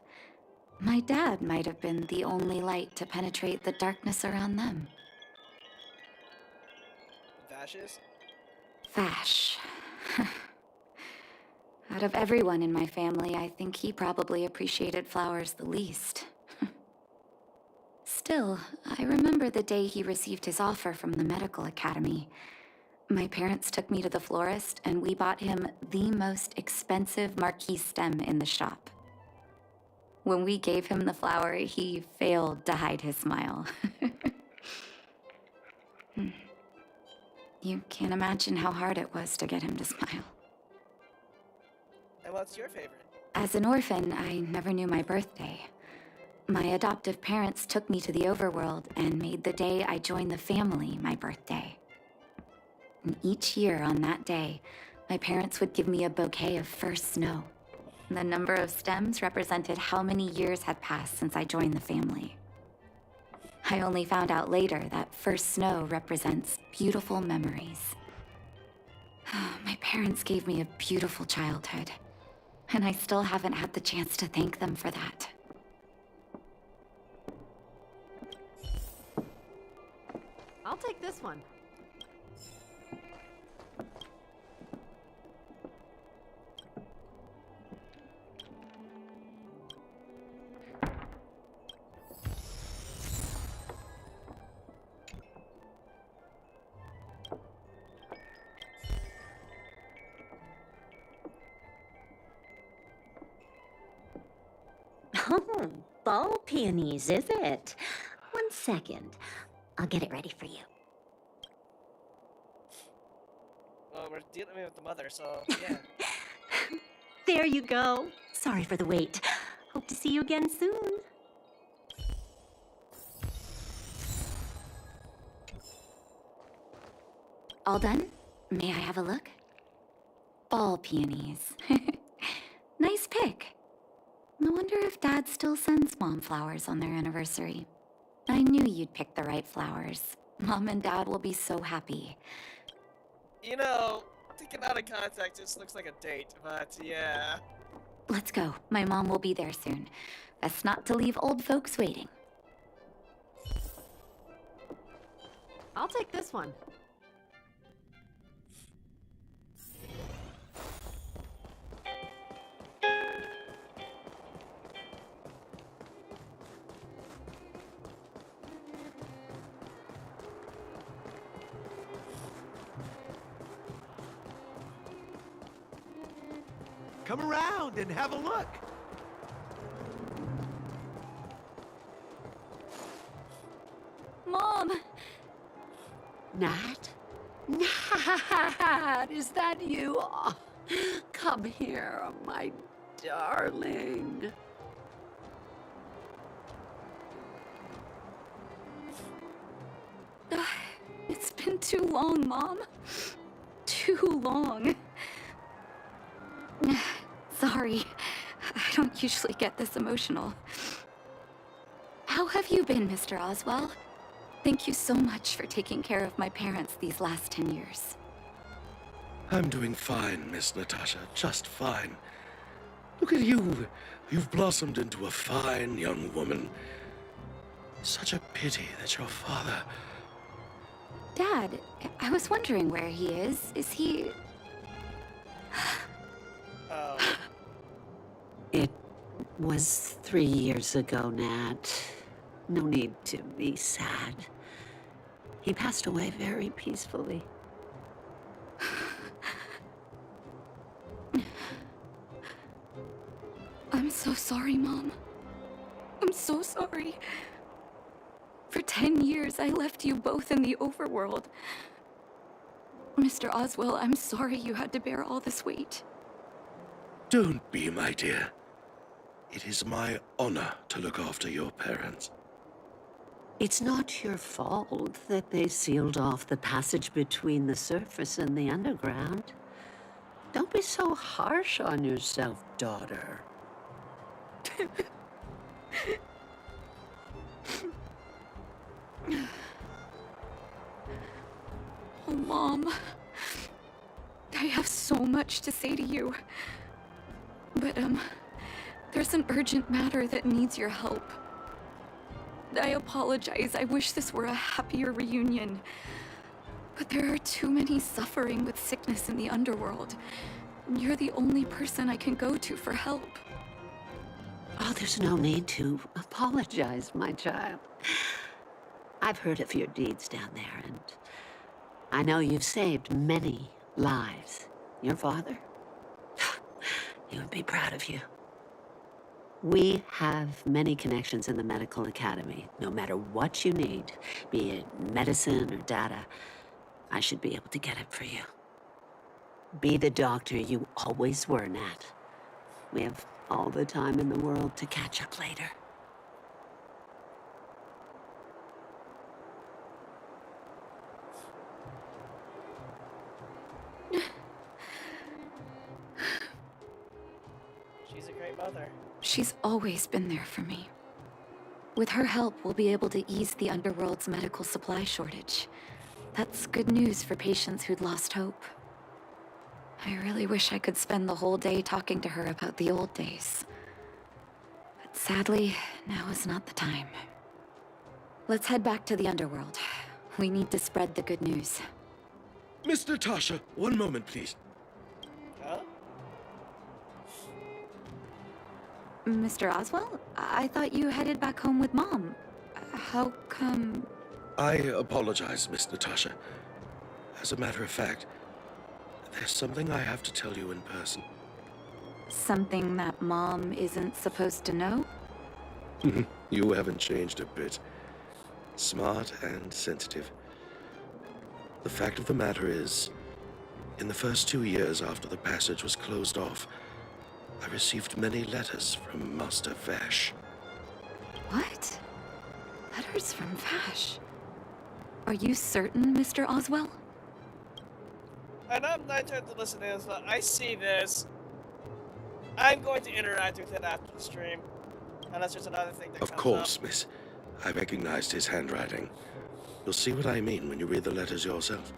Speaker 17: my dad might have been the only light to penetrate the darkness around them.
Speaker 2: Vashes?
Speaker 17: Vash. Out of everyone in my family, I think he probably appreciated flowers the least. Still, I remember the day he received his offer from the medical academy. My parents took me to the florist, and we bought him the most expensive marquise stem in the shop. When we gave him the flower, he failed to hide his smile. You can't imagine how hard it was to get him to smile.
Speaker 2: And what's your favorite?
Speaker 17: As an orphan, I never knew my birthday. My adoptive parents took me to the overworld and made the day I joined the family my birthday. And each year on that day, my parents would give me a bouquet of first snow. The number of stems represented how many years had passed since I joined the family. I only found out later that first snow represents beautiful memories. My parents gave me a beautiful childhood, and I still haven't had the chance to thank them for that.
Speaker 1: I'll take this one.
Speaker 10: Oh, ball peonies, is it? 1 second. I'll get it ready for you.
Speaker 2: Well, we're dealing with the mother, so yeah.
Speaker 10: There you go. Sorry for the wait. Hope to see you again soon.
Speaker 17: All done? May I have a look? Ball peonies. Nice pick. I wonder if Dad still sends Mom flowers on their anniversary. I knew you'd pick the right flowers. Mom and Dad will be so happy.
Speaker 2: You know, taken out of context, this looks like a date, but yeah.
Speaker 17: Let's go. My mom will be there soon. Best not to leave old folks waiting.
Speaker 1: I'll take this one.
Speaker 16: Come around and have a look.
Speaker 1: Mom!
Speaker 23: Nat? Nat, is that you? Oh, come here, my darling.
Speaker 3: It's been too long, Mom. Too long. Sorry. I don't usually get this emotional. How have you been, Mr. Oswell? Thank you so much for taking care of my parents these last 10 years.
Speaker 19: I'm doing fine, Miss Natasha, just fine. Look at you. You've blossomed into a fine young woman. Such a pity that your father...
Speaker 17: Dad, I was wondering where he is. Is he...
Speaker 23: was 3 years ago, Nat. No need to be sad. He passed away very peacefully.
Speaker 3: I'm so sorry, Mom. I'm so sorry. For 10 years, I left you both in the overworld. Mr. Oswell, I'm sorry you had to bear all this weight.
Speaker 19: Don't be, my dear. It is my honor to look after your parents.
Speaker 23: It's not your fault that they sealed off the passage between the surface and the underground. Don't be so harsh on yourself, daughter.
Speaker 3: Oh, Mom. I have so much to say to you. But, there's an urgent matter that needs your help. I apologize. I wish this were a happier reunion. But there are too many suffering with sickness in the underworld. You're the only person I can go to for help.
Speaker 23: Oh, there's no need to apologize, my child. I've heard of your deeds down there, and I know you've saved many lives. Your father? He would be proud of you. We have many connections in the medical academy. No matter what you need, be it medicine or data, I should be able to get it for you. Be the doctor you always were, Nat. We have all the time in the world to catch up later.
Speaker 2: She's a great mother.
Speaker 3: She's always been there for me. With her help, we'll be able to ease the underworld's medical supply shortage. That's good news for patients who'd lost hope. I really wish I could spend the whole day talking to her about the old days. But sadly, now is not the time. Let's head back to the underworld. We need to spread the good news.
Speaker 19: Miss Natasha, one moment, please.
Speaker 2: Huh?
Speaker 3: Mr. Oswell? I thought you headed back home with Mom. How come...
Speaker 19: I apologize, Miss Natasha. As a matter of fact, there's something I have to tell you in person.
Speaker 3: Something that Mom isn't supposed to know?
Speaker 19: You haven't changed a bit. Smart and sensitive. The fact of the matter is, in the first 2 years after the passage was closed off, I received many letters from Master Vash.
Speaker 3: What? Letters from Vash? Are you certain, Mr. Oswell?
Speaker 2: And I'm not trying to listen to this, but I see this. I'm going to interact with it after the stream. Unless there's another thing that
Speaker 19: Of
Speaker 2: comes
Speaker 19: course,
Speaker 2: up.
Speaker 19: miss. I recognized his handwriting. You'll see what I mean when you read the letters yourself.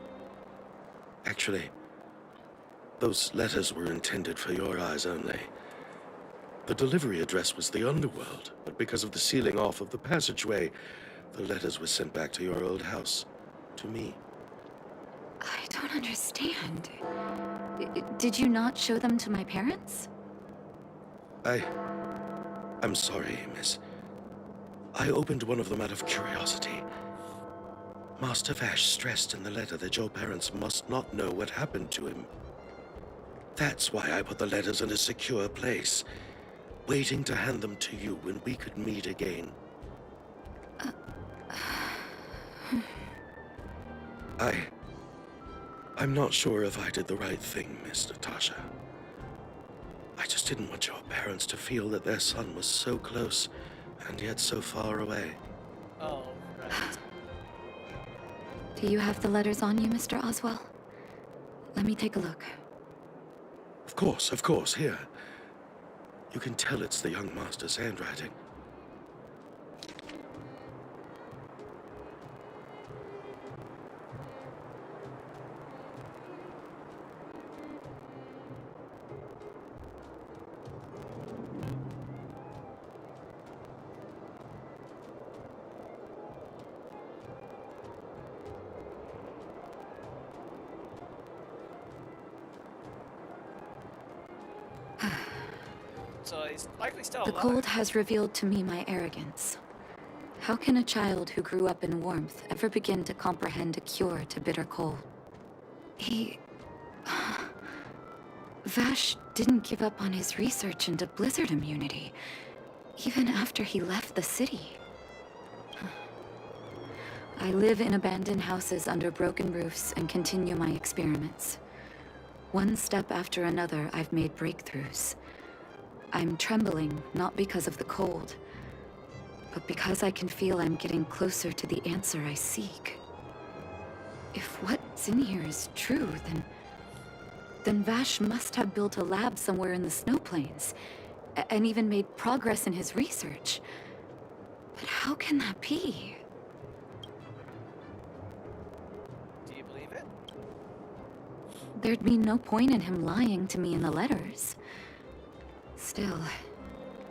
Speaker 19: Actually, those letters were intended for your eyes only. The delivery address was the underworld, but because of the sealing off of the passageway, the letters were sent back to your old house, to me.
Speaker 3: I don't understand. Did you not show them to my parents?
Speaker 19: I'm sorry, miss. I opened one of them out of curiosity. Master Vash stressed in the letter that your parents must not know what happened to him. That's why I put the letters in a secure place, waiting to hand them to you when we could meet again. I'm not sure if I did the right thing, Miss Natasha. I just didn't want your parents to feel that their son was so close and yet so far away.
Speaker 2: Oh, right.
Speaker 3: Do you have the letters on you, Mr. Oswell? Let me take a look.
Speaker 19: Of course, here. You can tell it's the young master's handwriting.
Speaker 2: so he's likely still
Speaker 3: The
Speaker 2: alive.
Speaker 3: cold has revealed to me my arrogance. How can a child who grew up in warmth ever begin to comprehend a cure to bitter cold? Vash didn't give up on his research into blizzard immunity, even after he left the city. I live in abandoned houses under broken roofs and continue my experiments. One step after another, I've made breakthroughs. I'm trembling, not because of the cold, but because I can feel I'm getting closer to the answer I seek. If what's in here is true, then Vash must have built a lab somewhere in the snow plains, and even made progress in his research. But how can that be?
Speaker 2: Do you believe it?
Speaker 3: There'd be no point in him lying to me in the letters. Still,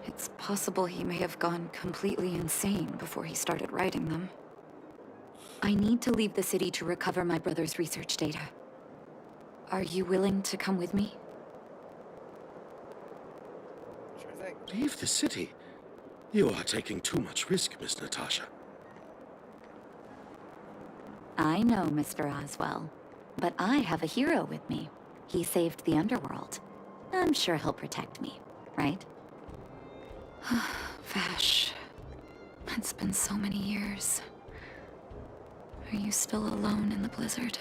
Speaker 3: it's possible he may have gone completely insane before he started writing them. I need to leave the city to recover my brother's research data. Are you willing to come with me?
Speaker 2: Sure thing.
Speaker 19: Leave the city? You are taking too much risk, Miss Natasha.
Speaker 3: I know, Mr. Oswell, but I have a hero with me. He saved the underworld. I'm sure he'll protect me, right? Vash, it's been so many years. Are you still alone in the blizzard?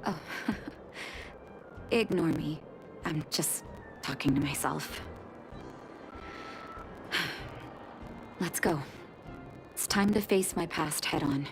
Speaker 3: Oh, ignore me. I'm just talking to myself. Let's go. It's time to face my past head-on.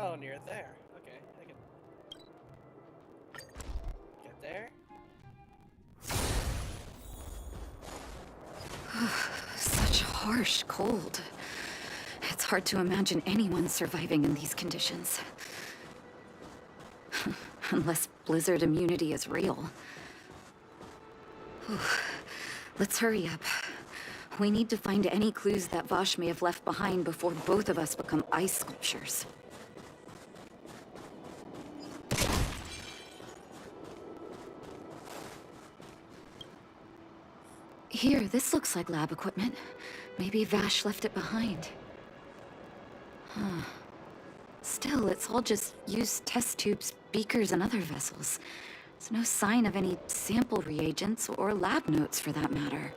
Speaker 2: Oh, near there. Okay, I can get there.
Speaker 3: Such harsh cold. It's hard to imagine anyone surviving in these conditions. Unless blizzard immunity is real. Let's hurry up. We need to find any clues that Vash may have left behind before both of us become ice sculptures. Here, this looks like lab equipment. Maybe Vash left it behind. Huh. Still, it's all just used test tubes, beakers, and other vessels. There's no sign of any sample reagents or lab notes for that matter.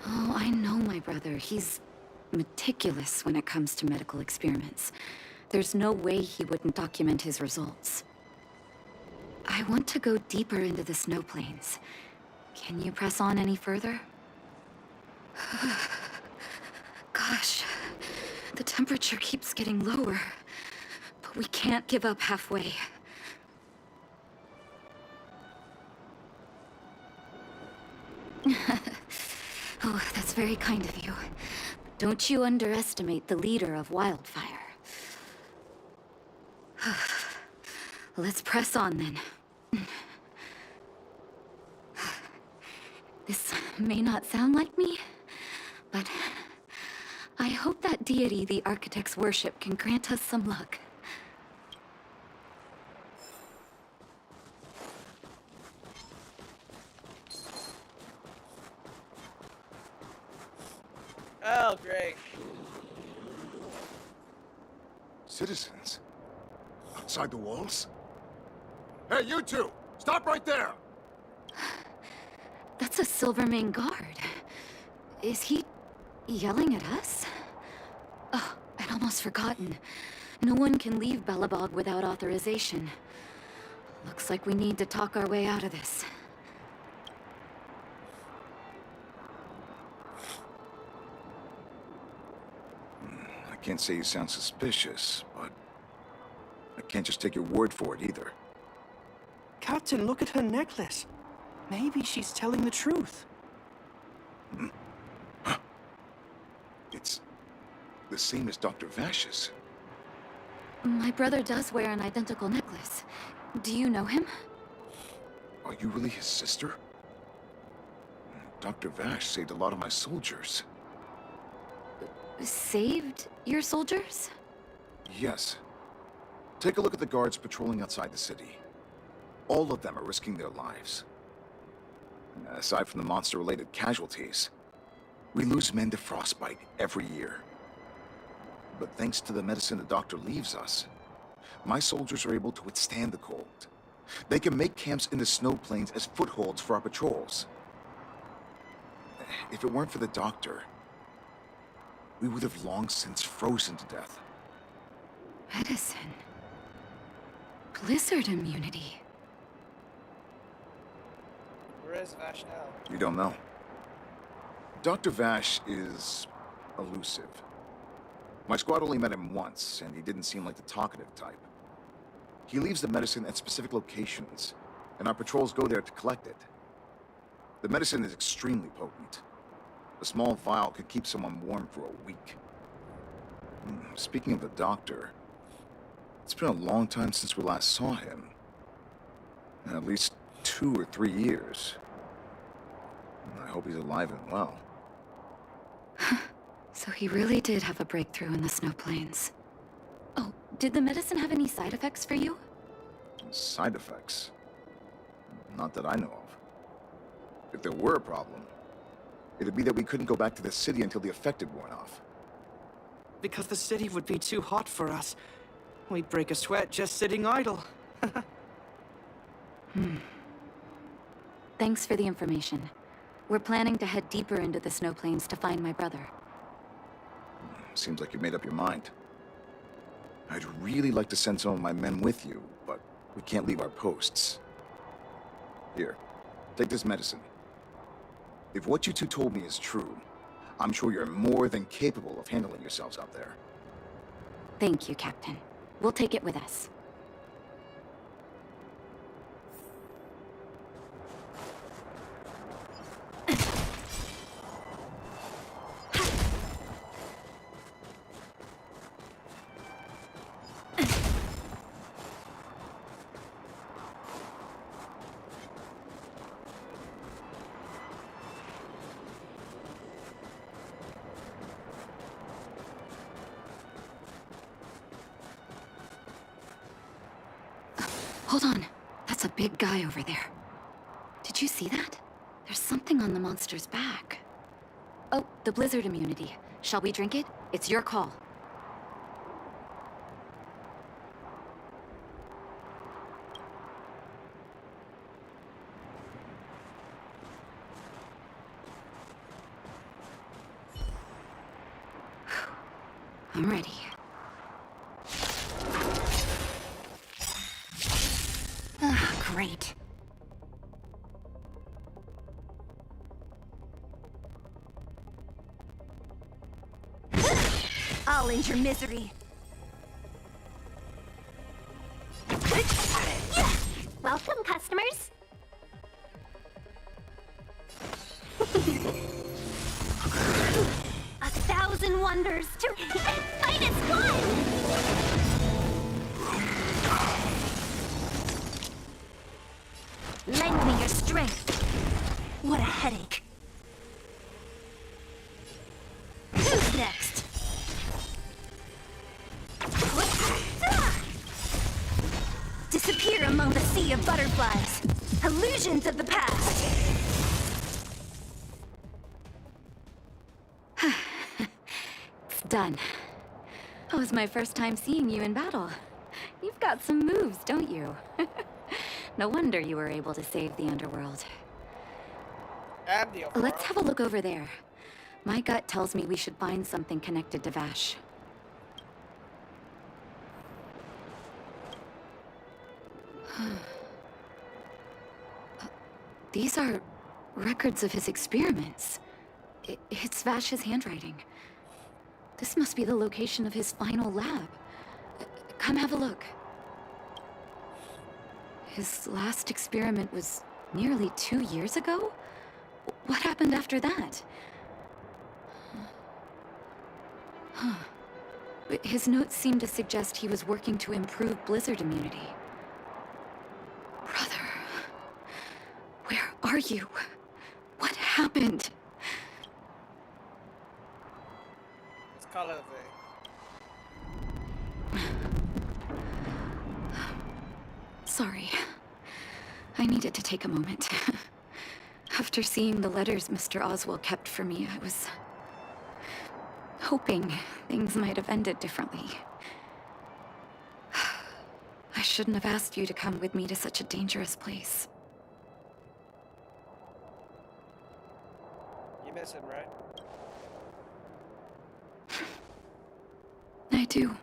Speaker 3: Oh, I know my brother. He's meticulous when it comes to medical experiments. There's no way he wouldn't document his results. I want to go deeper into the snow plains. Can you press on any further? Gosh, the temperature keeps getting lower, but we can't give up halfway. Oh, that's very kind of you. Don't you underestimate the leader of Wildfire. Let's press on then. This may not sound like me, but I hope that deity the architects worship can grant us some luck.
Speaker 2: Oh, great.
Speaker 9: Citizens? Outside the walls? Hey, you two! Stop right there!
Speaker 3: That's a Silvermane guard. Is he yelling at us? Oh, I'd almost forgotten. No one can leave Belobog without authorization. Looks like we need to talk our way out of this.
Speaker 9: I can't say you sound suspicious, but I can't just take your word for it either.
Speaker 18: Captain, look at her necklace. Maybe she's telling the truth.
Speaker 9: It's the same as Dr. Vash's.
Speaker 3: My brother does wear an identical necklace. Do you know him?
Speaker 9: Are you really his sister? Dr. Vash saved a lot of my soldiers.
Speaker 3: Saved your soldiers?
Speaker 9: Yes. Take a look at the guards patrolling outside the city. All of them are risking their lives. Aside from the monster-related casualties, we lose men to frostbite every year. But thanks to the medicine the doctor leaves us, my soldiers are able to withstand the cold. They can make camps in the snow plains as footholds for our patrols. If it weren't for the doctor, we would have long since frozen to death.
Speaker 3: Medicine. Blizzard immunity.
Speaker 2: Where is Vash now?
Speaker 9: You don't know. Dr. Vash is elusive. My squad only met him once, and he didn't seem like the talkative type. He leaves the medicine at specific locations, and our patrols go there to collect it. The medicine is extremely potent. A small vial could keep someone warm for a week. Speaking of the doctor, it's been a long time since we last saw him. At least 2 or 3 years. I hope he's alive and well.
Speaker 3: So he really did have a breakthrough in the snow plains. Oh, did the medicine have any side effects for you?
Speaker 9: Side effects? Not that I know of. If there were a problem, it'd be that we couldn't go back to the city until the effect had worn off.
Speaker 18: Because the city would be too hot for us. We'd break a sweat just sitting idle.
Speaker 3: Thanks for the information. We're planning to head deeper into the snow plains to find my brother.
Speaker 9: Seems like you made up your mind. I'd really like to send some of my men with you, but we can't leave our posts. Here, take this medicine. If what you two told me is true, I'm sure you're more than capable of handling yourselves out there.
Speaker 3: Thank you, Captain. We'll take it with us. Hold on. That's a big guy over there. Did you see that? There's something on the monster's back. Oh, the blizzard immunity. Shall we drink it? It's your call. I'm ready. Great.
Speaker 5: I'll end your misery.
Speaker 13: Welcome, customers.
Speaker 5: A thousand wonders to minus one! Lend me your strength. What a headache. Who's next? Disappear among the sea of butterflies. Illusions of the past.
Speaker 3: It's done. That was my first time seeing you in battle. You've got some moves, don't you? No wonder you were able to save the underworld. Let's have a look over there. My gut tells me we should find something connected to Vash. These are records of his experiments. It's Vash's handwriting. This must be the location of his final lab. Come have a look. His last experiment was nearly 2 years ago? What happened after that? Huh. His notes seem to suggest he was working to improve blizzard immunity. Brother, where are you? What happened?
Speaker 2: Let's call it a day.
Speaker 3: Sorry. I needed to take a moment. After seeing the letters Mr. Oswald kept for me, I was hoping things might have ended differently. I shouldn't have asked you to come with me to such a dangerous place.
Speaker 2: You miss him, right?
Speaker 3: I do.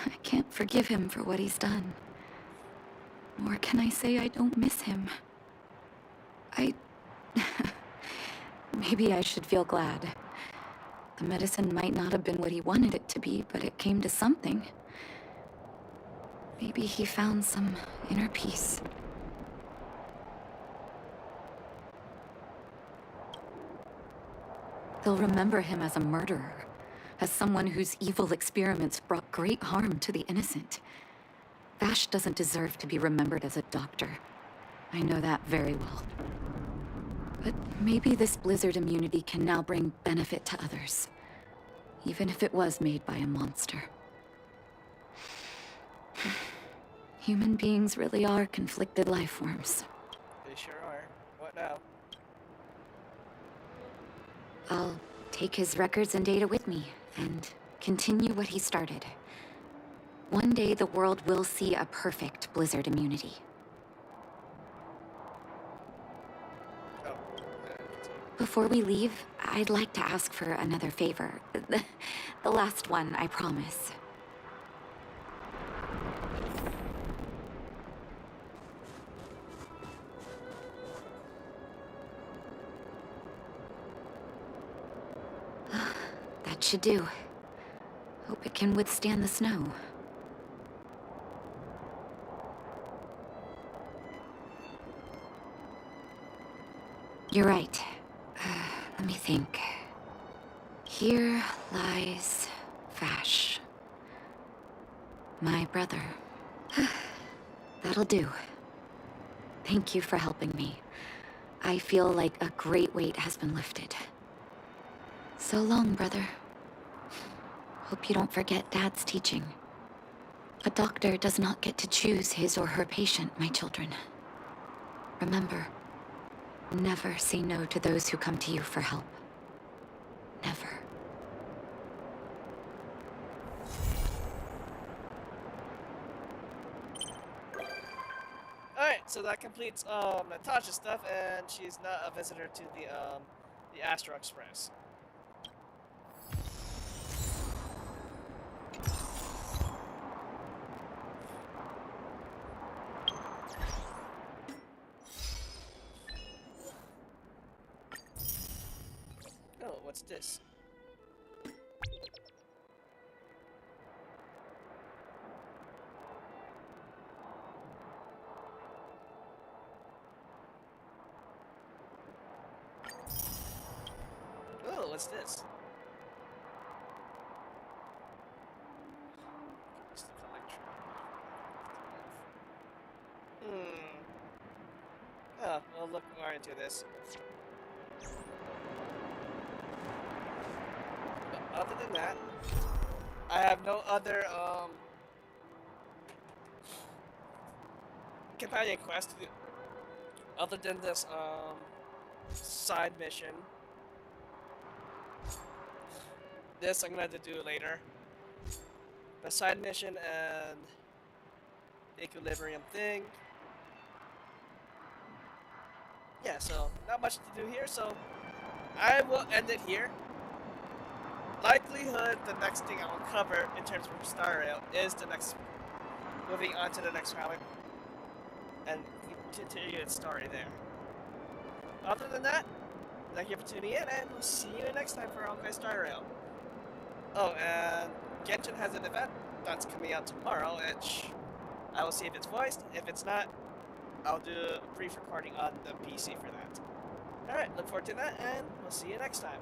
Speaker 3: I can't forgive him for what he's done. Nor can I say I don't miss him. Maybe I should feel glad. The medicine might not have been what he wanted it to be, but it came to something. Maybe he found some inner peace. They'll remember him as a murderer, as someone whose evil experiments brought great harm to the innocent. Vash doesn't deserve to be remembered as a doctor. I know that very well. But maybe this blizzard immunity can now bring benefit to others, even if it was made by a monster. Human beings really are conflicted life forms.
Speaker 2: They sure are. What now?
Speaker 3: I'll take his records and data with me, and continue what he started. One day the world will see a perfect blizzard immunity. Before we leave, I'd like to ask for another favor. The last one, I promise. That should do. Hope it can withstand the snow. You're right. Let me think. Here lies Vash. My brother. That'll do. Thank you for helping me. I feel like a great weight has been lifted. So long, brother. Hope you don't forget Dad's teaching. A doctor does not get to choose his or her patient, my children. Remember, never say no to those who come to you for help. Never.
Speaker 2: Alright, so that completes Natasha's stuff, and she's not a visitor to the Astro Express. Oh, what's this? Oh, what's this? Oh, we'll look more into this. But other than that, I have no other companion quest to do other than this side mission. This I'm gonna have to do later. The side mission and the equilibrium thing. Yeah, so not much to do here, so I will end it here. Likelihood the next thing I will cover in terms of Star Rail is the next, moving on to the next relic and continue its story there. Other than that, thank you for tuning in, and we'll see you next time for Honkai Star Rail. Oh, and Genshin has an event that's coming out tomorrow, which I will see if it's voiced. If it's not, I'll do a brief recording on the PC for that. Alright, look forward to that, and we'll see you next time.